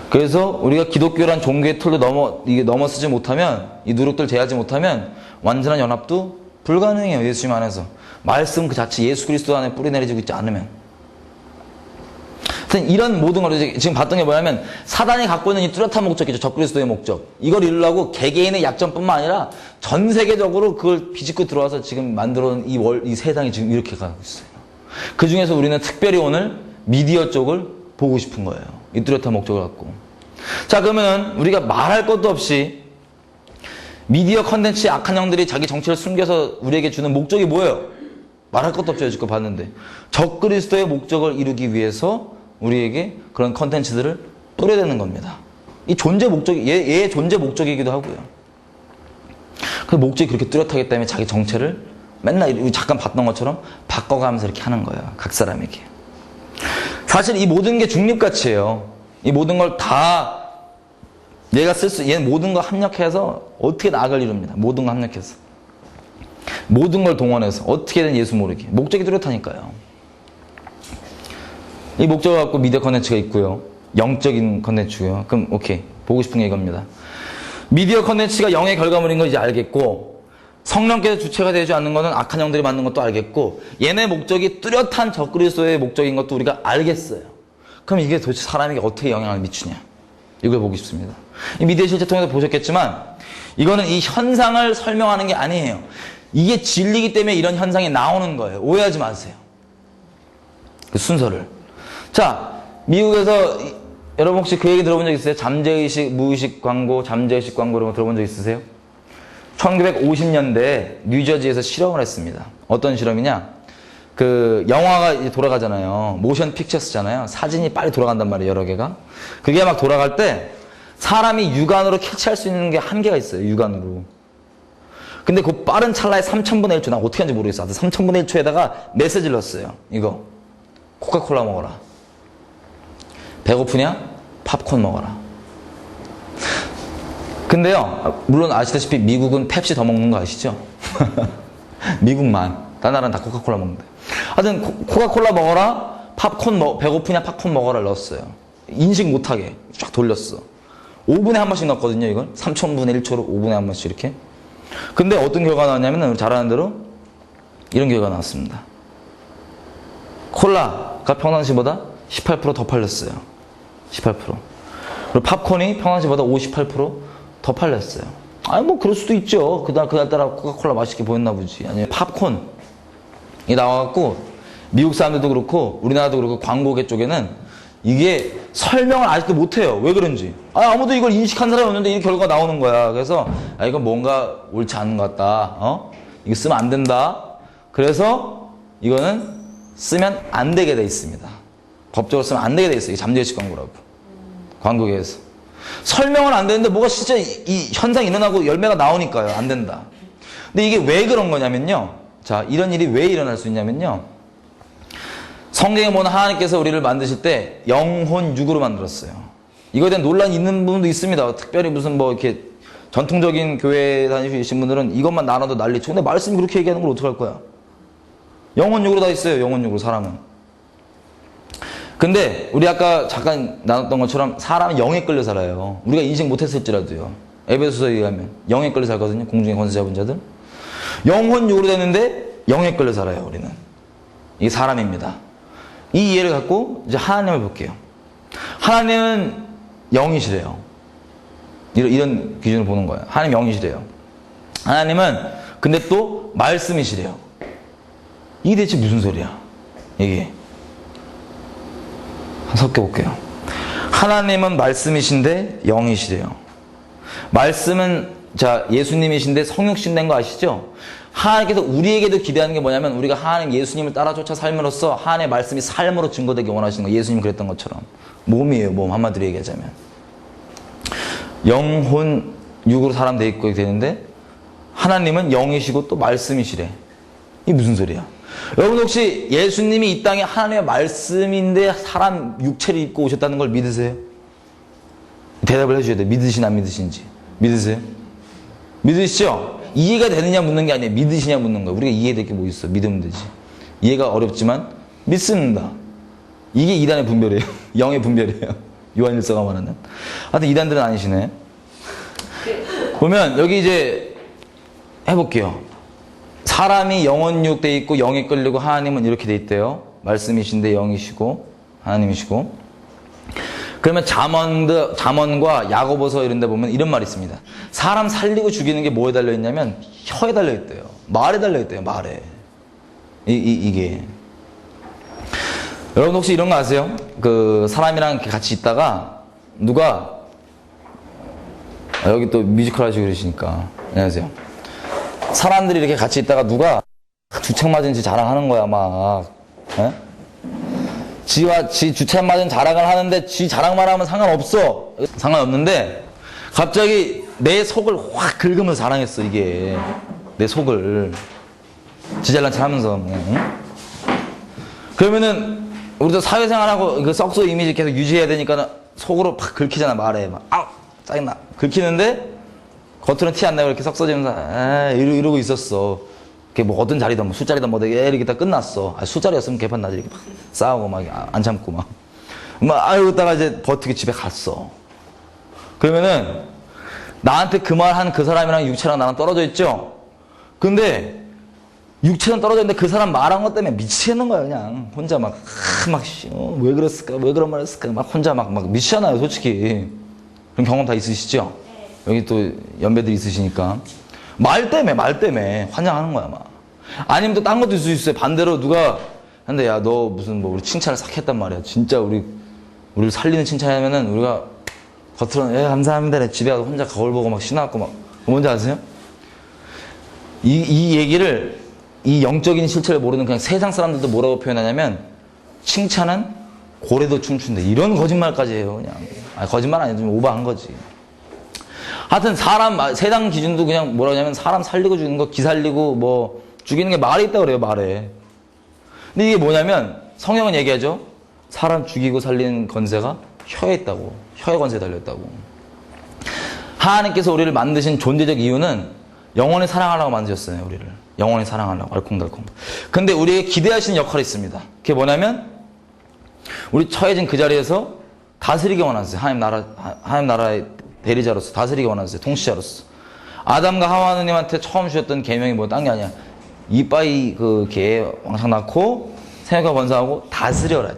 그래서 우리가 기독교란 종교의 틀로 넘어서지 못하면, 이 누룩들 제하지 못하면 완전한 연합도 불가능해요. 예수님 안에서. 말씀 그 자체 예수 그리스도 안에 뿌리내리지고 있지 않으면. 이런 모든 걸 지금 봤던 게 뭐냐면 사단이 갖고 있는 이 뚜렷한 목적이죠. 적그리스도의 목적. 이걸 이루려고 개개인의 약점뿐만 아니라 전 세계적으로 그걸 비집고 들어와서 지금 만들어놓은 이 세상이 지금 이렇게 가고 있어요. 그 중에서 우리는 특별히 오늘 미디어 쪽을 보고 싶은 거예요. 이 뚜렷한 목적을 갖고. 자, 그러면 우리가 말할 것도 없이 미디어 컨텐츠의 악한 영들이 자기 정체를 숨겨서 우리에게 주는 목적이 뭐예요? 말할 것도 없죠. 여지껏 봤는데. 적그리스도의 목적을 이루기 위해서 우리에게 그런 컨텐츠들을 뿌려대는 겁니다. 이 존재 목적이, 얘의 존재 목적이기도 하고요. 그 목적이 그렇게 뚜렷하기 때문에 자기 정체를 맨날 잠깐 봤던 것처럼 바꿔가면서 이렇게 하는 거예요. 각 사람에게. 사실 이 모든 게 중립가치예요. 이 모든 걸 다 얘는 모든 걸 합력해서 어떻게 악을 이룹니다. 모든 걸 합력해서. 모든 걸 동원해서 어떻게든 예수 모르게. 목적이 뚜렷하니까요. 이 목적을 갖고 미디어 컨텐츠가 있고요. 영적인 컨텐츠고요. 그럼 오케이. 보고 싶은 게 이겁니다. 미디어 컨텐츠가 영의 결과물인 건 이제 알겠고, 성령께서 주체가 되지 않는 것은 악한 영들이 만든 것도 알겠고, 얘네 목적이 뚜렷한 적그리스도의 목적인 것도 우리가 알겠어요. 그럼 이게 도대체 사람에게 어떻게 영향을 미치냐? 이걸 보고 싶습니다. 이 미디어 실제 통해서 보셨겠지만 이거는 이 현상을 설명하는 게 아니에요. 이게 진리이기 때문에 이런 현상이 나오는 거예요. 오해하지 마세요. 그 순서를. 자, 미국에서 여러분 혹시 그 얘기 들어본 적 있어요? 잠재의식, 무의식 광고, 잠재의식 광고 이런 거 들어본 적 있으세요? 1950년대에 뉴저지에서 실험을 했습니다. 어떤 실험이냐? 그 영화가 이제 돌아가잖아요. 모션 픽처스잖아요. 사진이 빨리 돌아간단 말이에요. 여러 개가. 그게 막 돌아갈 때 사람이 육안으로 캐치할 수 있는 게 한계가 있어요. 육안으로. 근데 그 빠른 찰나에 3000분의 1초, 나 어떻게 하는지 모르겠어. 3000분의 1초에다가 메시지를 넣었어요. 이거. 코카콜라 먹어라. 배고프냐? 팝콘 먹어라. 근데요, 물론 아시다시피 미국은 펩시 더 먹는 거 아시죠? 미국만. 다른 나라는 다 코카콜라 먹는데. 하여튼 코카콜라 먹어라. 배고프냐? 팝콘 먹어라 넣었어요. 인식 못하게 쫙 돌렸어. 5분에 한 번씩 넣었거든요. 이걸 3000분의 1초로 5분에 한 번씩 이렇게. 근데 어떤 결과가 나왔냐면 잘 아는 대로 이런 결과가 나왔습니다. 콜라가 평상시보다 18%더 팔렸어요. 18%. 그리고 팝콘이 평상시보다 58%더 팔렸어요. 아니 뭐 그럴 수도 있죠. 그날따라 코카콜라 맛있게 보였나 보지. 아니면 팝콘이 나와갖고 미국 사람들도 그렇고 우리나라도 그렇고 광고계 쪽에는 이게 설명을 아직도 못해요. 왜 그런지. 아무도 이걸 인식한 사람이 없는데 이 결과가 나오는 거야. 그래서 이건 뭔가 옳지 않은 것 같다. 이거 쓰면 안 된다. 그래서 이거는 쓰면 안 되게 돼 있습니다. 법적으로 쓰면 안 되게 돼 있어요. 이게 잠재의식 광고라고. 광고계에서. 설명은 안 되는데 뭐가 진짜 이 현상이 일어나고 열매가 나오니까요. 안 된다. 근데 이게 왜 그런 거냐면요. 자, 이런 일이 왜 일어날 수 있냐면요. 성경에 보면 하나님께서 우리를 만드실 때 영혼 육으로 만들었어요. 이거에 대한 논란이 있는 부분도 있습니다. 특별히 무슨 뭐 이렇게 전통적인 교회 다니시는 분들은 이것만 나눠도 난리쳐. 근데 말씀이 그렇게 얘기하는 걸 어떡할 거야? 영혼 육으로 다 있어요. 영혼 육으로 사람은. 근데 우리 아까 잠깐 나눴던 것처럼 사람은 영에 끌려 살아요. 우리가 인식 못했을지라도요. 에베소서에 의하면 영에 끌려 살거든요. 공중의 권세 잡은 자들. 영혼 육으로 됐는데 영에 끌려 살아요. 우리는. 이게 사람입니다. 이 이해를 갖고 이제 하나님을 볼게요. 하나님은 영이시래요. 이런 기준으로 보는 거예요. 하나님 영이시래요. 하나님은 근데 또 말씀이시래요. 이게 대체 무슨 소리야? 이게 섞여볼게요. 하나님은 말씀이신데 영이시래요. 말씀은 자 예수님이신데 성육신 된 거 아시죠? 하나님께서 우리에게도 기대하는 게 뭐냐면 우리가 하나님 예수님을 따라쫓아 삶으로써 하나님의 말씀이 삶으로 증거되기 원하시는 거예요. 예수님 그랬던 것처럼. 몸이에요. 몸 한마디로 얘기하자면. 영혼 육으로 사람 돼 있고 되는데 하나님은 영이시고 또 말씀이시래. 이게 무슨 소리야? 여러분 혹시 예수님이 이 땅에 하나님의 말씀인데 사람 육체를 입고 오셨다는 걸 믿으세요? 대답을 해주셔야 돼요. 믿으시나 안 믿으신지. 믿으세요? 믿으시죠? 이해가 되느냐 묻는 게 아니에요. 믿으시냐 묻는 거예요. 우리가 이해될 게 뭐 있어. 믿으면 되지. 이해가 어렵지만 믿습니다. 이게 이단의 분별이에요. 영의 분별이에요. 요한일서가 말하는. 하여튼 이단들은 아니시네. 보면 여기 이제 해볼게요. 사람이 영혼육 돼 있고 영에 끌리고 하나님은 이렇게 돼 있대요. 말씀이신데 영이시고 하나님이시고. 그러면 잠언과 야고보서 이런 데 보면 이런 말이 있습니다. 사람 살리고 죽이는 게 뭐에 달려있냐면 혀에 달려있대요. 말에 달려있대요. 말에. 이게. 여러분 혹시 이런 거 아세요? 그 사람이랑 같이 있다가 누가 여기 또 뮤지컬 하시고 그러시니까 안녕하세요. 사람들이 이렇게 같이 있다가 누가 주책 맞은 지 자랑하는 거야 막. 에? 지 주책 맞은 자랑을 하는데 지 자랑만 하면 상관없어. 상관없는데 갑자기 내 속을 확 긁으면서 자랑했어. 이게 내 속을 지 잘난 척 하면서. 응? 그러면은 우리도 사회생활하고 그 썩소 이미지 계속 유지해야 되니까 속으로 팍 긁히잖아. 말해 막 아우 짜증나 긁히는데 겉으로는 티 안 나고 이렇게 썩소지면서 이러고 있었어. 그게 뭐 어떤 자리든 뭐 술자리든 뭐 이렇게 다 끝났어. 술자리였으면 개판 나지. 이렇게 막 싸우고 막 안 참고 막 이러다가 이제 버티고 집에 갔어. 그러면은 나한테 그 말 한 그 사람이랑 육체랑 나랑 떨어져 있죠. 근데 육체는 떨어져 있는데 그 사람 말한 것 때문에 미치겠는 거야. 그냥 혼자 왜 그랬을까 왜 그런 말 했을까 막 혼자 막 미치잖아요. 솔직히. 그런 경험 다 있으시죠? 여기 또 연배들 있으시니까 말 때문에 환장하는 거야 막. 아니면 또 딴 것도 있을 수 있어요. 반대로 누가 근데 야 너 무슨 뭐 우리 칭찬을 싹 했단 말이야. 진짜 우리를 살리는 칭찬하면은 우리가 겉으로는 감사합니다. 내 집에 가서 혼자 거울 보고 막 신나갖고 막 뭔지 아세요? 이 얘기를 이 영적인 실체를 모르는 그냥 세상 사람들도 뭐라고 표현하냐면 칭찬은 고래도 춤춘다. 이런 거짓말까지 해요. 그냥 거짓말 아니죠. 좀 오버한 거지. 하여튼 세상 기준도 그냥 뭐라 하냐면 사람 살리고 죽이는 거, 기 살리고 뭐 죽이는 게 말에 있다고 그래요. 말에. 근데 이게 뭐냐면 성경은 얘기하죠. 사람 죽이고 살리는 권세가 혀에 있다고. 혀에 권세에 달려있다고. 하나님께서 우리를 만드신 존재적 이유는 영원히 사랑하려고 만드셨어요. 우리를. 영원히 사랑하려고. 알콩달콩. 근데 우리에게 기대하시는 역할이 있습니다. 그게 뭐냐면 우리 처해진 그 자리에서 다스리기 원하세요. 하나님 나라의 대리자로서 다스리기 원하세요. 통치자로서. 아담과 하와 하느님한테 처음 주셨던 계명이 뭐 딴 게 아니야. 이빠이 그 개 왕창 낳고 생육과 번성하고 다스려라.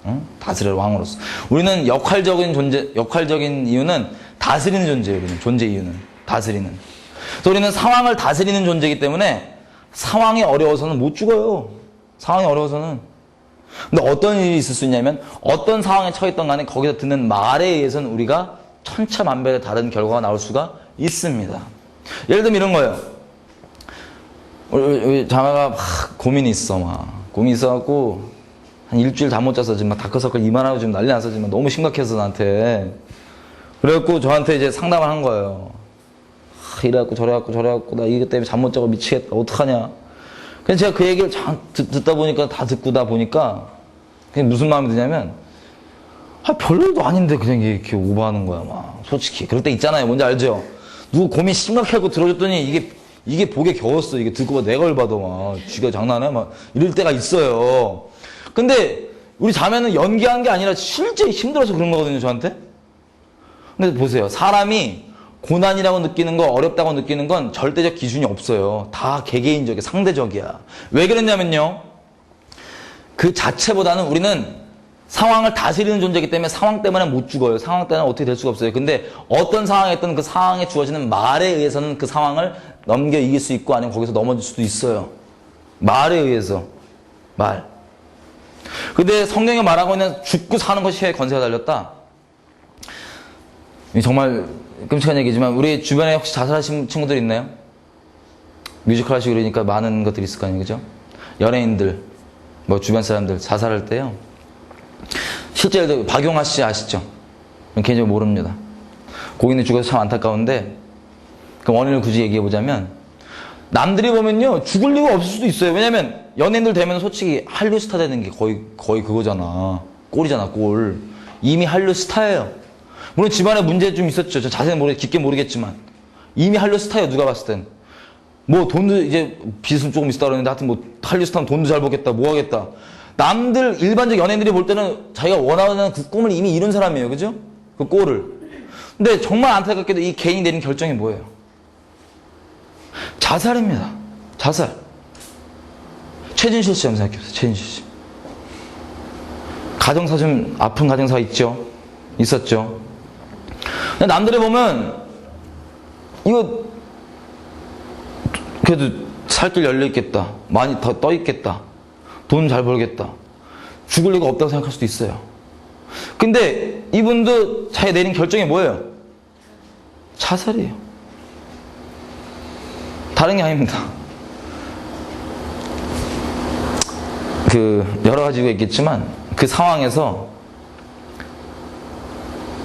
응? 다스려라 왕으로서. 우리는 역할적인 이유는 다스리는 존재예요. 우리는 존재 이유는 다스리는. 그래서 우리는 상황을 다스리는 존재이기 때문에 상황이 어려워서는 못 죽어요. 상황이 어려워서는. 근데 어떤 일이 있을 수 있냐면 어떤 상황에 처했던 간에 거기서 듣는 말에 의해서는 우리가 천차만별의 다른 결과가 나올 수가 있습니다. 예를 들면 이런 거예요. 우리 자매가 막 고민이 있어갖고 한 일주일 다 못 자서 지금 막 다크서클 이만하고 지금 난리 났어. 지금 너무 심각해서 나한테. 그래갖고 저한테 이제 상담을 한 거예요. 이래갖고 저래갖고 나 이것 때문에 잠 못 자고 미치겠다. 어떡하냐. 그래서 제가 그 얘기를 듣다 보니까 다 듣고다 보니까 그게 무슨 마음이 드냐면 별일도 아닌데 그냥 이렇게 오버하는 거야 막 솔직히. 그럴 때 있잖아요. 뭔지 알죠? 누구 고민 심각하고 들어줬더니 이게 복에 겨웠어. 이게 듣고 봐 내가 열받아 막 쥐가 장난해 막 이럴 때가 있어요. 근데 우리 자매는 연기한 게 아니라 실제 힘들어서 그런 거거든요 저한테. 근데 보세요. 사람이 고난이라고 느끼는 거 어렵다고 느끼는 건 절대적 기준이 없어요. 다 개개인적이야. 상대적이야. 왜 그랬냐면요. 그 자체보다는 우리는 상황을 다스리는 존재이기 때문에 상황 때문에 못 죽어요. 상황 때문에 어떻게 될 수가 없어요. 근데 어떤 상황에 있든 그 상황에 주어지는 말에 의해서는 그 상황을 넘겨 이길 수 있고 아니면 거기서 넘어질 수도 있어요. 말에 의해서. 말. 근데 성경이 말하고 있는 죽고 사는 것이 권세가 달렸다. 정말 끔찍한 얘기지만 우리 주변에 혹시 자살하신 친구들 있나요? 뮤지컬 하시고 그러니까 많은 것들이 있을 거 아니에요. 그죠? 연예인들, 뭐 주변 사람들 자살할 때요. 실제 예를 들어 박용하 씨 아시죠? 개인적으로 모릅니다. 고인이 죽어서 참 안타까운데 그 원인을 굳이 얘기해보자면 남들이 보면요 죽을 이유가 없을 수도 있어요. 왜냐면 연예인들 되면 솔직히 한류 스타 되는 게 거의 그거잖아. 꼴이잖아 꼴. 이미 한류 스타예요. 물론 집안에 문제 좀 있었죠. 저 자세히 깊게 모르겠지만 이미 한류 스타예요. 누가 봤을 땐. 뭐 돈도 이제 빚은 조금 있다 그러는데 하여튼 뭐 한류 스타면 돈도 잘 벌겠다 뭐 하겠다. 남들 일반적 연예인들이 볼 때는 자기가 원하는 그 꿈을 이미 이룬 사람이에요. 그죠? 그 꼴을. 근데 정말 안타깝게도 이 개인이 내린 결정이 뭐예요? 자살입니다. 자살. 최진실 씨 한번 생각해보세요. 최진실 씨. 가정사 좀 아픈 가정사 있죠? 있었죠? 근데 남들이 보면 이거 그래도 살 길 열려있겠다. 많이 더 떠있겠다. 돈 잘 벌겠다. 죽을 리가 없다고 생각할 수도 있어요. 근데 이분도 자기가 내린 결정이 뭐예요? 자살이에요. 다른 게 아닙니다. 여러 가지가 있겠지만 그 상황에서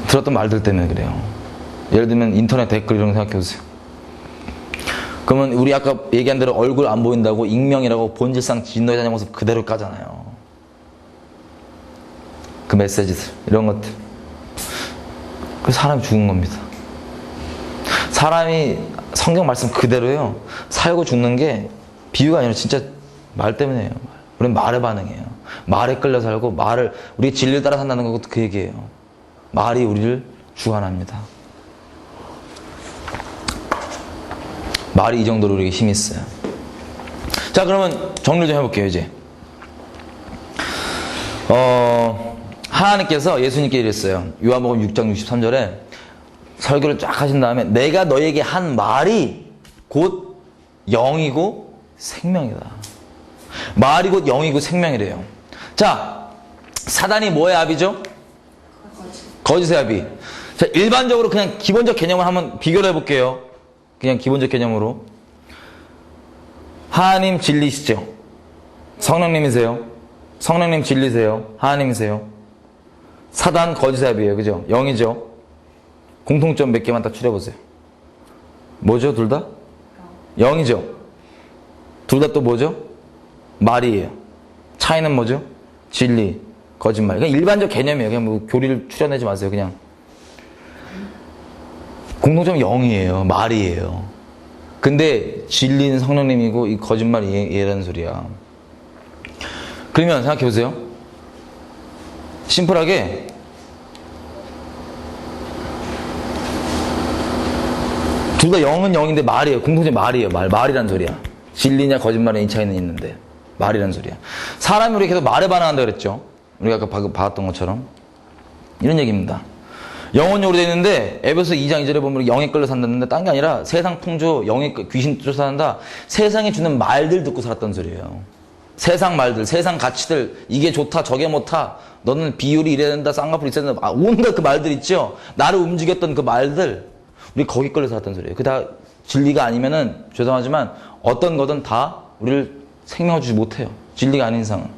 들었던 말들 때문에 그래요. 예를 들면 인터넷 댓글 이런 거 생각해보세요. 그러면 우리 아까 얘기한 대로 얼굴 안 보인다고 익명이라고 본질상 진노에 대한 모습 그대로 까잖아요. 그 메시지들 이런 것들. 그래서 사람이 죽은 겁니다. 사람이 성경 말씀 그대로요. 살고 죽는 게 비유가 아니라 진짜 말 때문에요. 우리는 말에 반응해요. 말에 끌려 살고 우리 진리를 따라 산다는 것도 그 얘기예요. 말이 우리를 주관합니다. 말이 이 정도로 우리에게 힘이 있어요. 자, 그러면 정리를 좀 해볼게요, 이제. 하나님께서 예수님께 이랬어요. 요한복음 6장 63절에 설교를 쫙 하신 다음에 내가 너에게 한 말이 곧 영이고 생명이다. 말이 곧 영이고 생명이래요. 자, 사단이 뭐의 압이죠? 거짓의 압이. 자, 일반적으로 그냥 기본적 개념을 한번 비교를 해볼게요. 그냥 기본적 개념으로. 하나님 진리시죠? 성령님이세요? 성령님 진리세요? 하나님이세요? 사단 거짓의 압이에요. 그죠? 영이죠? 공통점 몇 개만 딱 추려보세요. 뭐죠, 둘 다? 영이죠? 둘 다 또 뭐죠? 말이에요. 차이는 뭐죠? 진리, 거짓말. 그냥 일반적 개념이에요. 그냥 뭐 교리를 추려내지 마세요. 그냥. 공통점은 영이에요. 말이에요. 근데 진리는 성령님이고 이 거짓말이 얘라는 소리야. 그러면 생각해보세요. 심플하게 둘 다 영은 영인데 말이에요. 공통점 말이에요. 말이란 소리야. 진리냐 거짓말이냐 이 차이는 있는데 말이란 소리야. 사람이 우리 계속 말에 반응한다 그랬죠. 우리가 아까 봤던 것처럼 이런 얘기입니다. 영혼적으로 되어 있는데 에베소 2장 2절에 보면 영에 끌려 산다는데 딴 게 아니라 세상 풍조 귀신 쫓아산다. 세상이 주는 말들 듣고 살았던 소리예요. 세상 말들, 세상 가치들, 이게 좋다, 저게 못하, 너는 비율이 이래야 된다, 쌍꺼풀 있어야 된다, 온갖 그 말들 있죠. 나를 움직였던 그 말들, 우리 거기 끌려 살았던 소리예요. 그 다 진리가 아니면은 죄송하지만 어떤 거든 다 우리를 생명을 주지 못해요. 진리가 아닌 이상은.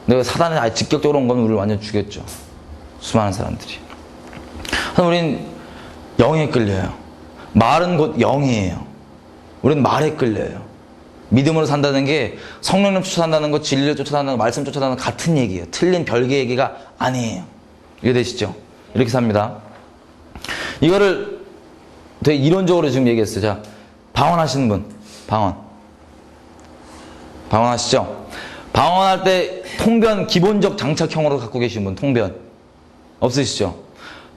내가 사단에 아예 직격적으로 온 건 우리를 완전 죽였죠. 수많은 사람들이. 그래서 우린 영에 끌려요. 말은 곧 영이에요. 우린 말에 끌려요. 믿음으로 산다는 게 성령님 쫓아산다는 거, 진리를 쫓아산다는 거, 말씀 쫓아산다는 거 같은 얘기예요. 틀린 별개의 얘기가 아니에요. 이해되시죠? 이렇게 삽니다. 이거를 되게 이론적으로 지금 얘기했어요. 자, 방언하시는 분, 방언하시죠? 방언할 때 통변 기본적 장착형으로 갖고 계신 분, 통변 없으시죠?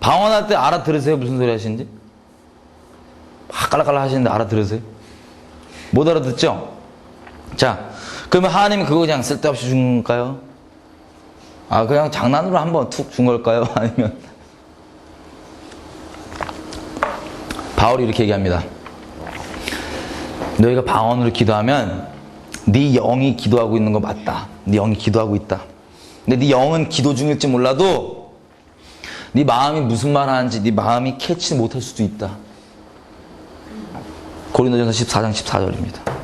방언할 때 알아들으세요? 무슨 소리 하시는지? 막 깔라깔라 하시는데 알아들으세요? 못 알아듣죠? 자, 그러면 하나님이 그거 그냥 쓸데없이 준 걸까요? 아, 그냥 장난으로 한번 툭 준 걸까요? 아니면 바울이 이렇게 얘기합니다. 너희가 방언으로 기도하면 네 영이 기도하고 있는 거 맞다. 네 영이 기도하고 있다. 근데 네 영은 기도 중일지 몰라도 네 마음이 무슨 말 하는지 네 마음이 캐치 못할 수도 있다. 고린도전서 14장 14절입니다.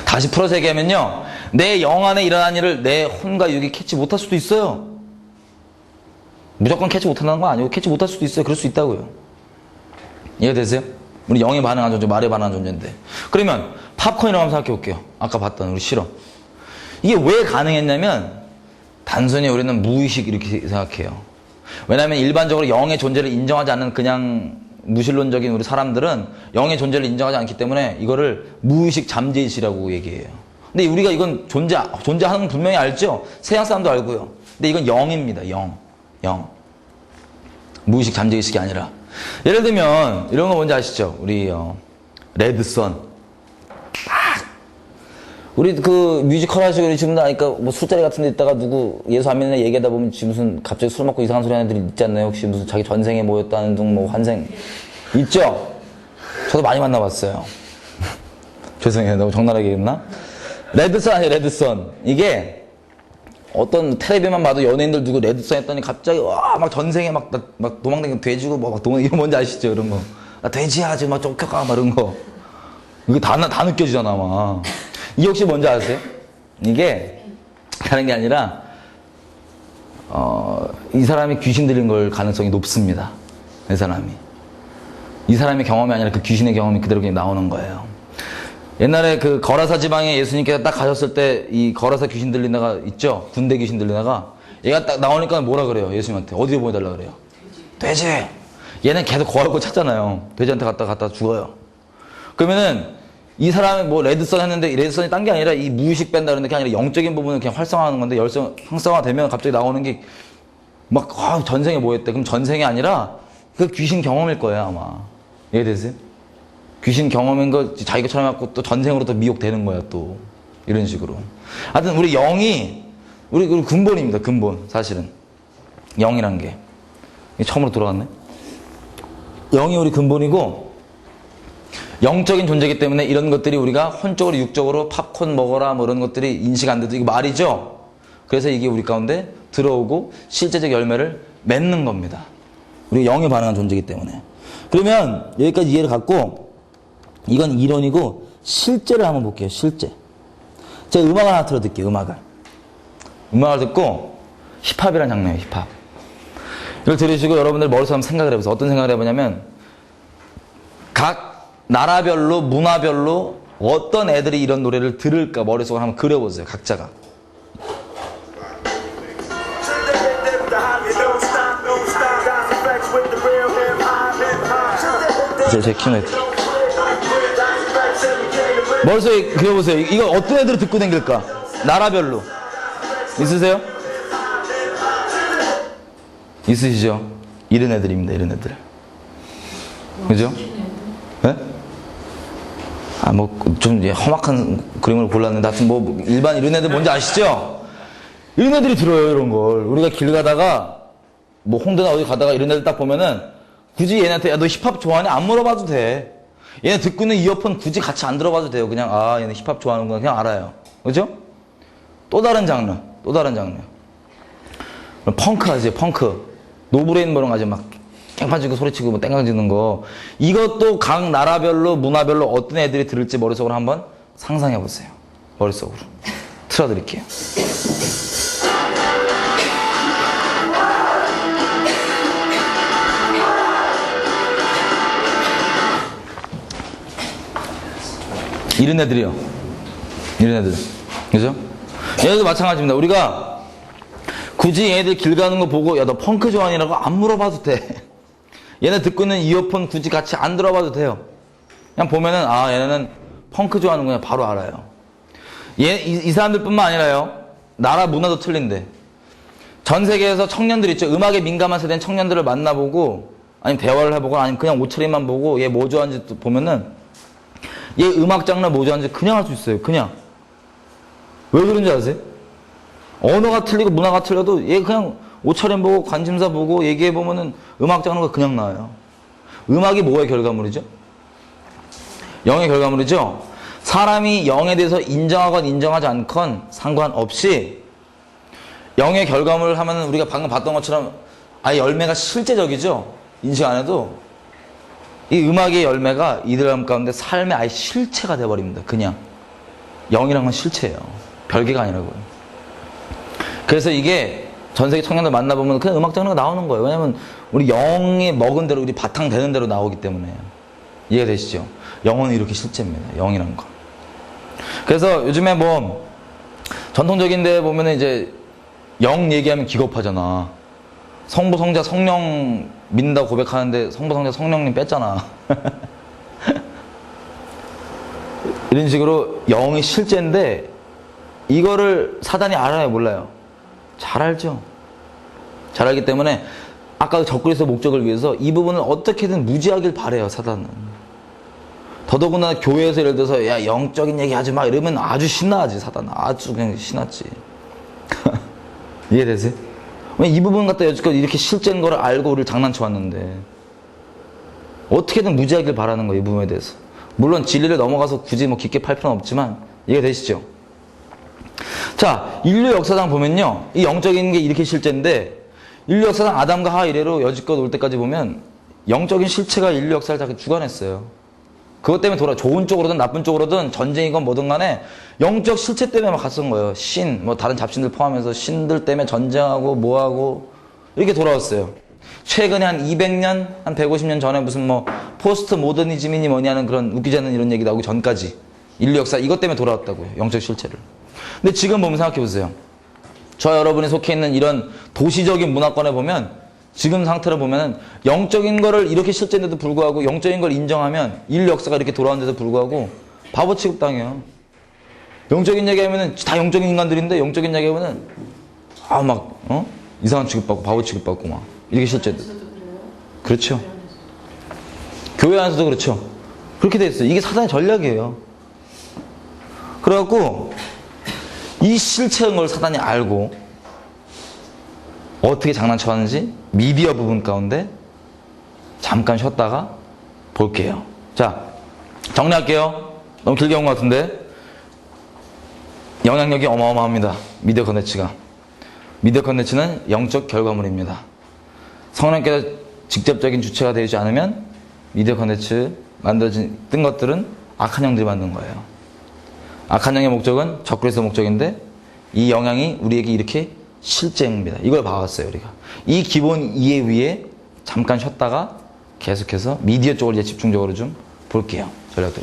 다시 풀어서 얘기하면요, 내 영 안에 일어난 일을 내 혼과 육이 캐치 못할 수도 있어요. 무조건 캐치 못한다는 건 아니고 캐치 못할 수도 있어요. 그럴 수 있다고요. 이해되세요? 우리 영에 반응한 존재, 말에 반응한 존재인데. 그러면 팝콘이라고 한번 생각해 볼게요. 아까 봤던 우리 실험. 이게 왜 가능했냐면 단순히 우리는 무의식 이렇게 생각해요. 왜냐하면 일반적으로 영의 존재를 인정하지 않는 그냥 무신론적인 우리 사람들은 영의 존재를 인정하지 않기 때문에 이거를 무의식 잠재의식이라고 얘기해요. 근데 우리가 이건 존재하는 건 분명히 알죠? 세상 사람도 알고요. 근데 이건 영입니다. 영. 무의식 잠재의식이 아니라. 예를 들면 이런 거 뭔지 아시죠? 우리 레드선. 우리 그 뮤지컬 하시고 지금 나니까 뭐 술자리 같은 데 있다가 누구 예수 안 믿는 애 얘기하다 보면 지금 무슨 갑자기 술 먹고 이상한 소리 하는 애들이 있지 않나요? 혹시 무슨 자기 전생에 모였다는 둥 뭐 환생 있죠? 저도 많이 만나봤어요. 죄송해요. 너무 적나라하게 했나? 레드선 아니에요. 레드선. 이게 어떤 텔레비만 봐도 연예인들 누구 레드선 했더니 갑자기 와 막 전생에 막 도망다니고 돼지고 막 이거 뭔지 아시죠? 이런 거. 나 돼지야 지금 막 쫓겨가 막 이런 거. 이게 다 느껴지잖아 막. 이 혹시 뭔지 아세요? 이게 다른 게 아니라 이 사람이 귀신 들린 걸 가능성이 높습니다. 이 사람의 경험이 아니라 그 귀신의 경험이 그대로 그냥 나오는 거예요. 옛날에 그 거라사 지방에 예수님께서 딱 가셨을 때 이 거라사 귀신 들린 애가 있죠? 군대 귀신 들린 애가 얘가 딱 나오니까 뭐라 그래요? 예수님한테 어디로 보내달라 그래요? 돼지! 얘는 계속 거하고 찾잖아요. 돼지한테 갔다 죽어요. 그러면은 이 사람이 뭐 레드선 했는데 레드선이 딴 게 아니라 이 무의식 뺀다 그러는데 그게 아니라 영적인 부분을 그냥 활성화하는 건데 활성화 되면 갑자기 나오는 게 막 전생에 뭐 했대. 그럼 전생이 아니라 그 귀신 경험일 거예요 아마. 이해되세요? 귀신 경험인 거 자기가 처럼 해갖고 또 전생으로 또 미혹되는 거야 또. 이런 식으로. 하여튼 우리 영이 우리 근본입니다. 근본 사실은. 영이란 게. 처음으로 돌아갔네. 영이 우리 근본이고 영적인 존재이기 때문에 이런 것들이 우리가 혼적으로 육적으로 팝콘 먹어라 뭐 이런 것들이 인식 안 돼도 이거 말이죠. 그래서 이게 우리 가운데 들어오고 실제적 열매를 맺는 겁니다. 우리가 영에 반응한 존재이기 때문에. 그러면 여기까지 이해를 갖고 이건 이론이고 실제를 한번 볼게요. 실제. 제가 음악을 하나 틀어드릴게요. 음악을 듣고 힙합이라는 장르예요. 힙합. 이걸 들으시고 여러분들 머릿속에 한번 생각을 해보세요. 어떤 생각을 해보냐면 각 나라별로 문화별로 어떤 애들이 이런 노래를 들을까 머릿속으로 한번 그려보세요. 각자가. 제 키네트. 머릿속에 그려보세요. 이거 어떤 애들을 듣고 다닐까? 나라별로. 있으세요? 있으시죠? 이런 애들입니다. 이런 애들. 그죠? 네? 아, 뭐, 좀 험악한 그림을 골랐는데, 하여튼 뭐, 일반 이런 애들 뭔지 아시죠? 이런 애들이 들어요, 이런 걸. 우리가 길 가다가, 뭐, 홍대나 어디 가다가 이런 애들 딱 보면은, 굳이 얘네한테, 야, 너 힙합 좋아하냐? 안 물어봐도 돼. 얘네 듣고 있는 이어폰 굳이 같이 안 들어봐도 돼요. 그냥, 아, 얘네 힙합 좋아하는구나. 그냥 알아요. 그죠? 또 다른 장르. 또 다른 장르. 펑크 하지, 펑크. 노브레인 뭐런 거 하지, 막. 깽판 치고 소리치고 뭐 땡강 지는 거. 이것도 각 나라별로 문화별로 어떤 애들이 들을지 머릿속으로 한번 상상해 보세요. 머릿속으로 틀어드릴게요. 이런 애들이요. 이런 애들. 그죠? 얘네도 마찬가지입니다. 우리가 굳이 얘네들 길 가는 거 보고 야 너 펑크 좋아하냐고 안 물어봐도 돼. 얘네 듣고 있는 이어폰 굳이 같이 안 들어봐도 돼요. 그냥 보면은 아 얘네는 펑크 좋아하는구나 바로 알아요. 이 사람들뿐만 아니라요. 나라 문화도 틀린데 전 세계에서 청년들 있죠. 음악에 민감한 세대인 청년들을 만나보고 아니면 대화를 해보고 아니면 그냥 옷차림만 보고 얘 뭐 좋아하는지 보면은 얘 음악 장르 뭐 좋아하는지 그냥 알 수 있어요. 그냥. 왜 그런지 아세요? 언어가 틀리고 문화가 틀려도 얘 그냥 옷차림 보고 관심사 보고 얘기해보면은 음악 장르가 그냥 나와요. 음악이 뭐의 결과물이죠? 영의 결과물이죠? 사람이 영에 대해서 인정하건 인정하지 않건 상관없이 영의 결과물을 하면은 우리가 방금 봤던 것처럼 아예 열매가 실제적이죠? 인식 안 해도 이 음악의 열매가 이들 가운데 삶의 아예 실체가 돼버립니다. 그냥. 영이란 건 실체예요. 별개가 아니라고요. 그래서 이게 전 세계 청년들 만나보면 그냥 음악 장르가 나오는 거예요. 왜냐면 우리 영이 먹은 대로 우리 바탕 되는 대로 나오기 때문에. 이해가 되시죠? 영은 이렇게 실제입니다. 영이란 거. 그래서 요즘에 뭐 전통적인 데 보면은 이제 영 얘기하면 기겁하잖아. 성부, 성자, 성령 믿는다고 고백하는데 성부, 성자, 성령님 뺐잖아. 이런 식으로 영이 실제인데 이거를 사단이 알아요, 몰라요? 잘 알죠. 잘 알기 때문에 아까 적그리스도의 목적을 위해서 이 부분을 어떻게든 무지하길 바래요, 사단은. 더더구나 교회에서 예를 들어서 야 영적인 얘기 하지 마 이러면 아주 신나하지, 사단은. 아주 그냥 신났지. 이해되세요? 왜 이 부분 갖다 여지껏 이렇게 실제인 걸 알고 우리를 장난쳐 왔는데 어떻게든 무지하길 바라는 거예요, 이 부분에 대해서. 물론 진리를 넘어가서 굳이 뭐 깊게 팔 필요는 없지만 이해가 되시죠? 자, 인류 역사상 보면요, 이 영적인 게 이렇게 실제인데 인류 역사상 아담과 하와 이래로 여지껏 올 때까지 보면 영적인 실체가 인류 역사를 다 주관했어요. 그것 때문에 좋은 쪽으로든 나쁜 쪽으로든 전쟁이건 뭐든 간에 영적 실체 때문에 막 갔던 거예요. 신, 뭐 다른 잡신들 포함해서 신들 때문에 전쟁하고 뭐하고 이렇게 돌아왔어요. 최근에 한 200년, 한 150년 전에 무슨 뭐 포스트 모더니즘이니 뭐냐는 그런 웃기지 않는 이런 얘기 나오기 전까지 인류 역사 이것 때문에 돌아왔다고요. 영적 실체를. 근데 지금 보면 생각해 보세요. 저 여러분이 속해 있는 이런 도시적인 문화권에 보면 지금 상태로 보면은 영적인 거를 이렇게 실제인데도 불구하고 영적인 걸 인정하면 인류 역사가 이렇게 돌아왔는데도 불구하고 바보 취급당해요. 영적인 얘기하면은 다 영적인 인간들인데 영적인 얘기하면은 아 막 이상한 취급받고 바보 취급받고 막 이렇게 실제인데. 그렇죠. 교회 안에서도 그렇죠. 그렇게 돼 있어요. 이게 사단의 전략이에요. 그래갖고 이 실체인 걸 사단이 알고 어떻게 장난쳐하는지 미디어 부분 가운데 잠깐 쉬었다가 볼게요. 자, 정리할게요. 너무 길게 온 것 같은데 영향력이 어마어마합니다. 미디어 컨텐츠가. 미디어 컨텐츠는 영적 결과물입니다. 성령께서 직접적인 주체가 되지 않으면 미디어 컨텐츠 뜬 것들은 악한 영들이 만든 거예요. 악한 영의 목적은 적그리스도 목적인데 이 영향이 우리에게 이렇게 실제입니다. 이걸 봐왔어요, 우리가. 이 기본 이해 위에 잠깐 쉬었다가 계속해서 미디어 쪽을 이제 집중적으로 좀 볼게요. 전략들.